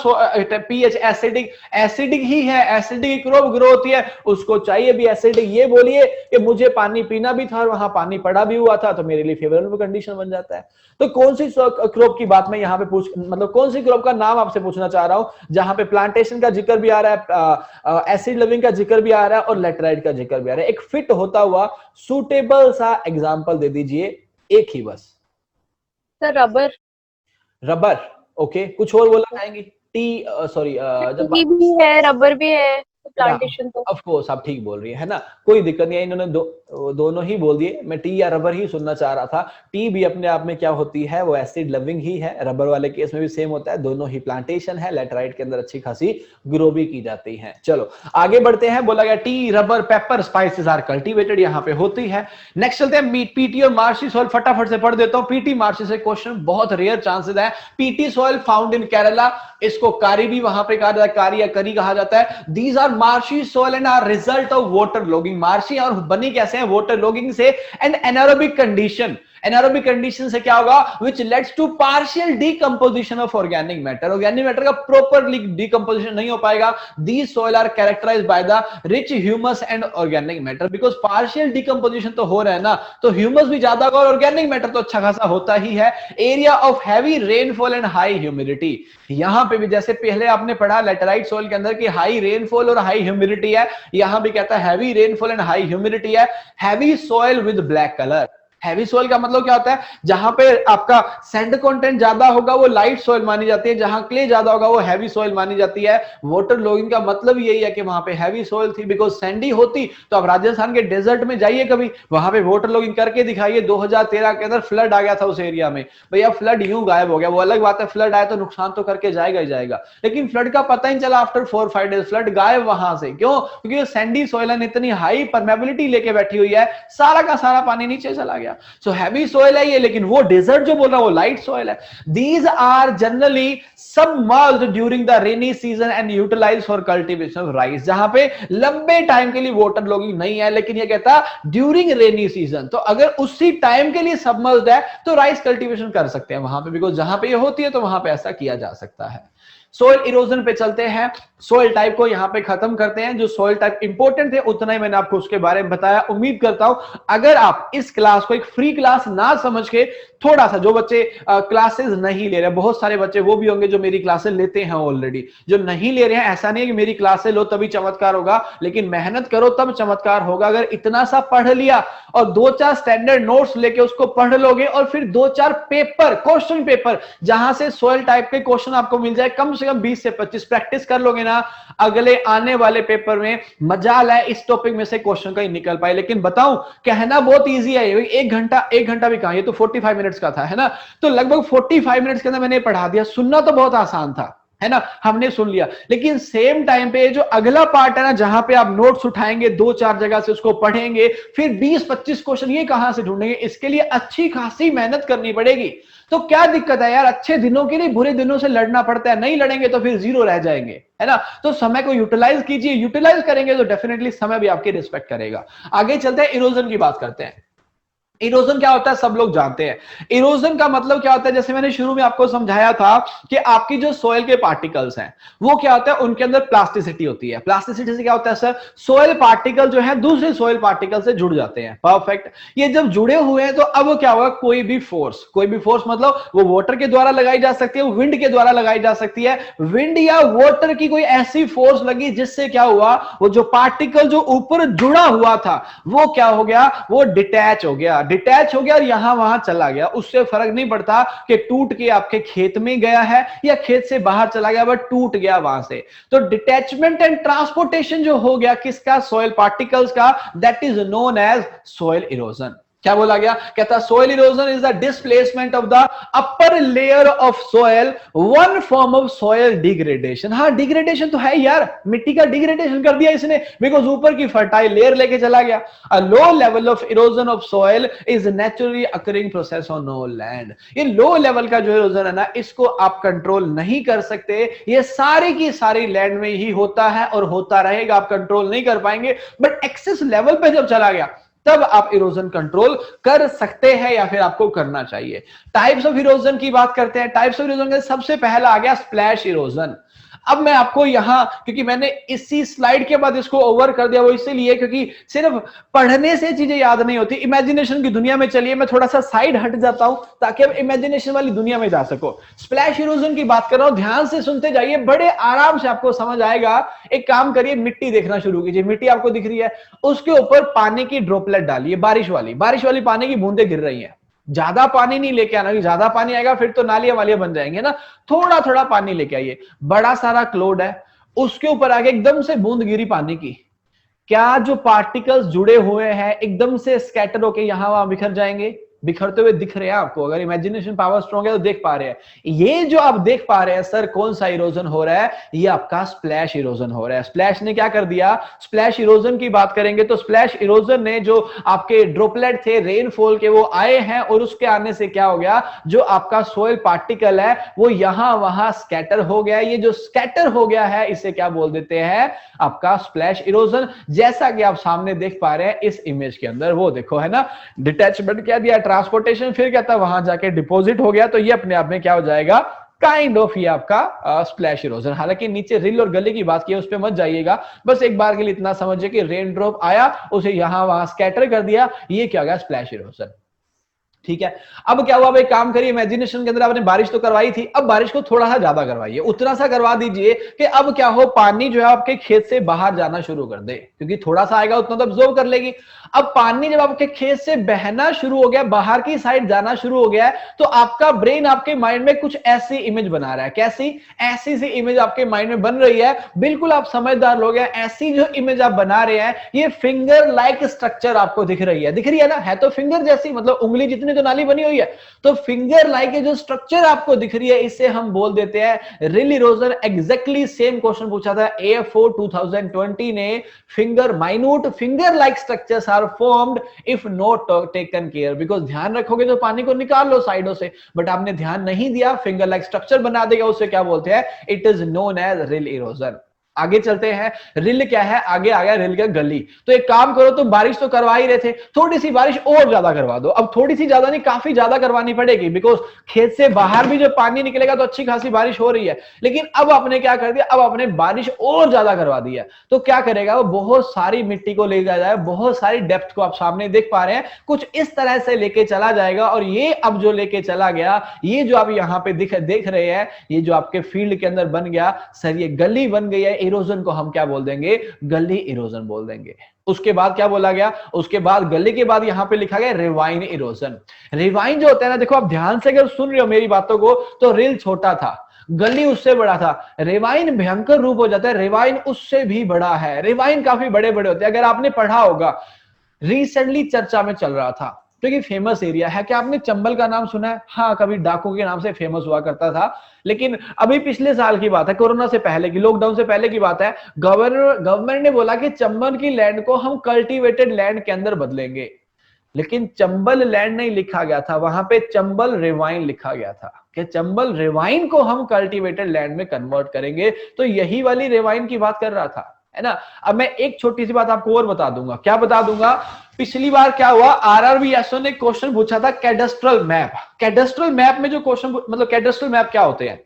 पीएच एसिडिक, एसिडिक ही है, एसिडिक क्रॉप ग्रो होती है, उसको चाहिए भी एसिडिक। ये बोलिए कि मुझे पानी पीना भी था और वहां पानी पड़ा भी हुआ था, तो मेरे लिए फेवरेबल कंडीशन बन जाता है। तो कौन सी क्रॉप की बात मैं यहां पे मतलब कौन सी क्रॉप का नाम आपसे पूछना चाह रहा हूं जहां पे प्लांटेशन का जिक्र भी आ रहा है, एसिड लविंग का जिक्र भी आ रहा है और लेटराइट का जिक्र भी आ रहा है। एक फिट होता हुआ सूटेबल सा एग्जांपल दे दीजिए, एक ही बस। Sir rubber. रबर, ओके, कुछ और बोलना चाहेंगी, टी सॉरी जब भी है, रबर भी है, प्लांटेशन तो ऑफ कोर्स आप ठीक बोल रही है ना, कोई दिक्कत नहीं है। इन्होंने दोनों ही बोल दिए, मैं टी या रबर ही सुनना चाह रहा था। टी भी अपने आप में क्या होती है, वो एसिड लविंग ही है, रबर वाले केस में भी सेम होता है, दोनों ही प्लांटेशन है, लेटराइट के अंदर अच्छी खासी ग्रो भी की जाती है। चलो आगे बढ़ते हैं। बोला गया tea, rubber, pepper, spices are cultivated, यहाँ पे होती है। नेक्स्ट चलते हैं पीटी और मार्शी सॉइल, फटाफट से पढ़ देता हूं। पीटी मार्शी से क्वेश्चन बहुत रेयर चांसेस है। PT soil found in Kerala, इसको कारी भी वहां पे कहा जाता है, कारी या करी कहा जाता है। These are marshy soil and are result of water logging. Marshy और बनी कैसे हैं, वाटर लॉगिंग से and anaerobic condition. Anaerobic condition से क्या होगा, which leads to partial decomposition of organic matter। Organic matter का प्रॉपरली डिकम्पोजिशन नहीं हो पाएगा। These soil are characterized by the rich humus and organic matter, because partial decomposition तो हो रहा है ना, तो ह्यूमस भी ज्यादा होगा और ऑर्गेनिक मैटर तो अच्छा खासा होता ही है। Area of heavy rainfall and high humidity, यहां पे भी जैसे पहले आपने पढ़ा लेटराइट सॉइल के अंदर की हाई रेनफॉल और हाई ह्यूमिडिटी है, यहां भी कहता है heavy rainfall and high humidity है। Heavy soil with black colour, heavy soil का मतलब क्या होता है, जहां पे आपका सैंड कंटेंट ज्यादा होगा वो लाइट सोइल मानी जाती है, जहां क्ले ज्यादा होगा वो हैवी सोइल मानी जाती है। वाटर लॉगिंग का मतलब यही है कि वहां पे हैवी सोइल थी, बिकॉज सैंडी होती तो आप राजस्थान के डेजर्ट में जाइए कभी, वहां पे वाटर लॉगिंग करके दिखाइए। 2013 के अंदर फ्लड आ गया था उस एरिया में, भैया फ्लड यूं गायब हो गया। वो अलग बात है, फ्लड आया तो नुकसान तो करके जाएगा ही जाएगा, लेकिन फ्लड का पता ही चला आफ्टर 4-5 डेज, फ्लड गायब वहां से। क्यों? क्योंकि सैंडी सोइल इतनी हाई परमेबिलिटी लेके बैठी हुई है, सारा का सारा पानी नीचे चला गया। सो हैवी सोइल है ये, लेकिन वो डेजर्ट जो बोल रहा है वो लाइट सोइल है। These are generally submerged during the rainy season and utilised for cultivation of rice, जहां पे लंबे टाइम के लिए वाटर लॉगिंग नहीं है, लेकिन ये कहता ड्यूरिंग रेनी सीजन। तो अगर उसी टाइम के लिए सबमर्ज्ड है तो राइस कल्टीवेशन कर सकते हैं वहां पे, बिकॉज जहां पे ये होती है तो वहां पे ऐसा किया जा सकता है। सोइल इरोजन पे चलते हैं, सोइल टाइप को यहां पे खत्म करते हैं। जो सोइल टाइप इंपॉर्टेंट थे उतना ही मैंने आपको उसके बारे में बताया। उम्मीद करता हूं अगर आप इस क्लास को एक फ्री क्लास ना समझ के, थोड़ा सा जो बच्चे क्लासेस नहीं ले रहे, बहुत सारे बच्चे वो भी होंगे जो मेरी क्लासेस लेते हैं ऑलरेडी, जो नहीं ले रहे हैं, ऐसा नहीं है कि मेरी क्लासेस लो तभी चमत्कार होगा, लेकिन मेहनत करो तब चमत्कार होगा। अगर इतना सा पढ़ लिया और 2-4 स्टैंडर्ड नोट्स लेके उसको पढ़ लोगे और फिर 2-4 पेपर, क्वेश्चन पेपर जहां से सोइल टाइप के क्वेश्चन आपको मिल जाए, कम से कम 20 से 25 प्रैक्टिस कर लोगे ना, अगले आने वाले पेपर में मजाल है इस टॉपिक में से क्वेश्चन का ही निकल पाए। लेकिन बताऊं, कहना बहुत इजी है, एक घंटा भी कहां, ये तो 45 मिनट्स का था, है ना, तो लगभग 45 मिनट्स के अंदर मैंने पढ़ा दिया। सुनना तो बहुत आसान था, है ना, हमने सुन लिया, लेकिन सेम टाइम पे जो अगला पार्ट है ना, जहां पे आप नोट्स उठाएंगे, 2-4 जगह से उसको पढ़ेंगे, फिर 20-25 क्वेश्चन ये कहां से ढूंढेंगे, इसके लिए अच्छी खासी मेहनत करनी पड़ेगी। तो क्या दिक्कत है यार, अच्छे दिनों के लिए बुरे दिनों से लड़ना पड़ता है, नहीं लड़ेंगे तो फिर जीरो रह जाएंगे, है ना। तो समय को यूटिलाइज कीजिए, यूटिलाइज करेंगे तो डेफिनेटली समय भी आपकी रिस्पेक्ट करेगा। आगे चलते हैं, इरोजन की बात करते हैं। इरोजन क्या होता है सब लोग जानते हैं। इरोजन का मतलब क्या होता है, जैसे मैंने शुरू में आपको समझाया था कि आपकी जो सोइल के पार्टिकल्स हैं वो क्या होता है, उनके अंदर प्लास्टिसिटी होती है। प्लास्टिसिटी से क्या होता है सर, सोइल पार्टिकल जो है दूसरे सोइल पार्टिकल से जुड़ जाते हैं। परफेक्ट। ये जब जुड़े हुए हैं तो अब क्या होगा, कोई भी फोर्स मतलब वो वाटर के द्वारा लगाई जा सकती है, विंड के द्वारा लगाई जा सकती है। विंड या वाटर की कोई ऐसी फोर्स लगी जिससे क्या हुआ, वो जो पार्टिकल जो ऊपर जुड़ा हुआ था वो क्या हो गया, वो डिटैच हो गया और यहां वहां चला गया। उससे फर्क नहीं पड़ता कि टूट के आपके खेत में गया है या खेत से बाहर चला गया, बट टूट गया वहां से। तो डिटैचमेंट एंड ट्रांसपोर्टेशन जो हो गया किसका, सोइल पार्टिकल्स का, that is known as soil erosion. क्या बोला गया, कहता soil erosion is the displacement of the upper layer of soil, one form of soil degradation. हाँ, डिग्रेडेशन तो है यार, मिट्टी का डिग्रेडेशन कर दिया इसने, बिकॉज ऊपर की फर्टाइल लेयर लेके चला गया। A low level of erosion of soil is naturally occurring process on no land. ये लो लेवल का जो इरोजन है ना, इसको आप कंट्रोल नहीं कर सकते, ये सारी की सारी लैंड में ही होता है और होता रहेगा, आप कंट्रोल नहीं कर पाएंगे। बट एक्सेस लेवल पे जब चला गया तब आप इरोजन कंट्रोल कर सकते हैं या फिर आपको करना चाहिए। टाइप्स ऑफ इरोजन की बात करते हैं। टाइप्स ऑफ इरोजन का सबसे पहला आ गया स्प्लैश इरोजन। अब मैं आपको यहां, क्योंकि मैंने इसी स्लाइड के बाद इसको ओवर कर दिया, वो इसलिए क्योंकि सिर्फ पढ़ने से चीजें याद नहीं होती, इमेजिनेशन की दुनिया में चलिए मैं थोड़ा सा साइड हट जाता हूं ताकि आप इमेजिनेशन वाली दुनिया में जा सको। स्प्लैश इरोजन की बात कर रहा हूं, ध्यान से सुनते जाइए, बड़े आराम से आपको समझ आएगा। एक काम करिए, मिट्टी देखना शुरू कीजिए। मिट्टी आपको दिख रही है, उसके ऊपर पानी की ड्रॉपलेट डालिए, बारिश वाली पानी की बूंदें गिर रही है। ज्यादा पानी नहीं लेके आना, ज्यादा पानी आएगा फिर तो नालियां वालियां बन जाएंगे ना, थोड़ा थोड़ा पानी लेके आइए। बड़ा सारा क्लोड है, उसके ऊपर आगे एकदम से बूंद गिरी पानी की, क्या जो पार्टिकल्स जुड़े हुए हैं एकदम से स्कैटर होके यहां वहां बिखर जाएंगे? बिखरते हुए दिख रहे हैं आपको, अगर इमेजिनेशन पावर स्ट्रॉन्ग है तो देख पा रहे हैं। ये जो आप देख पा रहे हैं सर, कौन सा इरोजन हो रहा है, ये आपका स्प्लैश इरोजन हो रहा है। स्प्लैश ने क्या कर दिया, स्प्लैश इरोजन की बात करेंगे तो स्प्लैश इरोजन ने जो आपके ड्रॉपलेट थे रेनफॉल के, वो आए हैं और उसके आने से क्या हो गया, जो आपका सोइल पार्टिकल है वो यहां वहां स्कैटर हो गया। ये जो स्कैटर हो गया है इसे क्या बोल देते हैं, आपका स्प्लैश इरोजन। जैसा कि आप सामने देख पा रहे हैं इस इमेज के अंदर, वो देखो है ना, डिटैचमेंट क्या दिया, ट्रांसपोर्टेशन, फिर क्या था, वहां जाके डिपॉजिट हो गया। तो ये अपने आप में क्या हो जाएगा, काइंड ऑफ ये आपका स्प्लैश इरोजन। हालांकि नीचे रिल और गली की बात की है, उस पर मत जाइएगा, बस एक बार के लिए इतना समझिए कि रेन ड्रॉप आया, उसे यहां वहां स्कैटर कर दिया, ये क्या हो गया, स्प्लैश इरोजन। ठीक है। अब क्या हुआ, अब एक काम करिए, इमेजिनेशन के अंदर आपने बारिश तो करवाई थी, अब बारिश को थोड़ा सा ज्यादा करवाइए, उतना सा करवा दीजिए कि अब क्या हो, पानी जो है आपके खेत से बाहर जाना शुरू कर दे, क्योंकि थोड़ा सा आएगा उतना तो अब्जॉर्व कर लेगी। अब पानी जब आपके खेत से बहना शुरू हो गया, बाहर की साइड जाना शुरू हो गया है, तो आपका ब्रेन आपके माइंड में कुछ ऐसी इमेज बना रहा है। कैसी? ऐसी सी इमेज आपके माइंड में बन रही है, बिल्कुल आप समझदार लोग हैं। ऐसी जो इमेज आप बना रहे हैं, ये फिंगर लाइक स्ट्रक्चर आपको दिख रही है ना, है तो फिंगर जैसी, मतलब उंगली जितनी तो नाली बनी हुई है, तो फिंगर लाइक जो स्ट्रक्चर आपको दिख रही है, इसे हम बोल देते हैं rill erosion. Exactly same question पूछा था AFO 2020 ने, finger minute finger like structures are formed if not taken care. Because ध्यान रखोगे तो पानी को निकाल लो साइडों से, बट आपने ध्यान नहीं दिया, फिंगर लाइक स्ट्रक्चर बना देगा, उसे क्या बोलते हैं? It is known as rill erosion. आगे चलते हैं, रिल क्या है? आगे आ गया रिल का गली। तो एक काम करो, तुम बारिश तो करवा ही रहे थे, थोड़ी सी बारिश और ज्यादा करवा दो। अब थोड़ी सी ज्यादा नहीं, काफी ज्यादा करवानी पड़ेगी, बिकॉज खेत से बाहर भी जब पानी निकलेगा तो अच्छी खासी बारिश हो रही है। लेकिन अब आपने क्या कर दिया, अब आपने बारिश और ज्यादा करवा दी है, तो क्या करेगा वो? बहुत सारी मिट्टी को ले जाएगा, बहुत सारी डेप्थ को आप सामने देख पा रहे हैं, कुछ इस तरह से लेके चला जाएगा। और ये अब जो लेके चला गया, ये जो आप यहाँ पे देख रहे हैं, ये जो आपके फील्ड के अंदर बन गया, सर ये गली बन गई है, इरोजन को हम क्या बोल देंगे? गली इरोजन बोल देंगे। उसके बाद क्या बोला गया? उसके बाद गली के बाद यहां पे लिखा गया रिवाइन इरोजन। रिवाइन जो होता है ना, देखो आप ध्यान से अगर सुन रहे हो मेरी बातों को, तो रिल छोटा था, गली उससे बड़ा था, रिवाइन भयंकर रूप हो जाता है, रिवाइन उससे भी बड़ा है, रिवाइन काफी बड़े बड़े होते हैं। अगर आपने पढ़ा होगा, रिसेंटली चर्चा में चल रहा था, क्योंकि फेमस एरिया है। क्या आपने चंबल का नाम सुना है? हाँ, कभी डाकू के नाम से फेमस हुआ करता था, लेकिन अभी पिछले साल की बात है, कोरोना से पहले की, लॉकडाउन से पहले की बात है, गवर्नमेंट ने बोला कि चंबल की लैंड को हम कल्टीवेटेड लैंड के अंदर बदलेंगे। लेकिन चंबल लैंड नहीं लिखा गया था, वहां पे चंबल रिवाइन लिखा गया था कि चंबल रिवाइन को हम कल्टीवेटेड लैंड में कन्वर्ट करेंगे। तो यही वाली रिवाइन की बात कर रहा था, है ना। अब मैं एक छोटी सी बात आपको और बता दूंगा। क्या बता दूंगा? पिछली बार क्या हुआ, आरआरबी एसओ ने क्वेश्चन पूछा था कैडेस्ट्रल मैप। कैडेस्ट्रल मैप में जो क्वेश्चन, मतलब कैडेस्ट्रल मैप क्या होते हैं?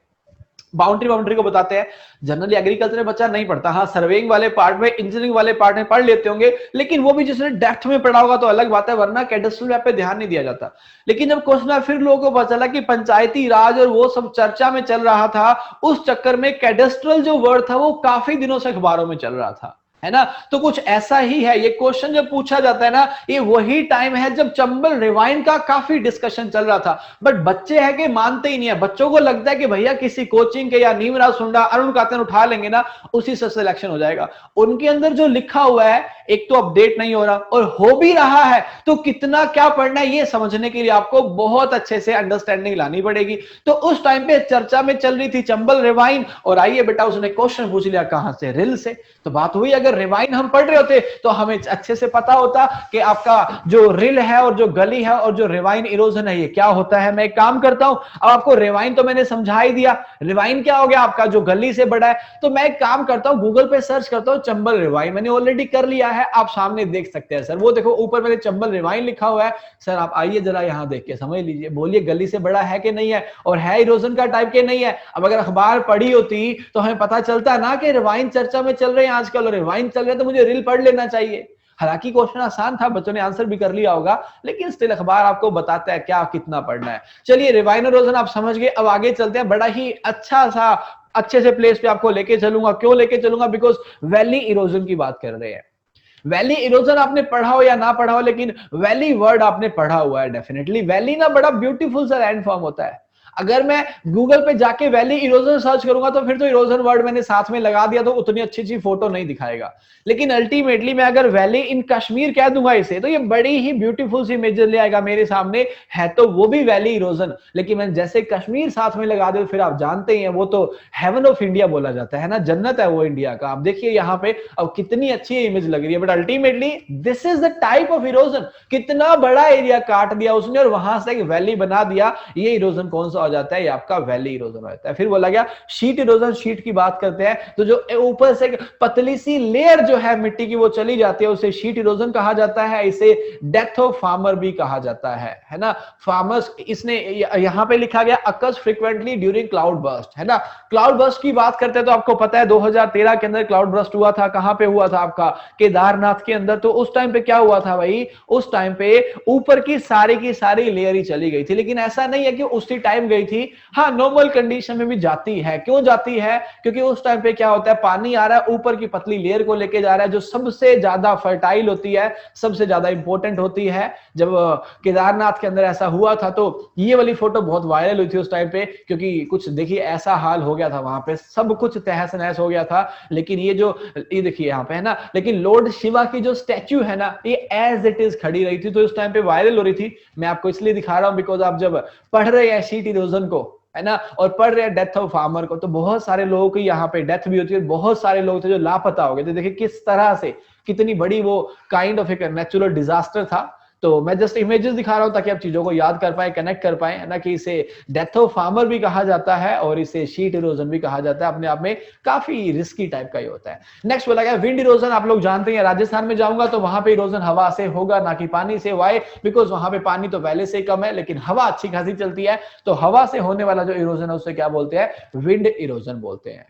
बाउंड्री को बताते हैं। जनरली एग्रीकल्चर में बच्चा नहीं पढ़ता, हाँ सर्वेइंग वाले पार्ट में, इंजीनियरिंग वाले पार्ट में पढ़ लेते होंगे, लेकिन वो भी जिसने डेप्थ में पढ़ा होगा तो अलग बात है, वरना कैडेस्ट्रल मैप पे ध्यान नहीं दिया जाता। लेकिन जब क्वेश्चन है, फिर लोगों को पता चला कि पंचायती राज और वो सब चर्चा में चल रहा था, उस चक्कर में कैडेस्ट्रल जो वर्ड था वो काफी दिनों से अखबारों में चल रहा था, है ना। तो कुछ ऐसा ही है, ये क्वेश्चन जब पूछा जाता है ना, ये वही टाइम है जब चंबल रिवाइन का काफी डिस्कशन चल रहा था, बट बच्चे है कि मानते ही नहीं है। बच्चों को लगता है कि भैया किसी कोचिंग के या नीमराज सुंडा, अरुण कातन उठा लेंगे ना, उसी से सिलेक्शन हो जाएगा। उनके अंदर जो लिखा हुआ है, एक तो अपडेट नहीं हो रहा, और हो भी रहा है तो कितना क्या पढ़ना है ये समझने के लिए आपको बहुत अच्छे से अंडरस्टैंडिंग लानी पड़ेगी। तो उस टाइम पे चर्चा में चल रही थी चंबल रिवाइन, और आइए बेटा उसने क्वेश्चन पूछ लिया, कहां से? रिल से। तो बात हुई, अगर रिवाइन हम पढ़ रहे होते तो हमें अच्छे से पता होता कि आपका जो रिल है और जो गली है और जो रिवाइन इरोजन है ये क्या होता है। मैं एक काम करता हूं, अब आपको रिवाइन तो मैंने समझा ही दिया, रिवाइन क्या हो गया आपका? जो गली से बड़ा है। तो मैं एक काम करता हूं, गूगल पे सर्च करता हूं चंबल रिवाइन, मैंने ऑलरेडी कर लिया है, आप सामने देख सकते हैं। सर वो देखो ऊपर मैंने चंबल रिवाइन लिखा हुआ है। सर आप आइए जरा यहां देख के समझ लीजिए, बोलिए गली से बड़ा है कि नहीं है, और है इरोजन का टाइप के नहीं है। अब अगर अखबार पढ़ी होती तो हमें पता चलता ना कि रिवाइन चर्चा में चल रहे हैं आजकल, और रिवाइन चल रहे हैं तो मुझे रिल पढ़ लेना चाहिए। हालांकि क्वेश्चन आसान था, बच्चों ने आंसर भी कर लिया होगा, लेकिन स्टिल अखबार आपको बताता है क्या कितना पढ़ना है। चलिए रिवाइन इरोजन आप समझ गए, अब आगे चलते हैं। बड़ा ही अच्छे से प्लेस पे आपको लेके चलूंगा। क्यों लेके चलूंगा? बिकॉज वैली इरोजन की बात कर रहे हैं। वैली इरोजन आपने पढ़ा हो या ना पढ़ा हो, लेकिन वैली वर्ड आपने पढ़ा हुआ है डेफिनेटली। वैली ना बड़ा ब्यूटीफुल सा लैंड फॉर्म होता है। अगर मैं गूगल पे जाके वैली इरोजन सर्च करूंगा तो फिर तो इरोजन वर्ड मैंने साथ में लगा दिया तो उतनी अच्छी फोटो नहीं दिखाएगा। लेकिन अल्टीमेटली मैं अगर वैली इन कश्मीर कह दूंगा इसे, तो ये बड़ी ही ब्यूटीफुल सी इमेज ले आएगा मेरे सामने, है तो वो भी वैली इरोजन। लेकिन मैं जैसे कश्मीर साथ में लगा दे, फिर आप जानते ही हैं वो तो हेवन ऑफ इंडिया बोला जाता है ना, जन्नत है वो इंडिया का। आप देखिए यहाँ पे अब कितनी अच्छी इमेज लग रही है, but ultimately this is the type of erosion. कितना बड़ा एरिया काट दिया उसने और वहां से एक वैली बना दिया, ये इरोजन कौन सा हो जाता है, ये आपका वैली इरोजन हो जाता है। फिर बोला गया शीट इरोजन, शीट की बात करते हैं तो जो ऊपर से पतली सी लेयर जो है मिट्टी की वो चली जाती है, उसे शीट इरोजन कहा जाता है। इसे डेथ ऑफ फार्मर भी कहा जाता है ना। फार्मर्स, इसने यहां पे लिखा गया occurs frequently during cloud burst, है ना। क्लाउड बर्स्ट की बात करते हैं तो आपको पता है 2013 के अंदर क्लाउड बर्स्ट हुआ था। कहां पे हुआ था? आपका केदारनाथ के अंदर। तो उस टाइम पे क्या हुआ था भाई? उस टाइम पे ऊपर की सारी लेयर ही चली गई थी, लेकिन ऐसा नहीं है कि उसी टाइम गई थी। हाँ, नॉर्मल कंडीशन में भी जाती है। क्यों जाती है? क्योंकि उस टाइम पे क्या होता है, पानी आ रहा है, ऊपर की पतली लेयर को लेके जा रहा है, जो सबसे ज्यादा फर्टाइल होती है, सबसे ज्यादा इंपॉर्टेंट होती है। जब केदारनाथ के अंदर ऐसा हुआ था तो ये वाली फोटो बहुत वायरल हुई थी उस टाइम पे, क्योंकि कुछ देखिए ऐसा हाल हो गया था वहां पे, सब कुछ तहस नहस हो गया था। लेकिन ये देखिए यहाँ पे है ना, लेकिन लॉर्ड शिवा की जो स्टैच्यू है ना, ये एज इट इज खड़ी रही थी, तो उस टाइम पे वायरल हो रही थी। मैं आपको इसलिए दिखा रहा हूं बिकॉज आप जब पढ़ रहे हैं शीट इरोजन को, है ना, और पढ़ रहे हैं डेथ ऑफ फार्मर को, तो बहुत सारे लोगों की यहाँ पे डेथ भी होती है, बहुत सारे लोग थे जो लापता हो गए थे। देखिए किस तरह से, कितनी बड़ी वो काइंड ऑफ एक नेचुरल डिजास्टर था। तो मैं जस्ट इमेजेस दिखा रहा हूं ताकि आप चीजों को याद कर पाए, कनेक्ट कर पाए, है ना, कि इसे डेथ ऑफ फार्मर भी कहा जाता है और इसे शीट इरोजन भी कहा जाता है। अपने आप में काफी रिस्की टाइप का ही होता है। नेक्स्ट बोला गया विंड इरोजन। आप लोग जानते हैं, राजस्थान में जाऊंगा तो वहां पे इरोजन हवा से होगा, ना कि पानी से। वाई? बिकॉज वहां पे पानी तो पहले से कम है, लेकिन हवा अच्छी खासी चलती है, तो हवा से होने वाला जो इरोजन है उसे क्या बोलते हैं? विंड इरोजन बोलते हैं।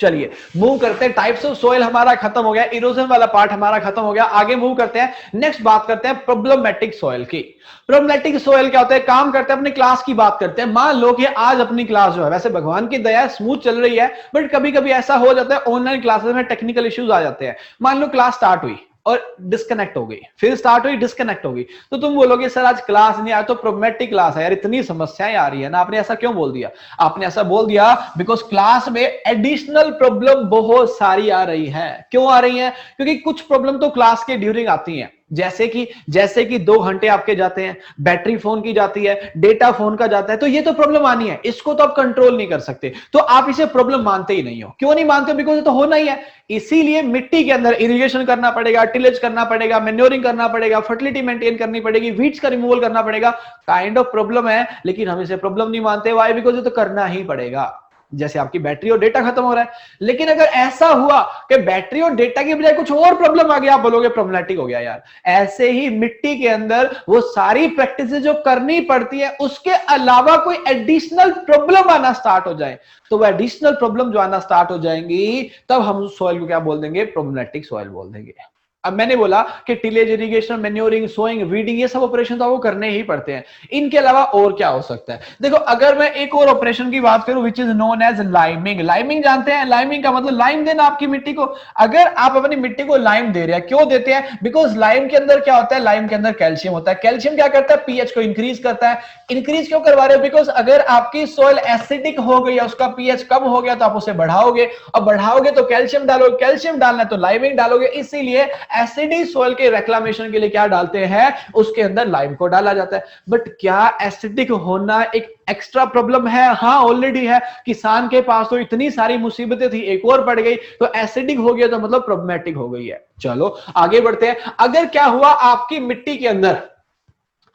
चलिए मूव करते हैं। टाइप्स ऑफ सोइल हमारा खत्म हो गया, इरोजन वाला पार्ट हमारा खत्म हो गया। आगे मूव करते हैं, नेक्स्ट बात करते हैं प्रॉब्लमेटिक सोइल की। प्रॉब्लमेटिक सोइल क्या होता है? काम करते हैं, अपनी क्लास की बात करते हैं। मान लो कि आज अपनी क्लास जो है, वैसे भगवान की दया स्मूथ चल रही है, बट कभी कभी ऐसा हो जाता है ऑनलाइन क्लासेस में टेक्निकल इश्यूज आ जाते हैं। मान लो क्लास स्टार्ट हुई और डिस्कनेक्ट हो गई, फिर स्टार्ट हुई, डिस्कनेक्ट हो गई, तो तुम बोलोगे सर आज क्लास नहीं आया, तो प्रॉब्लमेटिक क्लास है यार, इतनी समस्याएं आ रही है ना। आपने ऐसा क्यों बोल दिया? आपने ऐसा बोल दिया बिकॉज क्लास में एडिशनल प्रॉब्लम बहुत सारी आ रही है। क्यों आ रही है? क्योंकि कुछ प्रॉब्लम तो क्लास के ड्यूरिंग आती हैं, जैसे कि 2 घंटे आपके जाते हैं, बैटरी फोन की जाती है, डेटा फोन का जाता है, तो ये तो प्रॉब्लम आनी है, इसको तो आप कंट्रोल नहीं कर सकते, तो आप इसे प्रॉब्लम मानते ही नहीं हो। क्यों नहीं मानते हो? बिकॉज ये तो होना ही है। इसीलिए मिट्टी के अंदर इरिगेशन करना पड़ेगा, टिलेज करना पड़ेगा, मैन्योरिंग करना पड़ेगा, फर्टिलिटी मेंटेन करनी पड़ेगी, वीड्स का रिमूवल करना पड़ेगा। काइंड ऑफ प्रॉब्लम है, लेकिन हम इसे प्रॉब्लम नहीं मानते। वाई? बिकॉज ये तो करना ही पड़ेगा। जैसे आपकी बैटरी और डेटा खत्म हो रहा है, लेकिन अगर ऐसा हुआ कि बैटरी और डेटा की बजाय कुछ और प्रॉब्लम आ गया, आप बोलोगे प्रॉब्लमेटिक हो गया यार। ऐसे ही मिट्टी के अंदर वो सारी प्रैक्टिसेस जो करनी पड़ती है, उसके अलावा कोई एडिशनल प्रॉब्लम आना स्टार्ट हो जाए, तो वो एडिशनल प्रॉब्लम जो आना स्टार्ट हो जाएंगी, तब हम सॉइल को क्या बोल देंगे? प्रॉब्लमेटिक सॉइल बोल देंगे। अब मैंने बोला कि tillage, irrigation, manuring, sowing, weeding, ये सब ऑपरेशन तो आपको करने ही पड़ते हैं। इनके अलावा और क्या हो सकता है? देखो, अगर मैं एक और ऑपरेशन की बात करूं which is known as liming. Liming जानते हैं? लाइमिंग का मतलब लाइम देना आपकी मिट्टी को। अगर आप अपनी मिट्टी को लाइम दे रहे हैं, क्यों देते हैं? बिकॉज लाइम के अंदर क्या होता है? लाइम के अंदर कैल्शियम होता है। कैल्शियम क्या करता है? पीएच को इंक्रीज करता है। इंक्रीज क्यों करवा रहे हो? बिकॉज अगर आपकी सॉइल एसिडिक हो गई, उसका पीएच कम हो गया, तो आप उसे बढ़ाओगे, और बढ़ाओगे तो कैल्शियम डालोगे, कैल्शियम डालना है तो लाइमिंग डालोगे। इसीलिए एसिडिक सॉइल के रेक्लामेशन के लिए क्या डालते हैं? उसके अंदर लाइम को डाला जाता है। बट क्या एसिडिक होना एक एक्स्ट्रा प्रॉब्लम है? हाँ, ऑलरेडी है। किसान के पास तो इतनी सारी मुसीबतें थी, एक और पड़ गई, तो एसिडिक हो गया, तो मतलब प्रॉब्लमेटिक हो गई है। चलो आगे बढ़ते हैं। अगर क्या हुआ, आपकी मिट्टी के अंदर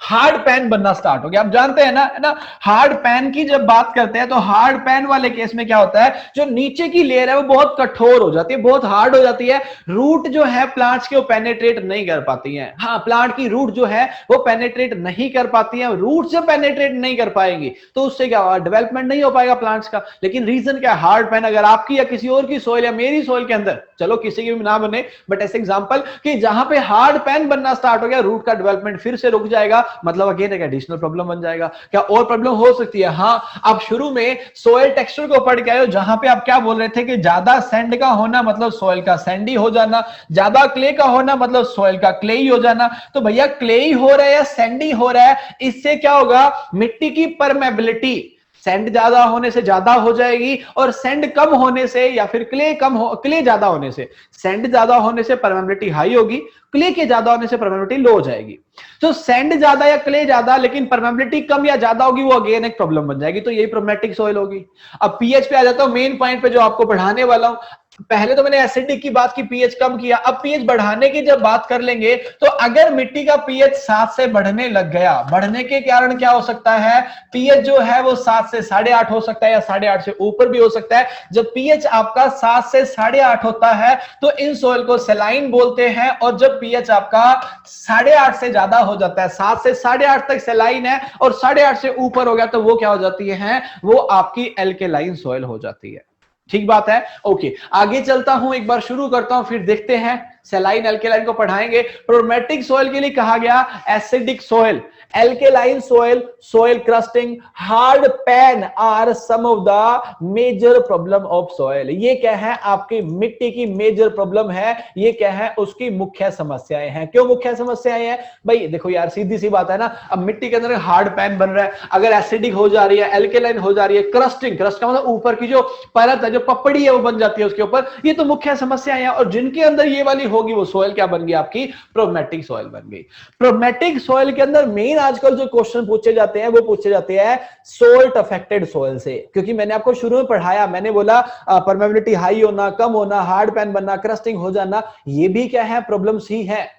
हार्ड पैन बनना स्टार्ट हो गया। आप जानते हैं ना, है ना, हार्ड पैन की जब बात करते हैं तो हार्ड पैन वाले केस में क्या होता है? जो नीचे की लेयर है वो बहुत कठोर हो जाती है, बहुत हार्ड हो जाती है। रूट जो है प्लांट्स के वो पेनेट्रेट नहीं कर पाती हैं। हाँ, प्लांट की रूट जो है वो पेनेट्रेट नहीं कर पाती है। रूट से पेनेट्रेट नहीं कर पाएंगी तो उससे क्या होगा? डेवलपमेंट नहीं हो पाएगा प्लांट्स का। लेकिन रीजन क्या है? Hard pan. अगर आपकी या किसी और की सोइल या मेरी सोइल के अंदर, चलो किसी की भी ना बने, बट ऐसे एग्जांपल कि जहां पे हार्ड पैन बनना स्टार्ट हो गया, रूट का डेवलपमेंट फिर से रुक जाएगा, मतलब अगेन एक एडिशनल प्रॉब्लम बन जाएगा। क्या और प्रॉब्लम हो सकती है? हाँ, आप शुरू में सोइल टेक्सचर को पढ़ के आए हो, जहां पे आप क्या बोल रहे थे कि ज्यादा सैंड का होना मतलब सोइल का सैंडी हो जाना, ज्यादा क्ले का होना मतलब सोइल का क्लेई हो जाना। तो भैया क्लेई हो रहा है या सैंडी हो रहा है, इससे क्या होगा? मिट्टी की परमेबिलिटी सैंड ज्यादा होने से ज्यादा हो जाएगी, और सैंड कम होने से या फिर क्ले ज्यादा होने से, सैंड ज्यादा होने से परमेबिलिटी हाई होगी, क्ले के ज्यादा होने से परमेबिलिटी लो हो जाएगी। तो सैंड ज्यादा या क्ले ज्यादा लेकिन परमेबिलिटी कम या ज्यादा होगी, वो अगेन एक प्रॉब्लम बन जाएगी। तो यही प्रॉब्लमेटिक सॉइल होगी। अब पीएच पे आ जाता हूं, मेन पॉइंट पे जो आपको पढ़ाने वाला हूं। पहले तो मैंने एसिडिक की बात की, पीएच कम किया, अब पीएच बढ़ाने की जब बात कर लेंगे तो अगर मिट्टी का पीएच 7 से बढ़ने लग गया, बढ़ने के कारण क्या हो सकता है, पीएच जो है वो 7 से 8.5 हो सकता है या 8.5 से ऊपर भी हो सकता है। जब पीएच आपका 7 से 8.5 होता है तो इन सोइल को सलाइन बोलते हैं, और जब पीएच आपका 8.5 से ज्यादा हो जाता है, 7 से 8.5 तक सलाइन है और 8.5 से ऊपर हो गया तो वो क्या हो जाती है, वो आपकी एल्केलाइन सोइल हो जाती है। ठीक बात है, ओके। आगे चलता हूं, एक बार शुरू करता हूं, फिर देखते हैं। सैलाइन एल्केलाइन को पढ़ाएंगे। प्रोमेटिक सोइल के लिए कहा गया acidic soil, alkaline soil, soil crusting, hard pan are some of the major problem of soil. ये क्या है, आपकी मिट्टी की मेजर प्रॉब्लम है, ये क्या है, उसकी मुख्य समस्याएं हैं। क्यों मुख्य समस्याएं हैं भाई, देखो यार सीधी सी बात है ना, अब मिट्टी के अंदर हार्ड पैन बन रहा है, अगर एसिडिक हो जा रही है, एल्केलाइन हो जा रही है, क्रस्टिंग, क्रस्ट का मतलब ऊपर की जो परत है, जो पपड़ी है वो बन जाती है उसके ऊपर, ये तो मुख्य समस्याएं हैं। और जिनके अंदर ये वाली होगी वो सोइल क्या बन गई, आपकी प्रोमेटिक सोइल बन गई। प्रोमेटिक सोइल के अंदर मेन आजकल जो क्वेश्चन पूछे जाते हैं वो पूछे जाते हैं सोल्ट अफेक्टेड सोइल से, क्योंकि मैंने आपको शुरू में पढ़ाया, मैंने बोला परमेबिलिटी हाई होना, कम होना, हार्ड पैन बनना, क्रस्टिंग हो जाना, ये भी क्या है, प्रॉब्लम्स ही है।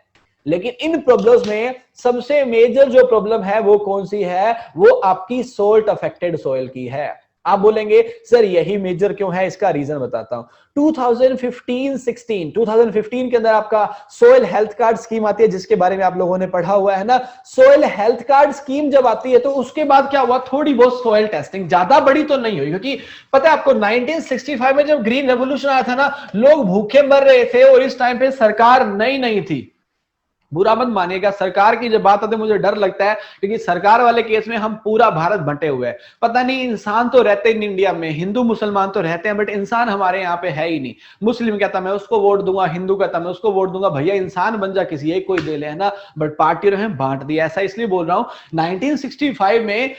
लेकिन इन प्रॉब्लम्स में सबसे मेजर जो प्रॉब्लम है वो कौन सी है, वो आपकी सोल्ट अफेक्टेड सोइल की है। आप बोलेंगे सर यही मेजर क्यों है, इसका रीजन बताता हूं। 2015 के अंदर आपका सोइल हेल्थ कार्ड स्कीम आती है, जिसके बारे में आप लोगों ने पढ़ा हुआ है ना। सोइल हेल्थ कार्ड स्कीम जब आती है तो उसके बाद क्या हुआ, थोड़ी बहुत सोइल टेस्टिंग, ज्यादा बड़ी तो नहीं हुई, क्योंकि पता है आपको 1965 में जब ग्रीन रेवोल्यूशन आया था ना, लोग भूखे मर रहे थे और इस टाइम पे सरकार नई नहीं थी। बुरा मत मानिएगा, सरकार की जब बात आती है मुझे डर लगता है, क्योंकि सरकार वाले केस में हम पूरा भारत बंटे हुए हैं। पता नहीं, इंसान तो रहते नहीं इंडिया में, हिंदू मुसलमान तो रहते हैं बट इंसान हमारे यहाँ पे है ही नहीं। मुस्लिम कहता मैं उसको वोट दूंगा, हिंदू कहता मैं उसको वोट दूंगा, भैया इंसान बन जा किसी एक कोई दे ले, है ना, बट पार्टी ने बांट दिया। ऐसा इसलिए बोल रहा हूं, 1965 में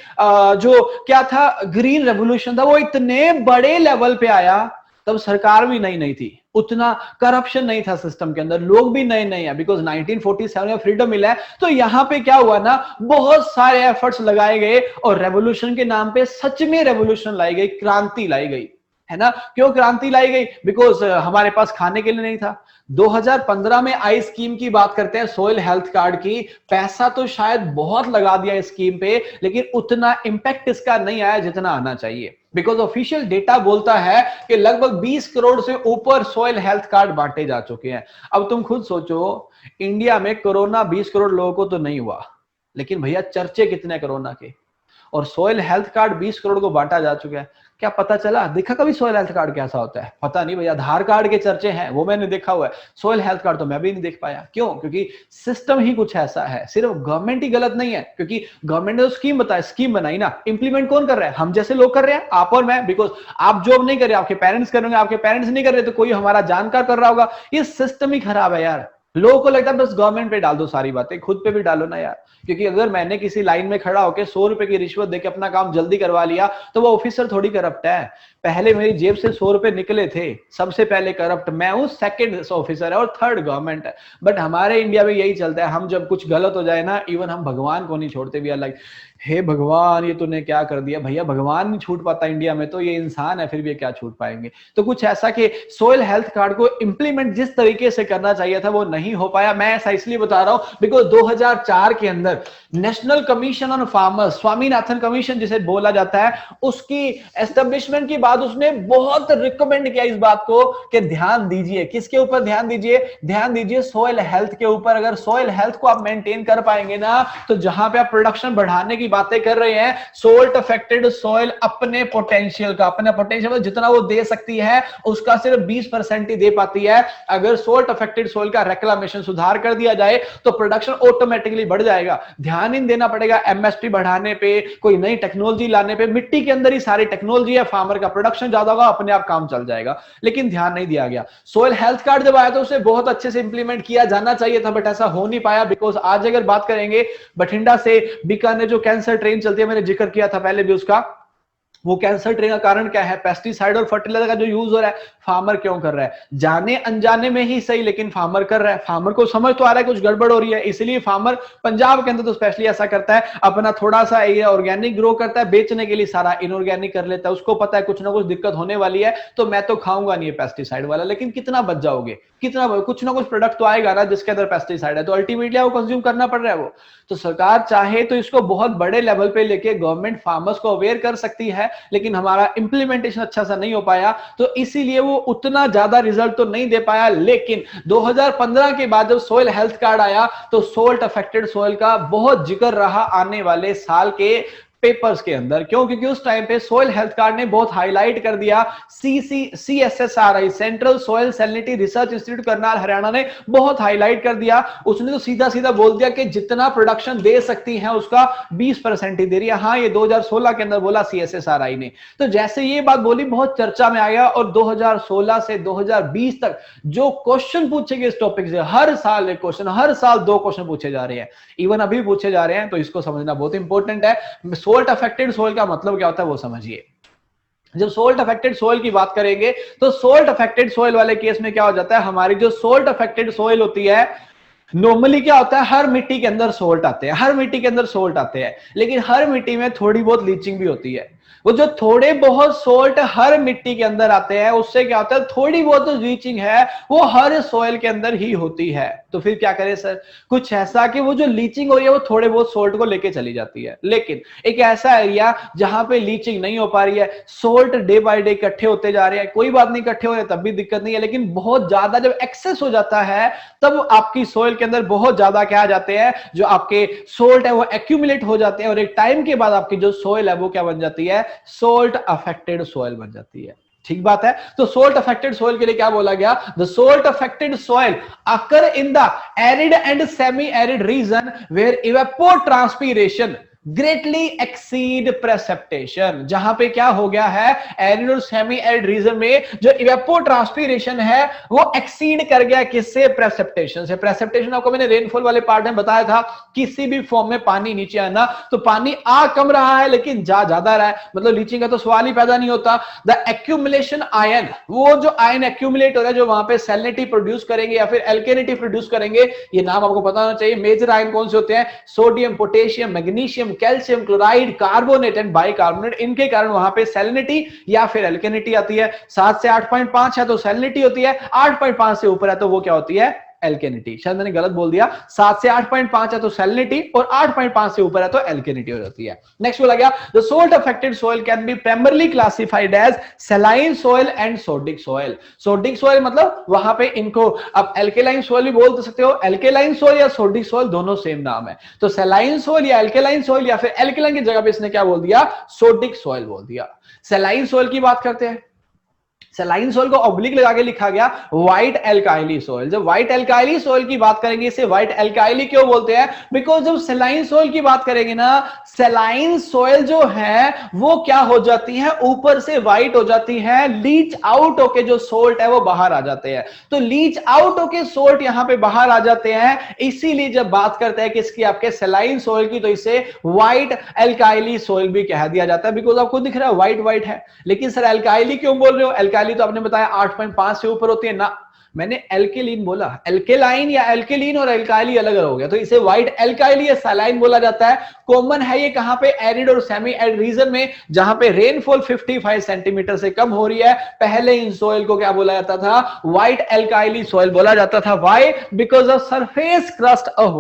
जो क्या था ग्रीन रेवोल्यूशन था, वो इतने बड़े लेवल पे आया, तब सरकार भी नहीं थी, उतना करप्शन नहीं था सिस्टम के अंदर, लोग भी नए नए हैं, बिकॉज 1947 में फ्रीडम मिला है। तो यहां पे क्या हुआ ना, बहुत सारे एफर्ट्स लगाए गए और रेवोल्यूशन के नाम पे सच में रेवोल्यूशन लाई गई, क्रांति लाई गई, है ना। क्यों क्रांति लाई गई, बिकॉज हमारे पास खाने के लिए नहीं था। 2015 में आई स्कीम की बात करते हैं, सोइल हेल्थ कार्ड की, पैसा तो शायद बहुत लगा दिया इस स्कीम पे, लेकिन उतना इंपैक्ट इसका नहीं आया जितना आना चाहिए। बिकॉज ऑफिशियल डेटा बोलता है कि लगभग 20 करोड़ से ऊपर सोइल हेल्थ कार्ड बांटे जा चुके हैं। अब तुम खुद सोचो, इंडिया में कोरोना 20 करोड़ लोगों को तो नहीं हुआ, लेकिन भैया चर्चे कितने कोरोना के, और सोइल हेल्थ कार्ड 20 करोड़ को बांटा जा चुका है। क्या पता चला, देखा कभी सोइल हेल्थ कार्ड कैसा होता है, पता नहीं भैया। आधार कार्ड के चर्चे हैं वो मैंने देखा हुआ है, सोइल हेल्थ कार्ड तो मैं भी नहीं देख पाया। क्यों, क्योंकि सिस्टम ही कुछ ऐसा है। सिर्फ गवर्नमेंट ही गलत नहीं है, क्योंकि गवर्नमेंट ने तो स्कीम बनाई ना, इंप्लीमेंट कौन कर रहा है, हम जैसे लोग कर रहे हैं, आप और मैं। बिकॉज आप जॉब नहीं कर रहे, आपके पेरेंट्स कर रहे होंगे, आपके पेरेंट्स नहीं कर रहे तो कोई हमारा जानकार कर रहा होगा। ये सिस्टम ही खराब है यार। लोगों को लगता है बस गवर्नमेंट पे डाल दो सारी बातें, खुद पे भी डालो ना यार। क्योंकि अगर मैंने किसी लाइन में खड़ा होकर 100 रुपए की रिश्वत देके अपना काम जल्दी करवा लिया तो वो ऑफिसर थोड़ी करप्ट है। पहले मेरी जेब से 100 रुपए निकले थे, सबसे पहले करप्ट मैं हूं, सेकंड ऑफिसर है और थर्ड गवर्नमेंट है। बट हमारे इंडिया में यही चलता है, हम जब कुछ गलत हो जाए ना, इवन हम भगवान को नहीं छोड़ते, भी अलग, हे भगवान ये तूने क्या कर दिया। भैया भगवान नहीं छूट पाता इंडिया में, तो ये इंसान है, फिर भी क्या छूट पाएंगे। तो कुछ ऐसा कि सोइल हेल्थ कार्ड को इंप्लीमेंट जिस तरीके से करना चाहिए था वो नहीं हो पाया। मैं ऐसा इसलिए बता रहा हूं बिकॉज 2004 के अंदर national commission on farmers, Swaminathan commission जिसे बोला जाता है, उसकी एस्टेब्लिशमेंट के बाद उसने बहुत रिकमेंड किया इस बात को कि ध्यान दीजिए, किसके ऊपर ध्यान दीजिए, ध्यान दीजिए सोइल हेल्थ के ऊपर। अगर सोइल हेल्थ को आप मेंटेन कर पाएंगे ना, तो जहां पे आप प्रोडक्शन बढ़ाने की बातें कर रहे हैं, सोल्ट अफेक्टेड सोइल अपने पोटेंशियल का, अपने पोटेंशियल जितना वो दे सकती है उसका सिर्फ 20% ही दे पाती है। अगर सोल्ट अफेक्टेड सोइल का रेक्लामेशन सुधार कर दिया जाए तो प्रोडक्शन ऑटोमेटिकली बढ़ जाएगा। ध्यान ही देना पड़ेगा एमएसपी बढ़ाने पे, कोई नई टेक्नोलॉजी लाने पे। मिट्टी के अंदर ही सारी टेक्नोलॉजी है, फार्मर का प्रोडक्शन ज्यादा होगा, अपने आप काम चल जाएगा, लेकिन ध्यान नहीं दिया गया। सोइल हेल्थ कार्ड जब आया तो उसे बहुत अच्छे से इंप्लीमेंट किया जाना चाहिए था, बट ऐसा हो नहीं पाया। बिकॉज आज अगर बात करेंगे बठिंडा से बीकानेर जो कैंसर ट्रेन चलती है, मैंने जिक्र किया था पहले भी उसका, वो कैंसर ट्रे का कारण क्या है? पेस्टिसाइड और फर्टिलाइजर का जो यूज हो रहा है, फार्मर क्यों कर रहा है? जाने अनजाने में ही सही, लेकिन फार्मर कर रहा है। फार्मर को समझ तो आ रहा है कुछ गड़बड़ हो रही है, इसलिए फार्मर पंजाब के अंदर तो स्पेशली ऐसा करता है, अपना थोड़ा सा एरिया ऑर्गेनिक ग्रो करता है, बेचने के लिए सारा इनऑर्गेनिक कर लेता है। उसको पता है कुछ ना कुछ दिक्कत होने वाली है, तो मैं तो खाऊंगा नहीं पेस्टिसाइड वाला। लेकिन कितना बच जाओगे, कितना कुछ ना कुछ प्रोडक्ट तो आएगा ना जिसके अंदर पेस्टिसाइड है, तो अल्टीमेटली वो कंज्यूम करना पड़ रहा है वो। तो सरकार चाहे तो इसको बहुत बड़े लेवल पे लेके गवर्नमेंट फार्मर्स को अवेयर कर सकती है, लेकिन हमारा इंप्लीमेंटेशन अच्छा सा नहीं हो पाया, तो इसीलिए वो उतना ज्यादा रिजल्ट तो नहीं दे पाया। लेकिन 2015 के बाद जब सोइल हेल्थ कार्ड आया, तो सोल्ट अफेक्टेड सोइल का बहुत जिक्र रहा आने वाले साल के पेपर्स के अंदर। क्यों? क्योंकि उस टाइम पे सोइल हेल्थ कार्ड ने बहुत हाईलाइट कर दिया, CSSRI central soil salinity research institute Karnal Haryana ने बहुत हाईलाइट कर दिया। उसने तो सीधा सीधा बोल दिया कि जितना प्रोडक्शन दे सकती है उसका 20% ही दे रही है। हाँ, ये 2016 के अंदर बोला CSSRI ने। तो जैसे ये बात बोली, बहुत चर्चा में आया, और 2016 से 2020 तक जो क्वेश्चन पूछे गए इस टॉपिक से, हर साल एक क्वेश्चन, हर साल 2 क्वेश्चन पूछे जा रहे हैं, इवन अभी पूछे जा रहे हैं। तो इसको समझना बहुत इंपॉर्टेंट है। सोल्ट अफेक्टेड सोइल का मतलब क्या होता है वो समझिए। जब सोल्ट अफेक्टेड सोइल की बात करेंगे, तो सोल्ट अफेक्टेड सोइल वाले केस में क्या हो जाता है, हमारी जो सोल्ट अफेक्टेड सोइल होती है, नॉर्मली क्या होता है, हर मिट्टी के अंदर सोल्ट आते हैं, हर मिट्टी के अंदर सोल्ट आते हैं, लेकिन हर मिट्टी में थोड़ी बहुत लीचिंग भी होती है। वो जो थोड़े बहुत सोल्ट हर मिट्टी के अंदर आते हैं, उससे क्या होता है, थोड़ी बहुत लीचिंग है वो हर सोइल के अंदर ही होती है। तो फिर क्या करें सर? कुछ ऐसा कि वो जो लीचिंग हो रही है वो थोड़े बहुत सोल्ट को लेके चली जाती है। लेकिन एक ऐसा एरिया जहां पे लीचिंग नहीं हो पा रही है, सोल्ट डे बाय डे इकट्ठे होते जा रहे हैं, कोई बात नहीं, इकट्ठे हो रहे तब भी दिक्कत नहीं है, लेकिन बहुत ज्यादा जब एक्सेस हो जाता है, तब आपकी सोइल के अंदर बहुत ज्यादा क्या आ जाते हैं, जो आपके सोल्ट है वो एक्यूमुलेट हो जाते हैं, और एक टाइम के बाद आपकी जो सोइल है वो क्या बन जाती है, सोल्ट अफेक्टेड सोइल बन जाती है। ठीक बात है। तो सोल्ट अफेक्टेड सोइल के लिए क्या बोला गया? The salt affected soil occur in the arid and semi arid region where evapotranspiration greatly exceed precipitation. जहां पे क्या हो गया है, एरिड और सेमी एरिड रीजन में जो इवेपोट्रांसपीरेशन है वो एक्सीड कर गया किससे? प्रेसिपिटेशन से। प्रेसिपिटेशन आपको मैंने रेनफॉल वाले पार्ट में बताया था, किसी भी फॉर्म में पानी नीचे आना, तो पानी आ कम रहा है लेकिन जा ज्यादा रहा है, मतलब लीचिंग का तो सवाल ही पैदा नहीं होता। द एक्यूमुलेशन आयन, वो जो आयन एक्यूमुलेट हो रहा है, जो वहां पे सैलिनिटी प्रोड्यूस करेंगे या फिर एल्केनिटी प्रोड्यूस करेंगे, ये नाम आपको पता होना चाहिए। मेजर आयन कौन से होते हैं? Sodium, potassium, magnesium, calcium, chloride, carbonate and bicarbonate. इनके कारण वहां पे सैलिनिटी या फिर एल्केनिटी आती है। 7 से 8.5 है तो सैलिनिटी होती है, 8.5 से ऊपर है तो वो क्या होती है? एल्केनिटी। शायद मैंने गलत बोल दिया, 7 से 8.5 है तो सैलिनिटी, और 8.5 से ऊपर है तो एल्केनिटी हो जाती है। नेक्स्ट बोला गया, the salt affected soil can be primarily classified as saline soil and sodic soil. Sodic soil मतलब वहां पे इनको अब एल्केलाइन सोइल भी बोल सकते हो, एल्केलाइन सोइल या सोडिक सोइल दोनों सेम नाम है। तो सैलाइन सोइल या एल्केलाइन सोइल, या फिर एल्केलाइन की जगह पे इसने क्या बोल दिया? सोडिक सोइल बोल दिया। सैलाइन सोइल की बात करते हैं। सैलाइन सोइल को ऑब्लिक लगा के लिखा गया व्हाइट एल्काइली सोइल। जब व्हाइट एल्काइली सोइल की बात करेंगे, इसे व्हाइट एल्काइली क्यों बोलते हैं? बिकॉज जब सैलाइन सोइल की बात करेंगे ना, सैलाइन सोइल जो है वो क्या हो जाती है, ऊपर से व्हाइट हो जाती है, लीच आउट होके जो सोल्ट है वो बाहर आ जाते हैं। तो लीच आउट होके सोल्ट यहां पे बाहर आ जाते हैं, इसीलिए जब बात करते हैं किसकी, आपके सैलाइन सोइल की, तो इसे व्हाइट एल्काइली सोइल भी कह दिया जाता है। बिकॉज आपको दिख रहा है व्हाइट व्हाइट है, लेकिन सर एल्काइली क्यों बोल रहे हो? एल्काइली तो आपने बताया 8.5 से ऊपर होती है ना, मैंने एल्केलिन बोला। एल्केलाइन या एल्केलिन और एल्काइली अलग अलग हो गया, तो इसे व्हाइट एल्काइली या सैलाइन बोला जाता है। कॉमन है ये कहां पे? एरिड और सेमी एरिड रीजन में, जहां पे रेनफॉल 55 सेंटीमीटर से कम हो रही है। पहले इन सोइल को क्या बोला जाता था? व्हाइट एल्काइली सोइल बोला जाता था। Why? Because of surface crust of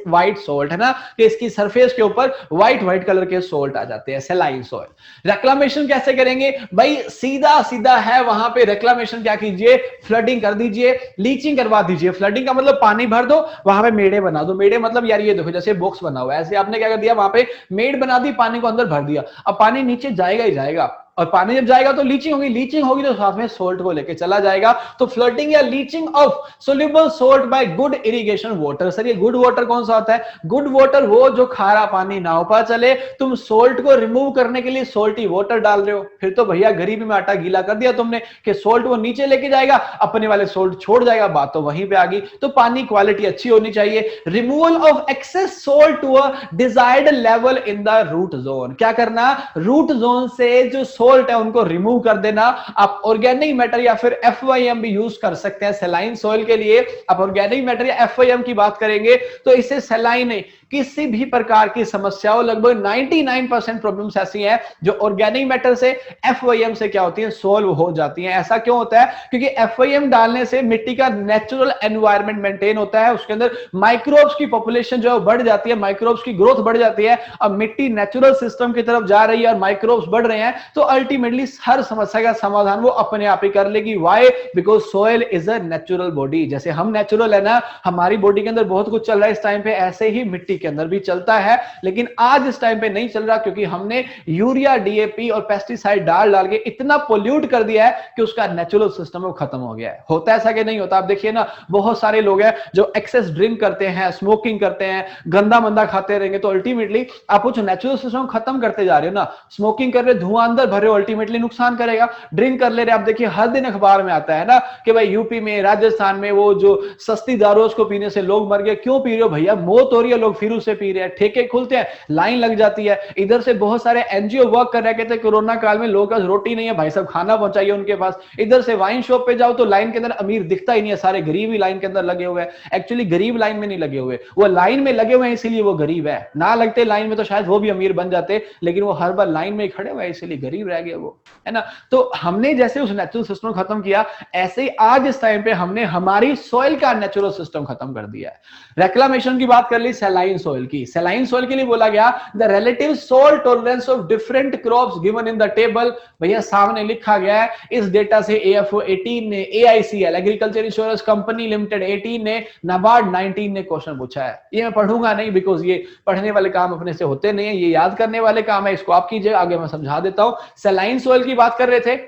white salt, है ना, कि इसकी सरफेस के ऊपर व्हाइट कलर के सोल्ट आ जाते हैं, सैलाइन सोइल। रेक्लामेशन कैसे करेंगे भाई? सीधा सीधा है, वहां पे रेक्लामेशन क्या कीजिए? फ्लडिंग कर दीजिए, लीचिंग करवा दीजिए। फ्लडिंग का मतलब पानी भर दो, वहां पे मेड़े बना दो। मेड़े मतलब यार ये देखो जैसे बॉक्स बना हुआ है, ऐसे आपने क्या कर दिया, वहां पे मेड़ बना दी, पानी को अंदर भर दिया, अब पानी नीचे जाएगा ही जाएगा। और पानी जब जाएगा तो लीचिंग होगी तो साथ में सोल्ट को लेके चला जाएगा। तो फ्लडिंग या leaching of soluble salt by good irrigation water. Sir ये गुड वाटर कौन सा होता है? गुड वाटर वो जो खारा पानी ना हो पा चले, तुम सोल्ट को रिमूव करने के लिए सोल्टी वाटर डाल रहे हो, फिर तो भैया गरीबी में आटा गीला कर दिया तुमने कि सोल्ट वो नीचे लेके जाएगा, अपने वाले सोल्ट छोड़ जाएगा, बात तो वहीं पे आ गई। तो पानी क्वालिटी अच्छी होनी चाहिए। Removal of excess salt to a desired level in the root zone. क्या करना? रूट जोन से जो सोल्ट है उनको रिमूव कर देना। आप ऑर्गेनिक मैटर या फिर FYM भी यूज कर सकते हैं सैलाइन सॉइल के लिए। आप ऑर्गेनिक मैटर या FYM की बात करेंगे तो इससे सैलाइन किसी भी प्रकार की समस्या हो, लगभग 99% प्रॉब्लम्स ऐसी हैं जो ऑर्गेनिक मैटर से FYM से क्या होती है, सोल्व हो जाती हैं। ऐसा क्यों होता है? क्योंकि FYM डालने से मिट्टी का नेचुरल एनवायरनमेंट मेंटेन होता है, उसके अंदर माइक्रोब्स की पॉपुलेशन जो है बढ़ जाती है, माइक्रोब्स की ग्रोथ बढ़ जाती है। अब मिट्टी नेचुरल सिस्टम की तरफ जा रही है और माइक्रोब्स बढ़ रहे हैं तो अल्टीमेटली हर समस्या का समाधान वो अपने आप ही कर लेगी। Why? Because soil is a natural body. जैसे हम नेचुरल है ना, हमारी बॉडी के अंदर बहुत कुछ चल रहा है इस टाइम पे, ऐसे ही मिट्टी के अंदर भी चलता है, लेकिन आज इस टाइम पे नहीं चल रहा क्योंकि हमने यूरिया, DAP और पेस्टिसाइड डाल के इतना पोल्यूट कर दिया है कि उसका नेचुरल सिस्टम वो खत्म हो गया है। होता है ऐसा कि नहीं होता? आप देखिए ना, बहुत सारे लोग हैं जो एक्सेस ड्रिंक करते हैं, स्मोकिंग करते हैं, गंदा मंदा खाते रहेंगे तो अल्टीमेटली आप कुछ नेचुरल सिस्टम खत्म करते जा रहे हो ना। स्मोकिंग कर रहे, धुआं अंदर भर रहे हो, अल्टीमेटली नुकसान करेगा। ड्रिंक कर ले रहे, आप देखिए हर दिन अखबार में आता है ना कि भाई यूपी में, राजस्थान में वो जो सस्ती दारू उसको पीने से लोग मर गए। क्यों पी रहे हो भैया? मौत हो रही है, लोग फिर उसे पी रहे हैं, ठेके खुलते हैं, लाइन लग जाती है। इधर से बहुत सारे NGO वर्क कर रहे थे कोरोना काल में, लोगों के पास रोटी नहीं है, भाई साहब खाना पहुंचाइए उनके पास। इधर से वाइन शॉप पे जाओ तो लाइन के अंदर अमीर दिखता ही नहीं है, सारे गरीब ही लाइन के अंदर लगे हुए हैं। एक्चुअली गरीब लाइन में नहीं लगे हुए, वो लाइन में लगे हुए हैं इसीलिए वो गरीब है। ना लगते लाइन में तो शायद वो भी अमीर बन जाते, लेकिन वो हर बार लाइन में खड़े हुए इसीलिए गरीब रह गए वो, है ना। तो हमने जैसे उस नेचुरल सिस्टम खत्म किया, ऐसे ही आज इस टाइम पे हमने हमारी सॉइल का नेचुरल सिस्टम खत्म कर दिया है। रेक्लामेशन की बात कर ली, सैलाइन सॉइल की। सैलाइन सॉइल के लिए बोला गया the relative soil tolerance of different crops given in the table. भैया सामने लिखा गया है, इस डेटा से AFO 18 ने, AICL agriculture insurance company limited 18 ने, नाबार्ड 19 ने क्वेश्चन पूछा है। ये मैं पढ़ूंगा नहीं बिकॉज ये पढ़ने वाले काम अपने से होते नहीं है, ये याद करने वाले काम है, इसको आप कीजिए, आगे मैं समझा देता हूं। सैलाइन सॉइल की बात कर रहे थे।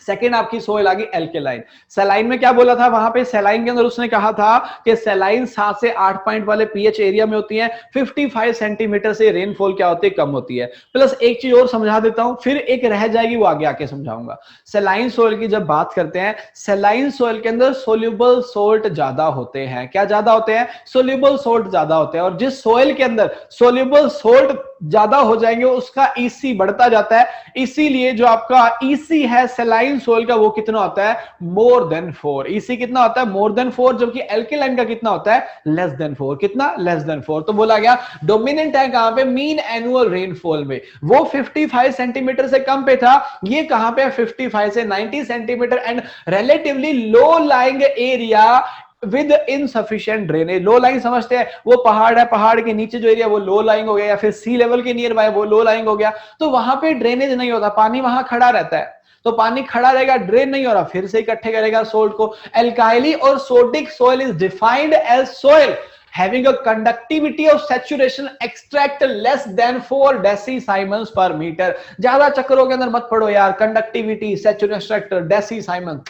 सेकेंड आपकी सोइल आ गई एल्केलाइन। सैलाइन में क्या बोला था वहां पे? सैलाइन के अंदर उसने कहा था कि सैलाइन 7 से 8 पॉइंट वाले पीएच एरिया में होती है। 55 सेंटीमीटर से रेनफॉल क्या होती है, कम होती है। प्लस एक चीज और समझा देता हूं, फिर एक रह जाएगी वो आगे आके समझाऊंगा। सैलाइन सोइल की जब बात करते हैं, सैलाइन सोइल के अंदर सोल्यूबल सोल्ट ज्यादा होते हैं। क्या ज्यादा होते हैं? सोल्यूबल सोल्ट ज्यादा होते हैं। और जिस सोइल के अंदर सोल्यूबल सोल्ट ज्यादा हो जाएंगे उसका EC बढ़ता जाता है। इसीलिए जो आपका EC है सैलाइन सोइल का वो कितना होता है? More than 4। EC कितना होता है? More than 4। जबकि एल्केलाइन का कितना होता है? Less than 4। कितना? Less than 4। तो बोला गया डोमिनेंट है कहां पे? मीन एनुअल रेनफॉल में। वो 55 सेंटीमीटर से कम पे था, ये कहां पे? 55 से 90 centimetre and relatively low lying area with insufficient drainage. Low line समझते हैं, वो पहाड़ है, पहाड़ के नीचे जो एरिया वो लो लाइंग हो गया, या फिर सी लेवल के नियर बाय वो लो लाइंग हो गया। तो वहां पे ड्रेनेज नहीं होता, पानी वहां खड़ा रहता है। तो पानी खड़ा रहेगा, ड्रेन नहीं हो रहा, फिर से इकट्ठे करेगा सोल्ट को। एल्काइली और sodic soil is defined as soil having a conductivity of saturation extract less than 4 decisiemens per metre. ज्यादा चक्करों के अंदर मत पड़ो यार, कंडक्टिविटी, सैचुरेशन एक्सट्रैक्टर, डेसीसाइमन,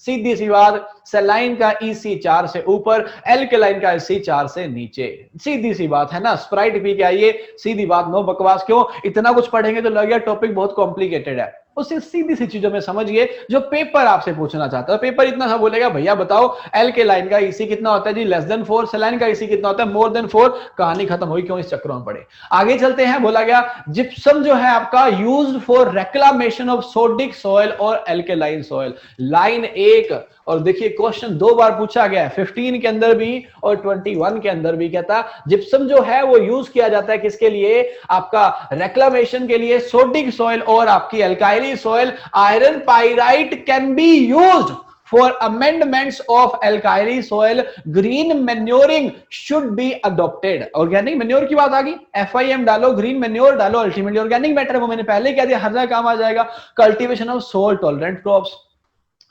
सीधी सी बात। सैलाइन का EC 4 से ऊपर, एल्केलाइन का EC 4 से नीचे। सीधी सी बात है ना, स्प्राइट पी के आइए, सीधी बात, नो बकवास। क्यों इतना कुछ पढ़ेंगे तो लगेगा टॉपिक बहुत कॉम्प्लिकेटेड है। उसे सीधी सी चीजों में समझिए जो पेपर आपसे पूछना चाहता है। पेपर इतना सा बोलेगा, भैया बताओ एल्केलाइन का EC कितना होता है जी? Less than 4। सैलाइन का EC कितना होता है? More than 4। कहानी खत्म हुई, क्यों इस चक्रों में पड़े। आगे चलते हैं। बोला गया जिप्सम जो है आपका used for reclamation of sodic soil और एल्केलाइन सॉइल। लाइन 1। और देखिए क्वेश्चन 2 बार पूछा गया है, 15 के अंदर भी और 21 के अंदर भी। कहता जिप्सम जो है वो यूज किया जाता है किसके लिए? आपका रेक्लामेशन के लिए, सोडिक सॉइल और आपकी alkali soil. Iron pyrite can be used for amendments of alkali soil. Green manuring should be adopted. Organic manure की बात आ गई, FIM डालो, ग्रीन मैन्योर डालो, अल्टीमेटली ऑर्गेनिक मैटर है, वो मैंने पहले कह दिया, हर जगह काम आ जाएगा। Cultivation of salt tolerant crops.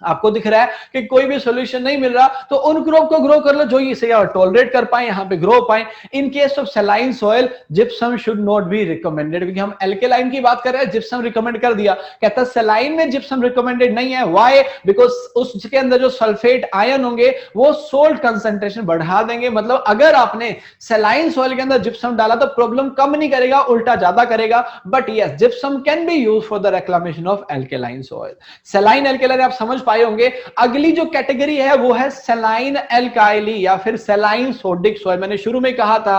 आपको दिख रहा है कि कोई भी सॉल्यूशन नहीं मिल रहा, तो उन क्रॉप को ग्रो कर लो जो इसे टॉलरेट कर पाए, यहां पे ग्रो पाए। In case of saline soil gypsum should not be recommended, क्योंकि हम एल्केलाइन की बात कर रहे हैं, जिप्सम रिकमेंड कर दिया। कहता है सलाइन में जिप्सम रिकमेंडेड नहीं है। व्हाई? बिकॉज उसके अंदर जो सल्फेट आयन होंगे वो सोल्ट कंसंट्रेशन बढ़ा देंगे। मतलब अगर आपने सलाइन सॉइल के अंदर जिप्सम डाला तो प्रॉब्लम कम नहीं करेगा, उल्टा ज्यादा करेगा। But yes, gypsum can be used for the reclamation of alkaline soil. Saline alkaline आप समझ पाए होंगे। अगली जो कैटेगरी है वो है सलाइन एल्काइली या फिर सलाइन सोडिक सॉइल। मैंने शुरू में कहा था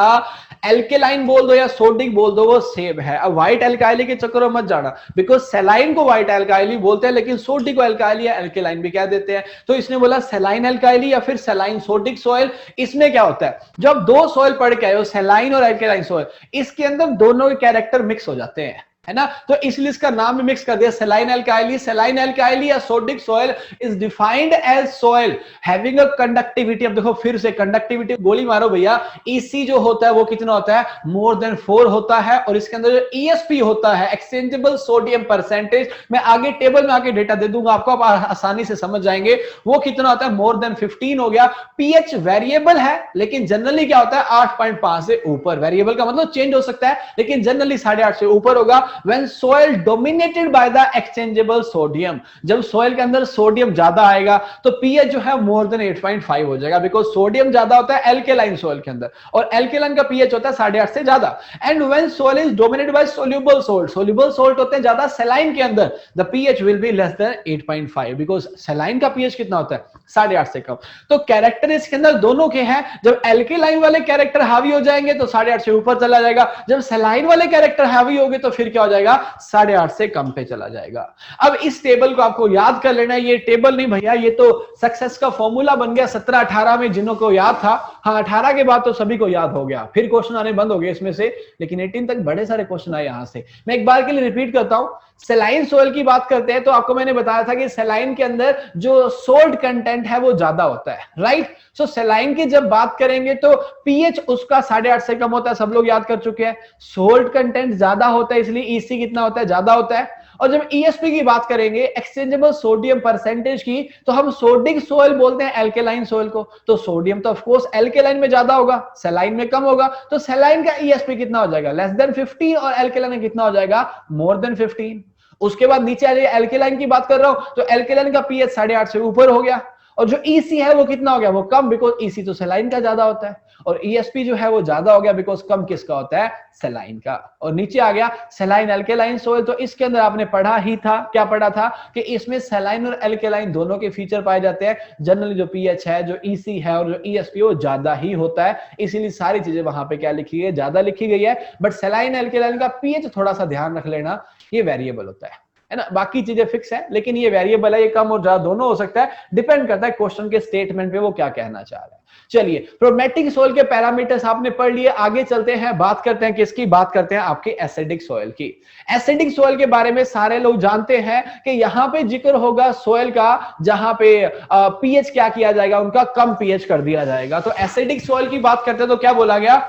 एल्केलाइन बोल दो या सोडिक बोल दो वो सेम है। अब व्हाइट एल्काइली के चक्कर में मत जाना, बिकॉज सलाइन को व्हाइट एल्काइली बोलते हैं लेकिन सोडिक को एल्काइली या एल्केलाइन भी कह देते हैं। तो इसने बोला सलाइन एल्काइली या फिर सलाइन सोडिक सॉइल। इसमें क्या होता है, जब दो सॉइल पढ़ के आए हो सलाइन और एल्केलाइन सॉइल, इसके अंदर दोनों के कैरेक्टर मिक्स हो जाते हैं, है ना। तो इसलिए इसका नाम भी मिक्स कर दिया सलाइन एल्काइली। सलाइन एल्काइली या sodic soil is defined as soil having a conductivity. अब देखो फिर से कंडक्टिविटी गोली मारो भैया, ईसी जो होता है वो कितना होता है, मोर देन 4 होता है। और इसके अंदर जो ईएसपी होता है, एक्सचेंजेबल सोडियम परसेंटेज, मैं आगे टेबल में आके डेटा दे दूंगा आपको, आप आसानी से समझ जाएंगे, वो कितना होता है, मोर देन 15 हो गया। पीएच वेरिएबल है लेकिन जनरली क्या होता है 8.5 से ऊपर। वेरिएबल का मतलब चेंज हो सकता है लेकिन जनरली 8.5 से ऊपर होगा। When soil dominated by the exchangeable sodium, जब soil के अंदर सोडियम ज्यादा आएगा तो pH जो है more than 8.5 हो जाएगा, बिकॉज सोडियम ज्यादा होता है एल्केलाइन सोइल के अंदर और एल्केलाइन का pH होता है 8.5 से ज्यादा। And when soil is dominated by soluble salt, soluble salt होते हैं ज्यादा सलाइन के अंदर, the pH will be less than 8.5, because saline का pH कितना होता है 8.5 से कम। तो कैरेक्टर इसके अंदर दोनों के हैं। जब एल्केलाइन वाले कैरेक्टर हावी हो जाएंगे तो 8.5 से ऊपर चला जाएगा, जब सलाइन वाले कैरेक्टर हावी होंगे तो फिर क्या हो जाएगा 8.5 से कम पे चला जाएगा। अब इस टेबल को आपको याद कर लेना है। ये टेबल नहीं भैया, ये तो सक्सेस का फॉर्मूला बन गया 17-18 में, जिन्हों को याद था। हाँ 18 के बाद तो सभी को याद हो गया, फिर क्वेश्चन आने बंद हो गए इसमें से, लेकिन 18 तक बड़े सारे क्वेश्चन आए यहां से। मैं एक बार के लिए रिपीट करता हूं, सलाइन सोइल की बात करते हैं तो आपको मैंने बताया था कि सलाइन के अंदर जो सोल्ट कंटेंट है वो ज्यादा होता है, राइट। सो सलाइन की जब बात करेंगे तो पीएच उसका 8.5 से कम होता है, सब लोग याद कर चुके हैं। सोल्ट कंटेंट ज्यादा होता है इसलिए ईसी कितना होता है, ज्यादा होता है। और जब ईएसपी की बात करेंगे, एक्सचेंजेबल सोडियम परसेंटेज की, तो हम सोडिक सोइल बोलते हैं एल्केलाइन सोइल को। तो सोडियम तो ऑफ कोर्स एल्केलाइन में ज्यादा होगा, सलाइन में कम होगा। तो सलाइन का ईएसपी कितना हो जाएगा, लेस देन 15, और एल्केलाइन में कितना हो जाएगा, मोर देन 15। उसके बाद नीचे आ जाइए, एल्केलाइन की बात कर रहा हूं तो एल्केलाइन का पीएच 8.5 से ऊपर हो गया। और जो ईसी है वो कितना हो गया, वो कम, बिकॉज ईसी तो सलाइन का ज्यादा होता है। और ईएसपी जो है वो ज्यादा हो गया बिकॉज कम किसका होता है, सलाइन का। और नीचे आ गया सलाइन एल्केलाइन सोइल। तो इसके अंदर आपने पढ़ा ही था, क्या पढ़ा था कि इसमें सलाइन और एल्केलाइन दोनों के फीचर पाए जाते हैं। जनरली जो पीएच है, जो ईसी है और जो ईएसपी वो ज्यादा ही होता है, इसीलिए सारी चीजें वहां पे क्या लिखी है, ज्यादा लिखी गई है। बट सलाइन एल्केलाइन का पीएच थोड़ा सा ध्यान रख लेना, ये वेरिएबल होता है ना। बाकी चीजें फिक्स है लेकिन ये वेरिएबल है, ये कम और ज्यादा दोनों हो सकता है, डिपेंड करता है क्वेश्चन के स्टेटमेंट पे वो क्या कहना चाह रहा है। चलिए, प्रोमेटिक सोइल के पैरामीटर्स आपने पढ़ लिए, आगे चलते हैं, बात करते हैं किसकी, बात करते हैं आपके एसिडिक सोइल की। एसिडिक सोइल के बारे में सारे लोग जानते हैं कि यहां पे जिक्र होगा सोइल का जहां पे पीएच क्या किया जाएगा, उनका कम पीएच कर दिया जाएगा। तो एसिडिक सोइल की बात करते हैं तो क्या बोला गया,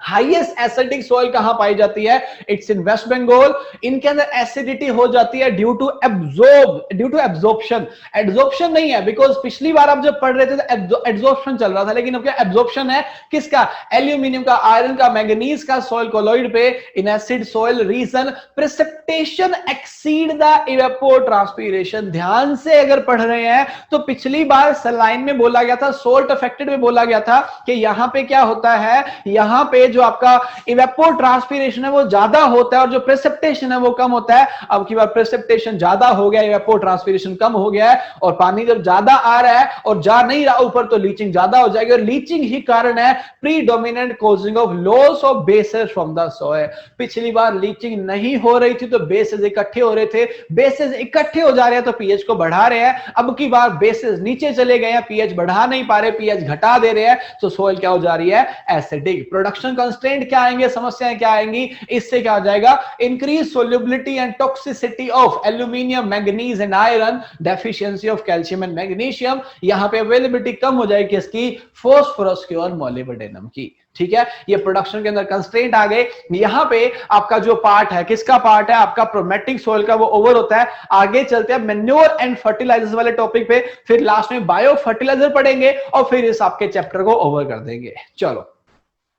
हाईएस्ट एसिडिक सॉइल कहां पाई जाती है, इट्स इन वेस्ट बंगाल। इनके अंदर एसिडिटी हो जाती है ड्यू टू एब्जॉर्प्शन। एब्जॉर्प्शन नहीं है, बिकॉज पिछली बार आप जब पढ़ रहे थे तो एब्जॉर्प्शन चल रहा था, लेकिन अब क्या एब्जॉर्प्शन है, किसका, एल्यूमिनियम का, आयरन का, मैंगनीज का सॉइल कोलॉइड पे in acid soil region precipitation exceed the evapotranspiration. ध्यान से अगर पढ़ रहे हैं तो पिछली बार सलाइन में बोला गया था, सोल्ट अफेक्टेड में बोला गया था कि यहां पे क्या होता है, यहां पे जो आपका इवेपोट्रांसपिरेशन है वो ज्यादा होता है और जो प्रेसिपिटेशन है वो कम होता है। अब की बार प्रेसिपिटेशन ज्यादा हो गया, इवेपोट्रांसपिरेशन कम हो गया है, और पानी जब ज्यादा आ रहा है और जा नहीं रहा ऊपर तो लीचिंग ज्यादा हो जाएगी, और लीचिंग ही कारण है predominant causing of loss of bases from the soil. पिछली बार लीचिंग नहीं हो रही थी तो बेसेस इकट्ठे हो रहे थे, बेसेस इकट्ठे हो जा रहे हैं तो पीएच को बढ़ा रहे हैं। अब की बार बेसेस नीचे चले गए हैं, पीएच बढ़ा नहीं पा रहे, पीएच घटा दे रहे हैं, तो सॉइल क्या हो जा रही है, एसिडिक। प्रोडक्शन कंस्ट्रेंट क्या आएंगे, समस्याएं क्या आएंगी, इससे क्या हो जाएगा, increase solubility and toxicity of aluminium, manganese and iron, deficiency of calcium and magnesium, यहां पे अवेलेबिलिटी कम हो जाएगी किसकी, फास्फोरस की और मोलिब्डेनम की। ठीक है, ये प्रोडक्शन के अंदर कंस्ट्रेंट आ गए। यहां पे आपका जो पार्ट है, किसका पार्ट है, आपका प्रोमेटिक सोइल का, वो ओवर होता है। आगे चलते हैं मैन्योर एंड फर्टिलाइजर्स वाले टॉपिक पे, फिर लास्ट में बायो फर्टिलाइजर पढ़ेंगे और फिर इस आपके चैप्टर को ओवर कर देंगे। चलो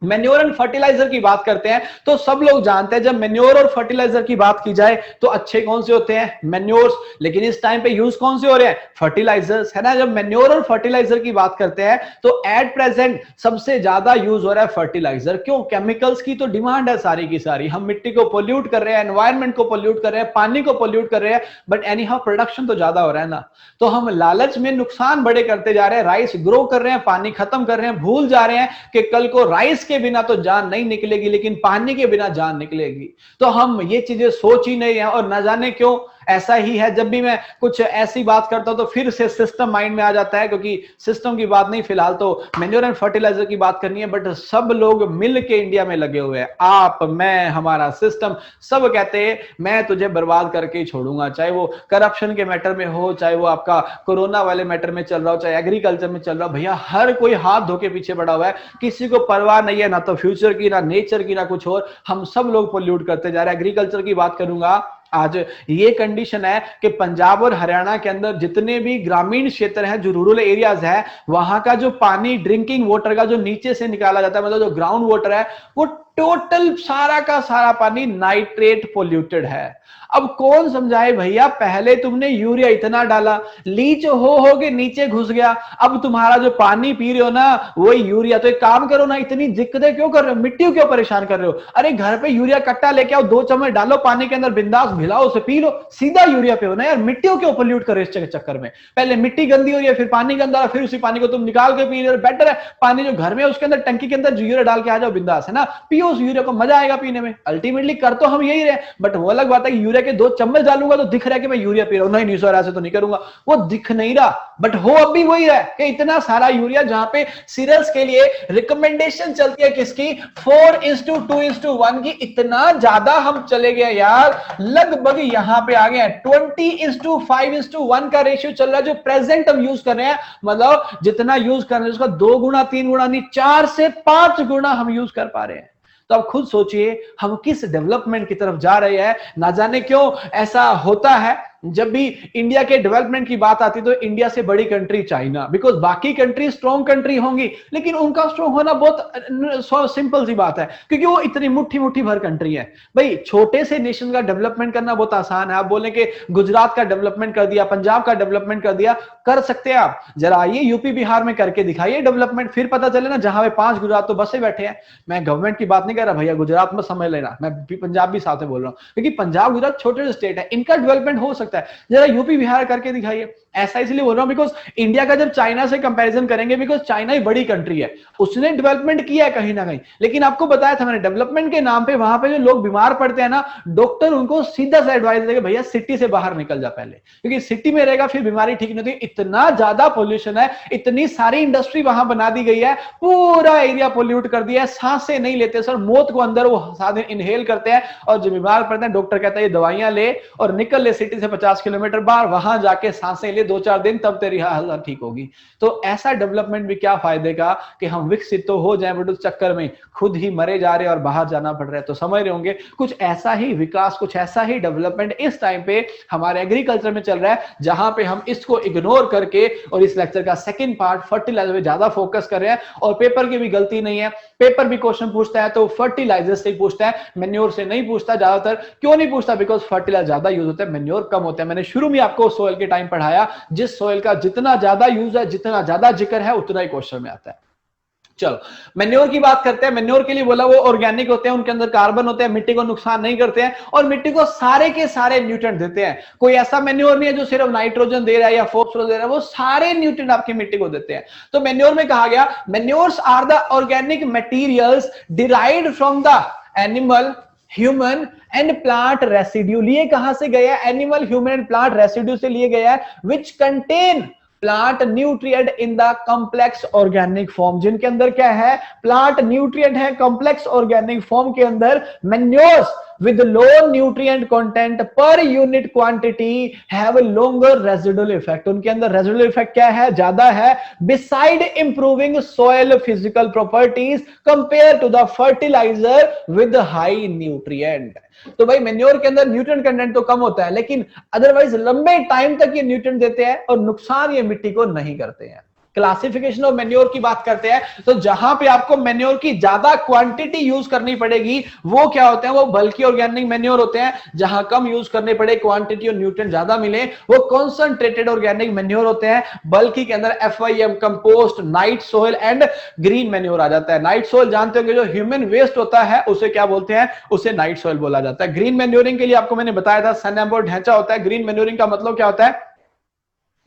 मैन्योर एंड फर्टिलाइजर की बात करते हैं तो सब लोग जानते हैं जब मैन्योर और फर्टिलाइजर की बात की जाए तो अच्छे कौन से होते हैं, मैन्योर्स, लेकिन इस टाइम पे यूज कौन से हो रहे हैं, फर्टिलाइजर्स, है ना। जब मैन्योर और फर्टिलाइजर की बात करते हैं तो एट प्रेजेंट सबसे ज्यादा यूज हो रहा है फर्टिलाइजर। क्यों, केमिकल्स की तो डिमांड है सारी की सारी, हम मिट्टी को पोल्यूट कर रहे हैं, एनवायरमेंट को पोल्यूट कर रहे हैं, पानी को पोल्यूट कर रहे हैं, बट एनी हाउ प्रोडक्शन तो ज्यादा हो रहा है ना, तो हम लालच में नुकसान बड़े करते जा रहे हैं, राइस ग्रो कर रहे हैं, पानी खत्म कर रहे हैं, भूल जा रहे हैं कि कल को राइस के बिना तो जान नहीं निकलेगी लेकिन पानी के बिना जान निकलेगी। तो हम ये चीजें सोच ही नहीं है और न जाने क्यों ऐसा ही है। जब भी मैं कुछ ऐसी बात करता हूं तो फिर से सिस्टम माइंड में आ जाता है, क्योंकि सिस्टम की बात नहीं, फिलहाल तो मैन्योर एंड फर्टिलाइजर की बात करनी है, बट सब लोग मिल के इंडिया में लगे हुए हैं, आप, मैं, हमारा सिस्टम, सब कहते हैं मैं तुझे बर्बाद करके ही छोड़ूंगा, चाहे वो करप्शन के मैटर में हो, चाहे वो आपका कोरोना वाले मैटर में चल रहा हो, चाहे एग्रीकल्चर में चल रहा हो, भैया हर कोई हाथ धो के पीछे पड़ा हुआ है, किसी को परवाह नहीं है, ना तो फ्यूचर की, ना नेचर की, ना कुछ और, हम सब लोग पोल्यूट करते जा रहे हैं। एग्रीकल्चर की बात करूंगा, आज ये कंडीशन है कि पंजाब और हरियाणा के अंदर जितने भी ग्रामीण क्षेत्र हैं, जो रूरल एरियाज है, वहां का जो पानी, ड्रिंकिंग वाटर का जो नीचे से निकाला जाता है, मतलब जो ग्राउंड वाटर है, वो टोटल सारा का सारा पानी नाइट्रेट पोल्यूटेड है। अब कौन समझाए भैया, पहले तुमने यूरिया इतना डाला, लीच हो के नीचे घुस गया, अब तुम्हारा जो पानी पी रहे हो ना वो यूरिया। तो एक काम करो ना, इतनी दिक्कतें क्यों कर रहे हो, मिट्टी क्यों परेशान कर रहे हो, अरे घर पे यूरिया कट्टा लेके आओ, 2 चम्मच डालो पानी के अंदर, बिंदास मिलाओ, उसे पी लो, सीधा यूरिया पे हो ना यार, मिट्टी क्यों पोल्यूट कर रहे हो इस चक्कर में। पहले मिट्टी गंदी हो रही है, फिर पानी गंदा, फिर उसी पानी को तुम निकाल के पी रहे हो। बेटर है पानी जो घर में है उसके अंदर टंकी के अंदर यूरिया डाल के आ जाओ, बिंदास, है ना, पियो उस यूरिया को, मजा आएगा पीने में। अल्टीमेटली कर तो हम यही रहे, बट वो अलग बात है कि यूरिया के 2 चम्मच डालूंगा तो दिख रहा है कि मैं यूरिया पी रहा हूं, नहीं सर ऐसे तो नहीं करूंगा, वो दिख नहीं रहा, बट हो अब भी वही है कि इतना सारा यूरिया, जहां पे सीरियल्स के लिए रिकमेंडेशन चलती है किसकी, 4:2:1 की, इतना ज्यादा हम चले गए यार, लगभग यहां पे आ गए 20:5:1 का रेशियो चल रहा है, जो प्रेजेंट हम यूज कर रहे हैं, मतलब जितना यूज कर रहे हैं उसका 2 गुना 3 गुना नहीं, 4 से 5 गुना हम यूज कर पा रहे हैं। तो अब खुद सोचिए हम किस डेवलपमेंट की तरफ जा रहे हैं। ना जाने क्यों ऐसा होता है, जब भी इंडिया के डेवलपमेंट की बात आती तो इंडिया से बड़ी कंट्री चाइना, बिकॉज बाकी कंट्री स्ट्रॉन्ग कंट्री होंगी लेकिन उनका स्ट्रॉन्ग होना बहुत सिंपल सी बात है, क्योंकि वो इतनी मुट्ठी मुट्ठी भर कंट्री है। भाई छोटे से नेशन का डेवलपमेंट करना बहुत आसान है। आप बोले कि गुजरात का डेवलपमेंट कर दिया, पंजाब का डेवलपमेंट कर दिया, कर सकते हैं आप, जरा आइए यूपी बिहार में करके दिखाइए डेवलपमेंट, फिर पता चले ना, जहां पे 5 गुजरात तो बसे बैठे हैं। मैं गवर्नमेंट की बात नहीं कर रहा भैया, गुजरात में समझ लेना, मैं पंजाब भी साथ में बोल रहा हूं, क्योंकि पंजाब गुजरात छोटे स्टेट है, इनका डेवलपमेंट हो सकता है, जरा यूपी बिहार करके दिखाइए। ऐसा इसलिए बोल रहा हूं बिकॉज इंडिया का जब चाइना से कंपैरिजन करेंगे, बिकॉज चाइना ही बड़ी कंट्री है, उसने डेवलपमेंट किया है कहीं ना कहीं, लेकिन आपको बताया था मैंने, डेवलपमेंट के नाम पे वहां पे जो लोग बीमार पड़ते हैं ना, डॉक्टर उनको सीधा सा एडवाइस देगा, भैया सिटी से बाहर निकल जा पहले, क्योंकि सिटी में रहेगा फिर बीमारी ठीक नहीं होती। इतना ज्यादा पोल्यूशन है, इतनी सारी इंडस्ट्री वहां बना दी गई है, पूरा एरिया पोल्यूट कर दिया है, सांसें नहीं लेते सर, मौत को अंदर वो साधन इनहेल करते हैं, और जो बीमार पड़ते हैं डॉक्टर कहता है ये दवाइयां ले और निकल ले सिटी से 50 किलोमीटर बाहर, वहां जाके सांसें ले 2-4 दिन, तब तेरी हालत ठीक होगी। तो ऐसा डेवलपमेंट भी क्या फायदे का कि हम विकसित तो हो जाएं बट उस चक्कर में खुद ही मरे जा रहे और बाहर जाना पड़ रहा है। तो समझ रहे होंगे कुछ ऐसा ही विकास, कुछ ऐसा ही डेवलपमेंट इस टाइम पे हमारे एग्रीकल्चर में चल रहा है, जहां पे हम इसको इग्नोर करके और इस लेक्चर का सेकंड पार्ट फर्टिलाइजर पे ज्यादा फोकस कर रहे हैं। और पेपर की भी गलती नहीं है, पेपर भी क्वेश्चन पूछता है तो फर्टिलाइजर से पूछता है, मैन्योर से नहीं पूछता ज्यादातर। क्यों नहीं पूछता? बिकॉज फर्टिलाइजर ज्यादा यूज होता है, मैन्योर कम होता है। मैंने शुरू में आपको सोइल के टाइम पढ़ाया, जिस सोइल का जितना ज्यादा यूज है, जितना ज्यादा जिक्र है, उतना ही क्वेश्चन में आता है। चलो मैन्योर की बात करते हैं। मैन्योर के लिए बोला वो ऑर्गेनिक होते हैं, उनके अंदर कार्बन होते हैं, मिट्टी को नुकसान नहीं करते हैं और मिट्टी को सारे के सारे न्यूट्रिएंट देते हैं। कोई ऐसा मैन्योर नहीं है जो सिर्फ नाइट्रोजन दे रहा है या फॉस्फोरस दे रहा है, वो सारे न्यूट्रिएंट आपकी मिट्टी को देते हैं। तो मैन्योर में कहा गया, manures are the organic materials derived from the animal, human and plant residue. लिए कहां से गया? Animal, human and plant residue से लिए गया है, which contain plant nutrient in the complex organic form, जिनके अंदर क्या है, प्लांट न्यूट्रिएंट है कॉम्प्लेक्स ऑर्गेनिक फॉर्म के अंदर, manures with low nutrient content per unit quantity have a longer residual effect, उनके अंदर residual effect क्या है, ज्यादा है, beside improving soil physical properties compared to the fertilizer with high nutrient। तो भाई मेन्योर के अंदर न्यूट्रिएंट कंटेंट तो कम होता है, लेकिन अदरवाइज लंबे टाइम तक ये न्यूट्रिएंट देते हैं और नुकसान ये मिट्टी को नहीं करते हैं। क्लासिफिकेशन ऑफ मेन्योर की बात करते हैं तो जहां पे आपको मेन्योर की ज्यादा क्वांटिटी यूज करनी पड़ेगी वो क्या होते हैं, वो बल्की ऑर्गेनिक मेन्योर होते हैं। जहां कम यूज करने पड़े, क्वांटिटी और न्यूट्रिएंट ज्यादा मिले, वो कॉन्सेंट्रेटेड ऑर्गेनिक मेन्योर होते हैं। बल्की के अंदर FIM, compost, night soil and green manure आ जाता है। नाइट सोइल जानते होंगे, जो ह्यूमन वेस्ट होता है उसे क्या बोलते हैं, उसे नाइट सोइल बोला जाता है। ग्रीन मेन्योरिंग के लिए आपको मैंने बताया था सनएम और ढांचा होता है। ग्रीन मेन्योरिंग का मतलब क्या होता है,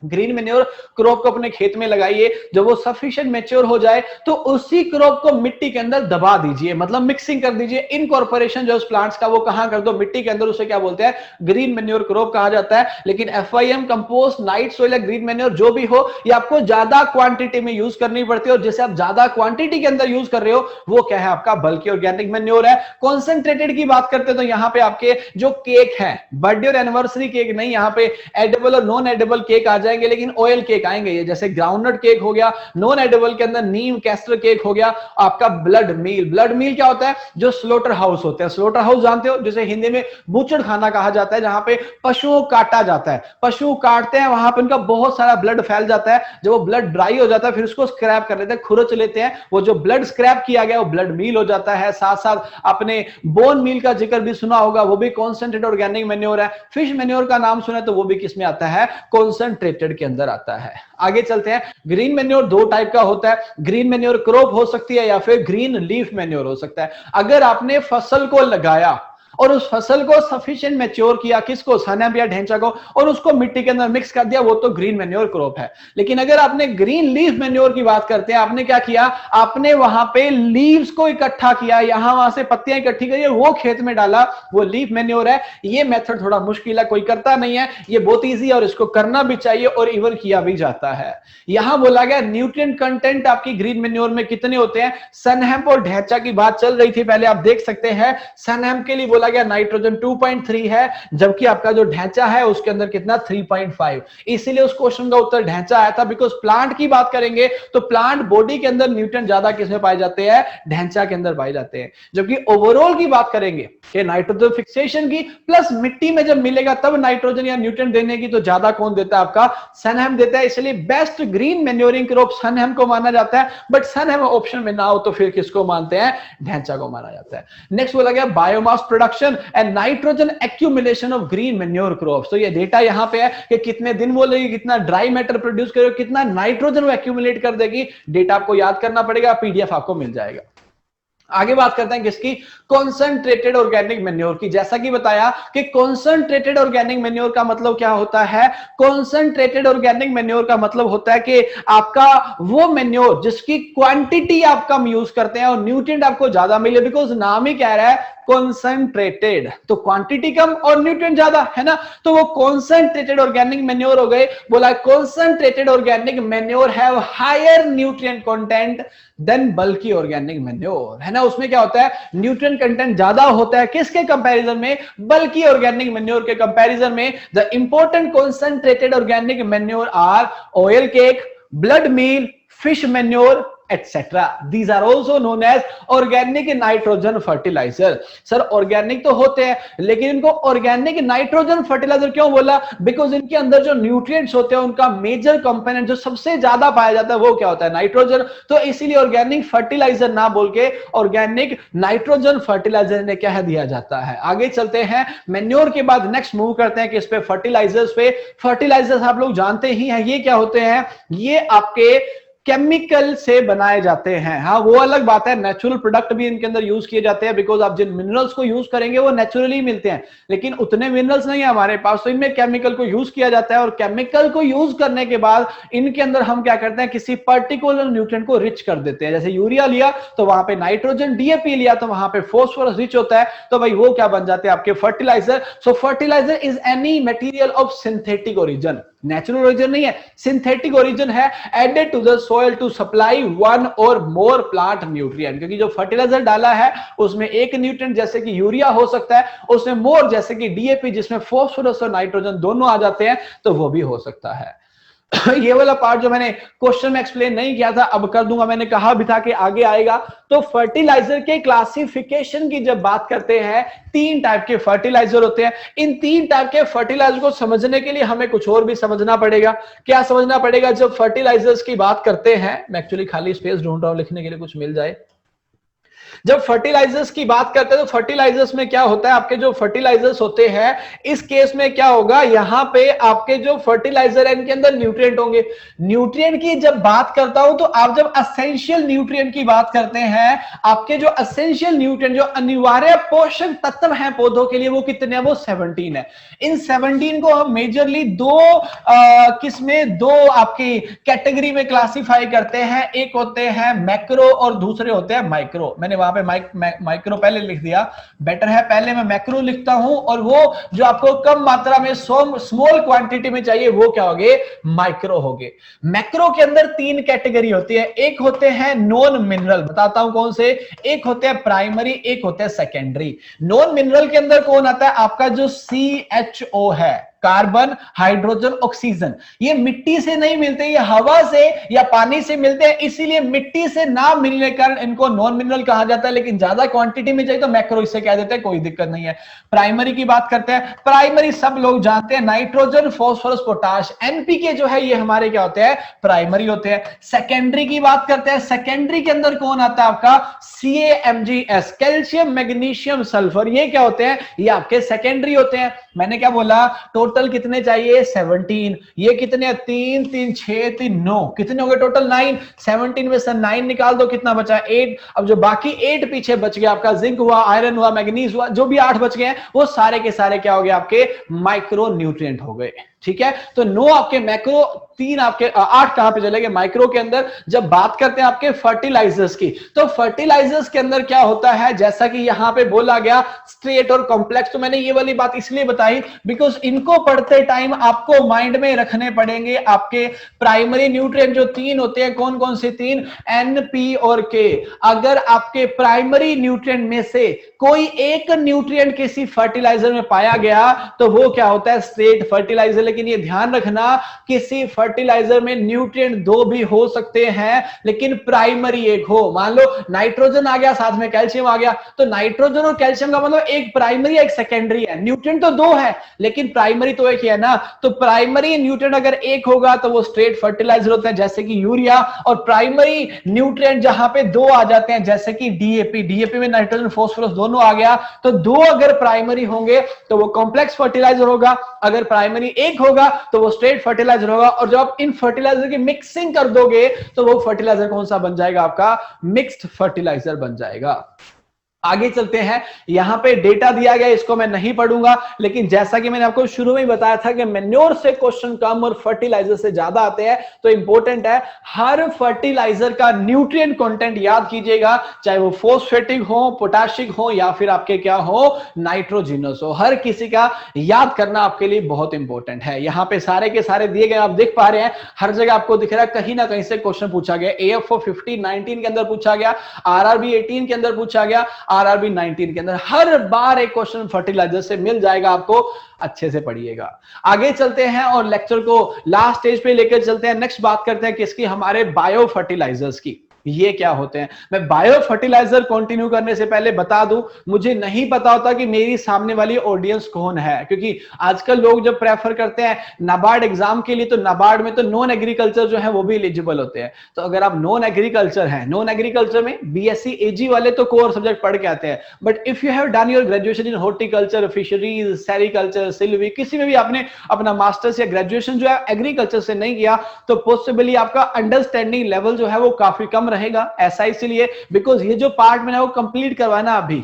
ग्रीन मेन्योर क्रॉप को अपने खेत में लगाइए, जब वो सफिशिएंट मैच्योर हो जाए तो उसी क्रॉप को मिट्टी के अंदर दबा दीजिए, मतलब मिक्सिंग कर दीजिए, इनकॉर्पोरेशन जो उस प्लांट्स का वो कहां कर दो, मिट्टी के अंदर, उसे क्या बोलते हैं, ग्रीन मेन्योर क्रॉप कहा जाता है। लेकिन FIM, कंपोस्ट, नाइट सोइल या ग्रीन मेन्योर जो भी हो, ये आपको ज्यादा क्वांटिटी में यूज करनी पड़ती है, और जैसे आप ज्यादा क्वांटिटी के अंदर यूज कर रहे हो वो क्या है, आपका बल्की ऑर्गेनिक मेन्योर है। कॉन्सेंट्रेटेड की बात करते हैं तो यहाँ पे आपके जो केक है, बर्थडे और एनिवर्सरी केक नहीं, यहाँ पे एडिबल और नॉन एडिबल केक आ जाएंगे, लेकिन ऑयल केक आएंगे। ये जैसे ग्राउंडनट केक हो गया, नॉन एडिबल के अंदर नीम कैस्टर केक हो गया, आपका ब्लड मील। ब्लड मील क्या होता है, जो स्लोटर हाउस होते हैं, स्लोटर हाउस जानते हो, जिसे हिंदी में बूचड़ खाना कहा जाता है, जहां पे पशुओं काटा जाता है, पशु काटते हैं, वहां पे उनका बहुत सारा ब्लड फैल जाता है, जब वो ब्लड ड्राई हो जाता है फिर उसको स्क्रैप कर लेते हैं, खुरच लेते हैं, वो जो ब्लड स्क्रैप किया गया वो ब्लड मील हो जाता है। साथ साथ आपने बोन मील का जिक्र भी सुना होगा, वो भी कॉन्सेंट्रेटेड ऑर्गेनिक मेन्योर है। फिश मेन्योर का नाम सुना तो वो भी किस में आता है, कॉन्सेंट्रेटेड के अंदर आता है। आगे चलते हैं। ग्रीन मेन्योर दो टाइप का होता है, ग्रीन मेन्योर क्रॉप हो सकती है या फिर ग्रीन लीफ मेन्योर हो सकता है। अगर आपने फसल को लगाया और उस फसल को सफिशिएंट मैच्योर किया, किसको, सनम या ढेंचा को, और उसको मिट्टी के अंदर मिक्स कर दिया, वो तो ग्रीन मेन्योर क्रॉप है। लेकिन अगर आपने ग्रीन लीफ मेन्योर की बात करते हैं, आपने क्या किया, आपने वहां पे लीव्स को इकट्ठा किया, यहां वहां से पत्तियां इकट्ठी करी, वो खेत में डाला, वो लीफ मेन्योर है। ये मेथड थोड़ा मुश्किल है, कोई करता नहीं है, ये बहुत ईजी है और इसको करना भी चाहिए और इवन किया भी जाता है। यहां बोला गया न्यूट्रिएंट कंटेंट आपकी ग्रीन मेन्योर में कितने होते हैं। सनहैम्प और ढैंचा की बात चल रही थी पहले, आप देख सकते हैं सनहैम्प के लिए बोला गया नाइट्रोजन 2.3 है, जबकि आपका जो ढैंचा है उसके अंदर कितना 3.5। इसीलिए उस क्वेश्चन का उत्तर ढैंचा आया था, बिकॉज प्लांट की बात करेंगे तो प्लांट बॉडी के अंदर न्यूट्रिएंट ज्यादा किसमें पाए जाते हैं, ढैंचा के अंदर पाए जाते हैं। जबकि ओवरऑल की बात करेंगे कि नाइट्रोजन फिक्सेशन की प्लस मिट्टी में जब मिलेगा तब नाइट्रोजन या न्यूट्रिएंट देने की, तो ज्यादा कौन देता है, आपका सनहैम्प देता है। इसलिए best green manuring crop sunn hemp को माना जाता है, बट सनहैम्प ऑप्शन में ना हो तो फिर किसको मानते हैं, ढैंचा को माना जाता है। नेक्स्ट बोला गया biomass production and nitrogen accumulation of green manure crops. तो ये डेटा यहां पे है कि कितने दिन बोलेगी, कितना ड्राई मैटर प्रोड्यूस करेगी, कितना नाइट्रोजन वो एक्यूमुलेट कर देगी। डेटा आपको याद करना पड़ेगा, PDF आपको मिल जाएगा। आगे बात करते हैं किसकी, कॉन्सेंट्रेटेड ऑर्गेनिक मेन्योर की। जैसा कि बताया कि कॉन्सेंट्रेटेड ऑर्गेनिक मेन्योर का मतलब क्या होता है, कॉन्सेंट्रेटेड ऑर्गेनिक मेन्योर का मतलब होता है कि आपका वो मेन्योर जिसकी क्वांटिटी आप कम यूज करते हैं और न्यूट्रिएंट आपको ज्यादा मिले, बिकॉज नाम ही कह रहा है कॉन्सेंट्रेटेड, तो क्वांटिटी कम और न्यूट्रिएंट ज्यादा है ना, तो वो कॉन्सेंट्रेटेड ऑर्गेनिक मेन्योर हो गए। बोला concentrated organic manure have higher nutrient content than bulky organic manure, है ना। उसमें क्या होता है, न्यूट्रिएंट कंटेंट ज्यादा होता है, किसके कंपैरिजन में, बल्की ऑर्गेनिक मेन्योर के कंपैरिजन में। The important concentrated organic manure are oil cake, blood meal, fish manure etc. These are also known as organic nitrogen fertilizer. Sir organic तो होते हैं, लेकिन इनको ऑर्गेनिक नाइट्रोजन फर्टिलाइजर क्यों बोला, बिकॉज इनके अंदर जो न्यूट्रिएंट्स होते हैं उनका मेजर कंपोनेंट जो सबसे ज्यादा पाया जाता है वो क्या होता है, नाइट्रोजन। तो इसीलिए ऑर्गेनिक फर्टिलाइजर ना बोल के ऑर्गेनिक नाइट्रोजन फर्टिलाइजर ने क्या है दिया जाता है। आगे चलते हैं, मेन्योर के बाद नेक्स्ट मूव करते हैं किस पे, फर्टिलाइजर्स पे। फर्टिलाइजर्स आप लोग जानते ही हैं, ये क्या होते हैं, ये आपके केमिकल से बनाए जाते हैं। हाँ, वो अलग बात है, नेचुरल प्रोडक्ट भी इनके अंदर यूज किए जाते हैं, बिकॉज आप जिन मिनरल्स को यूज करेंगे वो नेचुरली मिलते हैं, लेकिन उतने मिनरल्स नहीं है हमारे पास, तो इनमें केमिकल को यूज किया जाता है। और केमिकल को यूज करने के बाद इनके अंदर हम क्या करते हैं, किसी पर्टिकुलर न्यूट्रिएंट को रिच कर देते हैं। जैसे यूरिया लिया तो वहां पे नाइट्रोजन, डीएपी लिया तो वहां पे फॉस्फोरस रिच होता है, तो भाई वो क्या बन जाते हैं आपके fertiliser. So fertiliser is any material of synthetic origin, natural origin नहीं है, सिंथेटिक ओरिजिन है, added to the soil to supply one और मोर प्लांट न्यूट्रिएंट। क्योंकि जो फर्टिलाइजर डाला है उसमें एक न्यूट्रिएंट जैसे कि यूरिया हो सकता है, उसमें मोर जैसे कि डीएपी जिसमें फॉस्फोरस और नाइट्रोजन दोनों आ जाते हैं, तो वो भी हो सकता है। ये वाला पार्ट जो मैंने क्वेश्चन में एक्सप्लेन नहीं किया था अब कर दूंगा, मैंने कहा भी था कि आगे आएगा। तो फर्टिलाइजर के क्लासिफिकेशन की जब बात करते हैं, 3 टाइप के फर्टिलाइजर होते हैं। इन 3 टाइप के फर्टिलाइजर को समझने के लिए हमें कुछ और भी समझना पड़ेगा। क्या समझना पड़ेगा? जब फर्टिलाइजर्स की बात करते हैं, मैं एक्चुअली खाली स्पेस ढूंढ रहा हूं लिखने के लिए, कुछ मिल जाए। जब फर्टिलाइजर्स की बात करते हैं तो फर्टिलाइजर्स में क्या होता है, आपके जो फर्टिलाइजर्स होते हैं, इस केस में क्या होगा, यहां पे आपके जो फर्टिलाइजर है इनके अंदर न्यूट्रिएंट होंगे। न्यूट्रिएंट की जब बात करता हूं तो आप जब एसेंशियल न्यूट्रिएंट की बात करते हैं, आपके जो एसेंशियल न्यूट्रिएंट, जो अनिवार्य पोषक तत्व हैं पौधों के लिए, वो कितने हैं? वो 17 है। इन 17 को हम मेजरली दो आपकी कैटेगरी में क्लासिफाई करते हैं। एक होते हैं मैक्रो और दूसरे होते हैं माइक्रो। मैंने वहां पे माइक्रो पहले लिख दिया, बेटर है पहले मैं मैक्रो लिखता हूं, और वो जो आपको कम मात्रा में स्मॉल क्वांटिटी में चाहिए वो क्या होगे? माइक्रो होगे। मैक्रो के अंदर 3 कैटेगरी होती है। एक होते हैं नॉन मिनरल, बताता हूं कौन से। एक होते हैं प्राइमरी, एक होते हैं सेकेंडरी। नॉन मिनरल के अंदर कौन आता है? आपका जो CHO है, कार्बन, हाइड्रोजन, ऑक्सीजन। ये मिट्टी से नहीं मिलते, ये हवा से या पानी से मिलते हैं, इसीलिए मिट्टी से ना मिलने के कारण इनको नॉन मिनरल कहा जाता है। लेकिन ज्यादा क्वांटिटी में चाहिए तो मैक्रो इससे कह देते हैं, कोई दिक्कत नहीं है। प्राइमरी की बात करते हैं, प्राइमरी सब लोग जानते हैं, नाइट्रोजन, फास्फोरस, पोटाश, एनपीके जो है ये हमारे क्या होते हैं? प्राइमरी होते हैं। सेकेंडरी की बात करते हैं, सेकेंडरी के अंदर कौन आता है? आपका CaMgS, कैल्शियम, मैग्नीशियम, सल्फर। ये क्या होते हैं? ये आपके सेकेंडरी होते हैं। मैंने क्या बोला? टोटल कितने चाहिए? 17। ये कितने? 3 3 6 3 9, कितने हो गए टोटल? 9। 17 में से 9 निकाल दो, कितना बचा? 8। अब जो बाकी 8 पीछे बच गया, आपका जिंक हुआ, आयरन हुआ, मैग्नीज हुआ, जो भी 8 बच गए हैं वो सारे के सारे क्या हो गए? आपके माइक्रो न्यूट्रिएंट हो गए। ठीक है, तो 9 आपके मैक्रो, 3 आपके 8 कहां पे चले गए? माइक्रो के अंदर। जब बात करते हैं आपके फर्टिलाइजर्स की, तो फर्टिलाइजर्स के अंदर क्या होता है, जैसा कि यहां पे बोला गया स्ट्रेट और कॉम्प्लेक्स, तो मैंने ये वाली बात इसलिए बताई बिकॉज इनको पढ़ते टाइम आपको माइंड में रखने पड़ेंगे आपके प्राइमरी न्यूट्रिएंट जो 3 होते हैं। कौन कौन से 3? N, P और K। अगर आपके प्राइमरी न्यूट्रिएंट में से कोई एक न्यूट्रिएंट किसी फर्टिलाइजर में पाया गया तो वो क्या होता है? Straight fertiliser. लेकिन ये ध्यान रखना, किसी फर्टिलाइजर में न्यूट्रिएंट 2 भी हो सकते हैं, लेकिन प्राइमरी एक हो। मान लो नाइट्रोजन आ गया, साथ में कैल्शियम आ गया, तो नाइट्रोजन और कैल्शियम का मतलब एक प्राइमरी एक सेकेंडरी है। न्यूट्रिएंट तो 2 है लेकिन प्राइमरी तो एक ही है ना। तो प्राइमरी न्यूट्रिएंट अगर एक होगा तो वो स्ट्रेट फर्टिलाइजर होता है, जैसे कि यूरिया। और प्राइमरी न्यूट्रिएंट जहां पे 2 आ जाते हैं, जैसे कि डीएपी में नाइट्रोजन फॉस्फोरस दोनों आ गया, तो 2 अगर प्राइमरी होंगे तो वो कॉम्प्लेक्स फर्टिलाइजर होगा। अगर प्राइमरी एक होगा तो वो स्ट्रेट फर्टिलाइजर होगा। और जब आप इन फर्टिलाइजर की मिक्सिंग कर दोगे तो वो फर्टिलाइजर कौन सा बन जाएगा? आपका मिक्स्ड फर्टिलाइजर बन जाएगा। आगे चलते हैं, यहां पे डेटा दिया गया, इसको मैं नहीं पढ़ूंगा, लेकिन जैसा कि मैंने आपको शुरू में ही बताया था कि मैन्योर से क्वेश्चन कम और फर्टिलाइजर से ज्यादा आते हैं, तो इंपॉर्टेंट है हर फर्टिलाइजर का न्यूट्रिएंट कंटेंट याद कीजिएगा, चाहे वो फोस्फेटिक हो, पोटाशिक हो या फिर आपके क्या हो, नाइट्रोजिनस हो। हर किसी का याद करना आपके लिए बहुत इंपॉर्टेंट है। यहां पे सारे के सारे दिए गए, आप देख पा रहे हैं, हर जगह आपको दिख रहा है कहीं ना कहीं से क्वेश्चन पूछा गया। AFO 15-19 के अंदर पूछा गया, RRB 18 के अंदर पूछा गया, RRB 19 के अंदर, हर बार एक क्वेश्चन फर्टिलाइजर से मिल जाएगा आपको। अच्छे से पढ़िएगा। आगे चलते हैं और लेक्चर को लास्ट स्टेज पे लेकर चलते हैं। नेक्स्ट बात करते हैं किसकी? हमारे बायो फर्टिलाइजर्स की। ये क्या होते हैं। मैं बायो फर्टिलाइजर कंटिन्यू करने से पहले बता दूं, मुझे नहीं पता होता कि मेरी सामने वाली ऑडियंस कौन है, क्योंकि आजकल लोग जब प्रेफर करते हैं नाबार्ड एग्जाम के लिए, तो नाबार्ड में तो नॉन एग्रीकल्चर जो है वो भी एलिजिबल होते हैं। तो अगर आप नॉन एग्रीकल्चर हैं, नॉन एग्रीकल्चर में बीएससी एजी वाले तो कोर सब्जेक्ट पढ़ के आते हैं, but if you have done your graduation in horticulture, fisheries, sericulture, Silvi, किसी में भी आपने अपना मास्टर्स या ग्रेजुएशन जो है एग्रीकल्चर से नहीं किया, तो पॉसिबली आपका अंडरस्टैंडिंग लेवल जो है वो काफी कम रहेगा। ऐसा इसलिए बिकॉज ये जो पार्ट मैंने वो कंप्लीट करवाना अभी।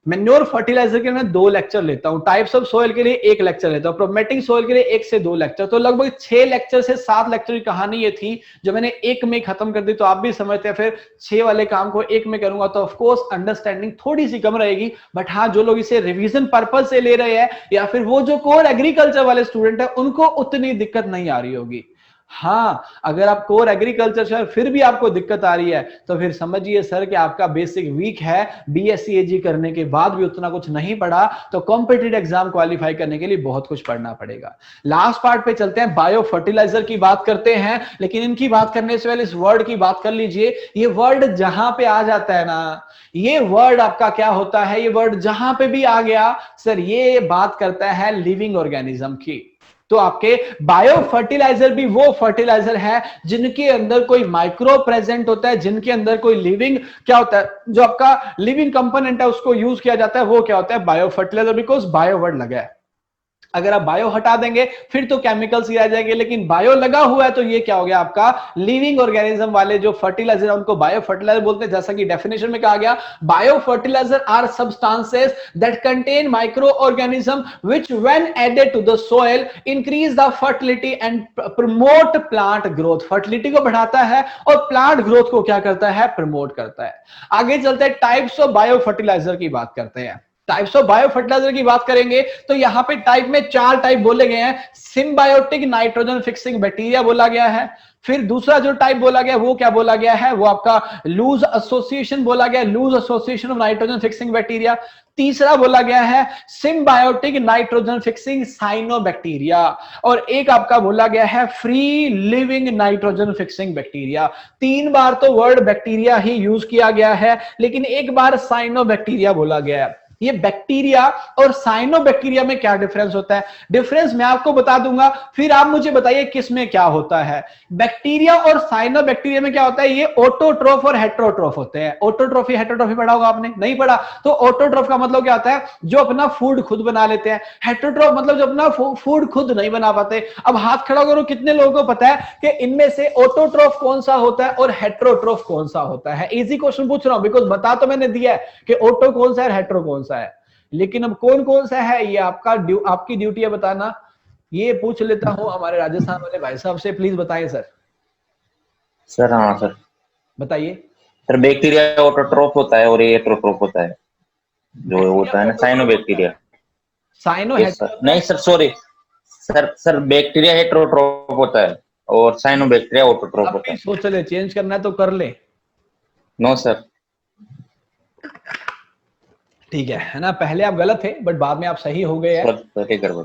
मैन्योर फर्टिलाइजर के मैं 2 लेक्चर लेता हूं, टाइप्स ऑफ सोइल के लिए 1 लेक्चर लेता हूं, प्रोमेटिंग सोइल के लिए 1 से 2 लेक्चर, तो लगभग 6 लेक्चर से 7 लेक्चर की कहानी ये थी जो मैंने 1 में खत्म कर दी। तो आप भी समझते हैं फिर 6 वाले काम को 1 में करूंगा तो ऑफ कोर्स अंडरस्टैंडिंग थोड़ी सी कम रहेगी। बट हाँ, जो लोग इसे रिवीजन पर्पज से ले रहे हैं या फिर वो जो कोर एग्रीकल्चर वाले स्टूडेंट है, उनको उतनी दिक्कत नहीं आ रही होगी। हाँ, अगर आप कोर एग्रीकल्चर से फिर भी आपको दिक्कत आ रही है तो फिर समझिए सर कि आपका बेसिक वीक है, बीएससी एजी करने के बाद भी उतना कुछ नहीं पढ़ा, तो कॉम्पिटिटिव एग्जाम क्वालिफाई करने के लिए बहुत कुछ पढ़ना पड़ेगा। लास्ट पार्ट पे चलते हैं, बायो फर्टिलाइजर की बात करते हैं, लेकिन इनकी बात करने से पहले इस वर्ड की बात कर लीजिए। ये वर्ड जहां पे आ जाता है ना, ये वर्ड आपका क्या होता है, ये वर्ड जहां पे भी आ गया सर, ये बात करता है लिविंग ऑर्गेनिज्म की। तो आपके बायो फर्टिलाइजर भी वो फर्टिलाइजर है जिनके अंदर कोई माइक्रो प्रेजेंट होता है, जिनके अंदर कोई लिविंग क्या होता है, जो आपका लिविंग कंपोनेंट है उसको यूज किया जाता है, वो क्या होता है bio fertiliser, because bio word लगा है। अगर आप बायो हटा देंगे फिर तो केमिकल्स ही आ जाएंगे, लेकिन बायो लगा हुआ है तो ये क्या हो गया आपका लिविंग ऑर्गेनिज्म वाले जो फर्टिलाइजर है उनको बायो फर्टिलाइजर बोलते हैं। जैसा कि डेफिनेशन में कहा गया, bio fertiliser are substances that contain microorganism which when added to the soil increase the fertility and promote plant growth. Fertility को बढ़ाता है और प्लांट ग्रोथ को क्या करता है, प्रमोट करता है। आगे चलते हैं, टाइप्स ऑफ बायो फर्टिलाइजर की बात करते हैं। टाइप्स ऑफ बायो फर्टिलाइजर की बात करेंगे तो यहां पे टाइप में 4 टाइप बोले गए हैं। सिम्बायोटिक नाइट्रोजन फिक्सिंग बैक्टीरिया बोला गया है, फिर दूसरा जो टाइप बोला गया वो क्या बोला गया है, वो आपका लूज एसोसिएशन बोला गया, loose association of nitrogen fixing bacteria. तीसरा बोला गया है सिम्बायोटिक नाइट्रोजन फिक्सिंग साइनोबैक्टीरिया, और एक आपका बोला गया है free living nitrogen fixing bacteria. 3 बार तो वर्ड बैक्टीरिया ही यूज किया गया है, लेकिन 1 बार साइनोबैक्टीरिया बोला गया है। ये बैक्टीरिया और साइनोबैक्टीरिया में क्या डिफरेंस होता है, डिफरेंस मैं आपको बता दूंगा, फिर आप मुझे बताइए किस में क्या होता है। बैक्टीरिया और साइनोबैक्टीरिया में क्या होता है, ये ऑटोट्रोफ और हेट्रोट्रोफ होते हैं। ऑटोट्रोफी हेट्रोट्रोफी पढ़ा होगा आपने, नहीं पढ़ा तो ऑटोट्रोफ का मतलब क्या होता है, जो अपना फूड खुद बना लेते हैं। हेट्रोट्रोफ मतलब जो अपना फूड खुद नहीं बना पाते। अब हाथ खड़ा करो, कितने लोगों को पता है कि इनमें से ऑटोट्रोफ कौन सा होता है और हेट्रोट्रोफ कौन सा होता है। इजी क्वेश्चन पूछ रहा हूं, बिकॉज बता तो मैंने दिया है कि ऑटो कौन सा है, हेट्रो कौन सा है, लेकिन अब कौन कौन सा है ये आपकी ड्यूटी है बताना। ये पूछ लेता हूं हमारे राजस्थान वाले भाई साहब से, प्लीज बताइए सर। सर हाँ सर बताइए सर। बैक्टीरिया ऑटोट्रोफ होता है और ये हेट्रोट्रोफ होता है, जो होता है ना साइनोबैक्टीरिया। साइनो नहीं सर, सॉरी सर बैक्टीरिया हेट्रोट्रोफ होता है और साइनोबैक्टीरिया ऑटोट्रोफ होता है। सोच ले, चेंज करना है तो कर ले। नो सर, ठीक है ना, पहले आप गलत थे बट बाद में आप सही हो गए हैं, गड़बड़,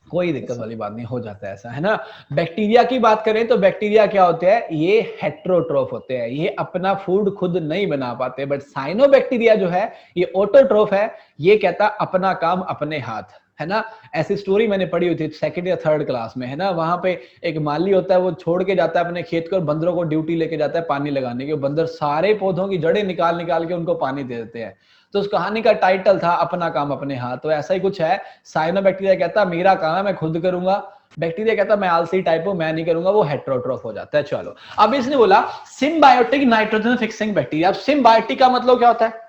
कोई दिक्कत वाली बात नहीं, हो जाता है ऐसा, है ना। बैक्टीरिया की बात करें तो बैक्टीरिया क्या होते हैं, ये हेट्रोट्रोफ होते हैं, ये अपना फूड खुद नहीं बना पाते। बट साइनोबैक्टीरिया जो है ये ऑटोट्रोफ है, ये कहता अपना काम अपने हाथ, है ना। ऐसी स्टोरी मैंने पढ़ी हुई थी 2nd या 3rd क्लास में, है ना। वहां पे एक माली होता है, वो छोड़ के जाता है अपने खेत को और बंदरों को ड्यूटी लेके जाता है पानी लगाने की। बंदर सारे पौधों की जड़ें निकाल निकाल के उनको पानी दे देते हैं। तो उस कहानी का टाइटल था अपना काम अपने हाथ। तो ऐसा ही कुछ है, साइनोबैक्टीरिया कहता मेरा काम है मैं खुद करूंगा, बैक्टीरिया कहता मैं आलसी टाइप हूं मैं नहीं करूंगा, वो हेट्रोट्रोफ हो जाता है। चलो अब इसने बोला सिम्बायोटिक नाइट्रोजन फिक्सिंग बैक्टीरिया। अब सिम्बायोटिक का मतलब क्या होता है,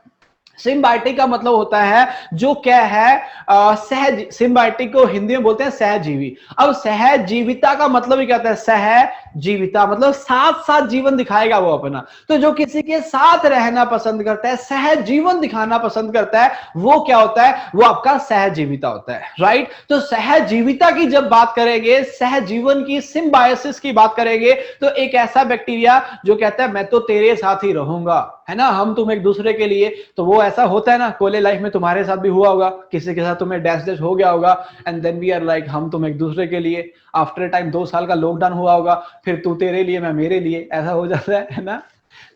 सिम्बायोटिक का मतलब होता है जो क्या है सहज, सिम्बायोटिक को हिंदी में बोलते हैं सहजीवी। अब सहजीविता का मतलब ही क्या होता है, सहजीविता मतलब साथ साथ जीवन दिखाएगा वो अपना। तो जो किसी के साथ रहना पसंद करता है, सहज जीवन दिखाना पसंद करता है, वो क्या होता है, वो आपका सहजीविता होता है, राइट। तो सहजीविता की जब बात करेंगे, सहजीवन की सिम्बायोसिस की बात करेंगे, तो एक ऐसा बैक्टीरिया जो कहता है मैं तो तेरे साथ ही रहूंगा, है ना, हम तुम एक दूसरे के लिए। तो वो ऐसा होता है ना, कॉलेज लाइफ में तुम्हारे साथ भी हुआ होगा, किसी के साथ तुम्हें डैश डैश हो गया होगा and then we are like हम तुम एक दूसरे के लिए। आफ्टर टाइम 2 साल का लॉकडाउन हुआ होगा, फिर तू तेरे लिए मैं मेरे लिए, ऐसा हो जाता है ना।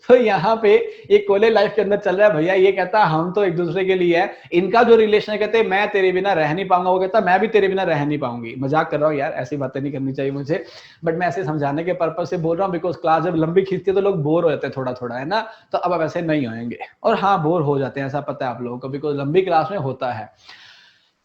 तो यहाँ पे ये कॉलेज लाइफ के अंदर चल रहा है भैया, ये कहता है हम तो एक दूसरे के लिए है, इनका जो रिलेशन है कहते हैं मैं तेरे बिना रह नहीं पाऊंगा, वो कहता है मैं भी तेरे बिना रह नहीं पाऊंगी। मजाक कर रहा हूँ यार, ऐसी बातें नहीं करनी चाहिए मुझे, बट मैं ऐसे समझाने के पर्पज से बोल रहा हूँ, बिकॉज क्लास जब लंबी खींचती है तो लोग बोर हो जाते हैं थोड़ा थोड़ा, है ना। तो अब ऐसे नहीं होंगे, और हाँ बोर हो जाते हैं, ऐसा पता है आप लोगों को, बिकॉज लंबी क्लास में होता है।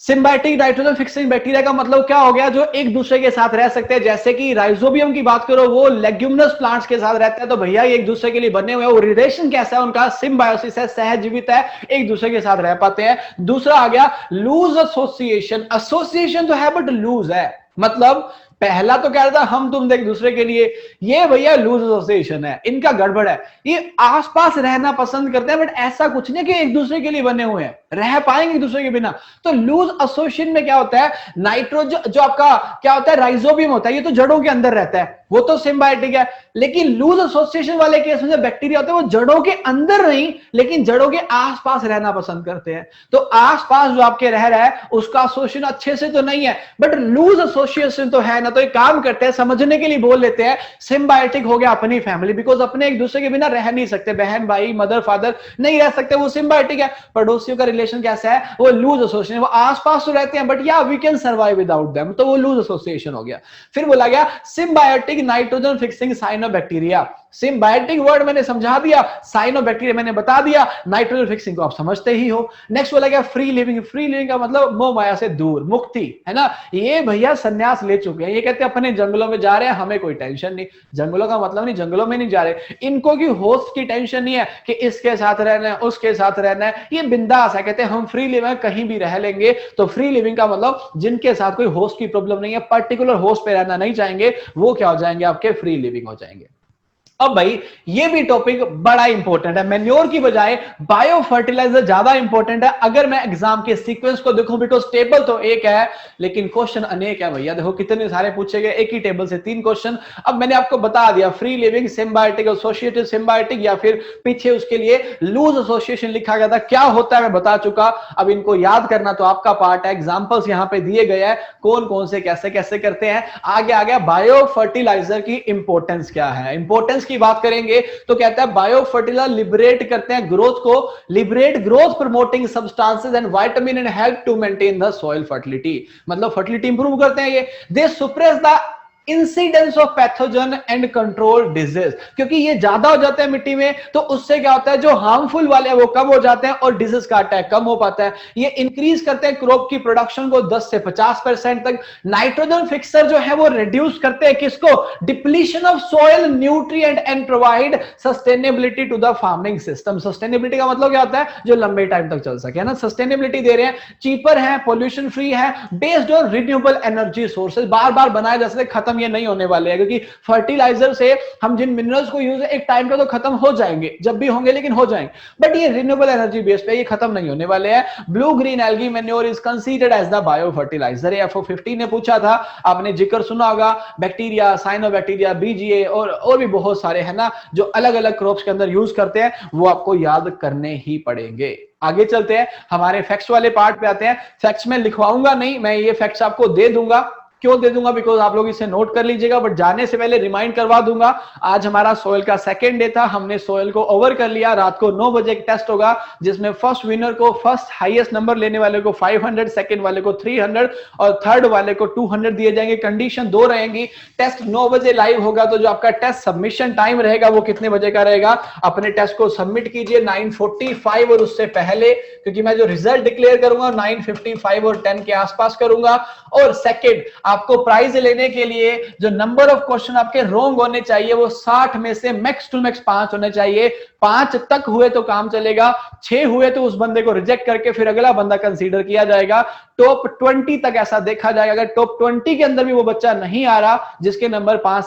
सिम्बायोटिक नाइट्रोजन फिक्सिंग बैक्टीरिया का मतलब क्या हो गया, जो एक दूसरे के साथ रह सकते हैं। जैसे कि राइजोबियम की बात करो, वो लेग्यूमिनस प्लांट्स के साथ रहते हैं, तो भैया ये एक दूसरे के लिए बने हुए हैं। वो रिलेशन कैसा है उनका, सिम्बायोसिस है, सहजीवित है, एक दूसरे के साथ रह पाते हैं। दूसरा आ गया लूज एसोसिएशन। एसोसिएशन तो है बट लूज है, मतलब पहला तो कह रहा था हम तुम एक दूसरे के लिए, ये भैया लूज एसोसिएशन है, इनका गड़बड़ है। ये आसपास रहना पसंद करते हैं बट ऐसा कुछ नहीं कि एक दूसरे के लिए बने हुए हैं, रह पाएंगे एक दूसरे के बिना। तो लूज एसोसिएशन में क्या होता है, नाइट्रोजन जो आपका क्या होता है, राइजोबियम होता है, ये तो जड़ों के अंदर रहता है, वो तो सिम्बायोटिक है। लेकिन लूज एसोसिएशन वाले केस में जो बैक्टीरिया होते हैं वो जड़ों के अंदर नहीं लेकिन जड़ों के आसपास रहना पसंद करते हैं। तो आसपास जो आपके रह रहा है उसका एसोसिएशन अच्छे से तो नहीं है बट लूज एसोसिएशन तो है ना। तो एक काम करते हैं, समझने के लिए बोल लेते हैं सिम्बायोटिक हो गया अपनी फैमिली, बिकॉज अपने एक दूसरे के बिना रह नहीं सकते, बहन भाई मदर फादर नहीं रह सकते, वो सिम्बायोटिक है। पड़ोसियों का रिलेशन कैसा है, वो लूज एसोसिएशन, वो आसपास तो रहते हैं बट या we can survive without them, तो वो लूज एसोसिएशन हो गया। फिर बोला गया symbiotic nitrogen fixing cyanobacteria. Symbiotic word मैंने समझा दिया, साइनोबैक्टीरिया मैंने बता दिया, नाइट्रोजन फिक्सिंग को आप समझते ही हो। नेक्स्ट बोला गया फ्री लिविंग। फ्री लिविंग का मतलब मोह माया से दूर, मुक्ति, है ना। ये भैया सन्यास ले चुके हैं, ये कहते हैं अपने जंगलों में जा रहे हैं, हमें कोई टेंशन नहीं। जंगलों का मतलब नहीं जंगलों में नहीं जा रहे, इनको की होस्ट की टेंशन नहीं है कि इसके साथ रहना है उसके साथ रहना है, ये बिंदास है, कहते हैं हम फ्री लिविंग कहीं भी रह लेंगे। तो फ्री लिविंग का मतलब जिनके साथ कोई होस्ट की प्रॉब्लम नहीं है, पर्टिकुलर होस्ट पे रहना नहीं चाहेंगे, वो क्या हो जाएंगे, आपके फ्री लिविंग हो जाएंगे। अब भाई ये भी टॉपिक बड़ा इंपॉर्टेंट है, मैन्योर की बजाय बायो फर्टिलाइजर ज्यादा इंपॉर्टेंट है अगर मैं एग्जाम के सीक्वेंस को देखूं, बिकॉज टेबल तो एक है लेकिन क्वेश्चन अनेक है भैया। देखो कितने सारे पूछे गए, एक ही टेबल से 3 क्वेश्चन। अब मैंने आपको बता दिया free living, symbiotic, associated symbiotic, या फिर पीछे उसके लिए लूज एसोसिएशन लिखा गया था, क्या होता है मैं बता चुका। अब इनको याद करना तो आपका पार्ट है, एग्जांपल्स यहां पे दिए गए हैं कौन कौन से कैसे कैसे करते हैं। आगे आ गया बायो फर्टिलाइजर की इंपॉर्टेंस क्या है। इंपॉर्टेंस की बात करेंगे तो कहता है बायो फर्टिलाइजर लिबरेट करते हैं ग्रोथ को, liberate growth promoting substances and vitamin and help to maintain the soil fertility, मतलब फर्टिलिटी इंप्रूव करते हैं ये। They suppress the incidence of pathogen and control disease, क्योंकि ये ज्यादा हो जाते हैं मिट्टी में तो उससे क्या होता है, जो हार्मफुल वाले हैं वो कम हो जाते हैं और डिजीज का अटैक कम हो पाता है। ये इंक्रीज करते हैं क्रॉप की प्रोडक्शन को 10 से 50% तक। नाइट्रोजन फिक्सर जो है वो रिड्यूस करते हैं किसको, depletion of soil nutrient and provide sustainability to the farming system. Sustainability का मतलब क्या होता है, जो लंबे टाइम तक चल सके, है ना। सस्टेनेबिलिटी दे रहे हैं, चीपर है, पोल्यूशन फ्री है, based on renewable energy sources, बार बार बनाए जा सकते, खत्म ये नहीं होने वाले हैं, क्योंकि फर्टिलाइजर से हम जिन मिनरल्स को यूज है एक टाइम पे तो खत्म हो जाएंगे, जब भी होंगे लेकिन हो जाएंगे, बट ये रिन्यूएबल एनर्जी बेस पे ये खत्म नहीं होने वाले हैं। Blue green algae manure is considered as the bio fertiliser. FO15 ने पूछा था, आपने जिक्र सुना होगा, बैक्टीरिया, साइनोबैक्टीरिया, बीजीए और भी बहुत सारे, है ना, जो अलग अलग क्रॉप्स के अंदर यूज करते हैं, वो आपको याद करने ही पड़ेंगे। आगे चलते हैं, हमारे फैक्ट्स वाले पार्ट पे आते हैं। फैक्ट्स में लिखवाऊंगा नहीं, मैं ये फैक्ट्स आपको दे दूंगा। क्यों दे दूंगा, बिकॉज आप लोग इसे नोट कर लीजिएगा, बट जाने से पहले रिमाइंड करवा दूंगा। आज हमारा सोयल का सेकंड डे था, हमने सोयल को ओवर कर लिया। रात को 9 बजे एक टेस्ट होगा जिसमें फर्स्ट विनर को, फर्स्ट हाईएस्ट नंबर लेने वाले को 500, सेकंड वाले को 300 और थर्ड वाले को 200 दिए जाएंगे। कंडीशन 2 रहेंगी। टेस्ट 9 बजे लाइव होगा, तो जो आपका टेस्ट सबमिशन टाइम रहेगा वो कितने बजे का रहेगा, अपने टेस्ट को सबमिट कीजिए 9:45 और उससे पहले, क्योंकि मैं जो रिजल्ट डिक्लेयर करूंगा 9:55 और 10 के आसपास करूंगा। और सेकंड, आपको प्राइज लेने के लिए जो नंबर ऑफ क्वेश्चन आपके रॉन्ग होने चाहिए वो 60 में से मैक्स टू मैक्स 5 होने चाहिए। 5 तक हुए तो काम चलेगा, 6 हुए तो उस बंदे को रिजेक्ट करके फिर अगला बंदा कंसीडर किया जाएगा। टॉप 20 तक ऐसा देखा जाएगा। अगर टॉप 20 के अंदर भी वो बच्चा नहीं आ रहा जिसके नंबर 5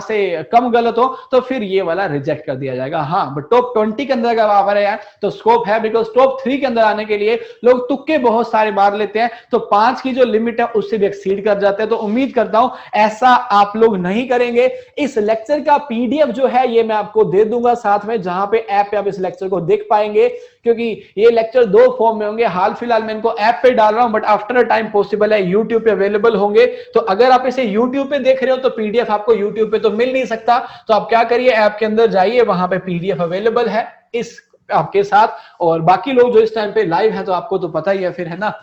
से कम गलत हो, तो फिर ये वाला रिजेक्ट कर दिया जाएगा। हाँ, बट टॉप 20 के अंदर अगर आप आ रहे हैं तो स्कोप है, बिकॉज टॉप 3 के अंदर आने के लिए लोग तुक्के बहुत सारे मार लेते हैं, तो 5 की जो लिमिट है उससे भी एक्सीड कर कर जाते हैं। तो उम्मीद करता हूं ऐसा आप लोग नहीं करेंगे। इस लेक्चर का पीडीएफ जो है ये मैं आपको दे दूंगा साथ में, जहां पे ऐप पे आप इस लेक्चर को देख पाएंगे, क्योंकि ये लेक्चर 2 फॉर्म में होंगे। हाल फिलहाल मैं इनको ऐप पे डाल रहा हूं, but after a time possible है यूट्यूब पे अवेलेबल होंगे। तो अगर आप इसे यूट्यूब पे देख रहे हो तो पीडीएफ आपको यूट्यूब पे तो मिल नहीं सकता, तो आप क्या करिए, ऐप के अंदर जाइए, वहां पे पीडीएफ अवेलेबल है इस आपके साथ। और बाकी लोग जो इस टाइम पे लाइव है तो आपको तो पता ही है फिर, है ना।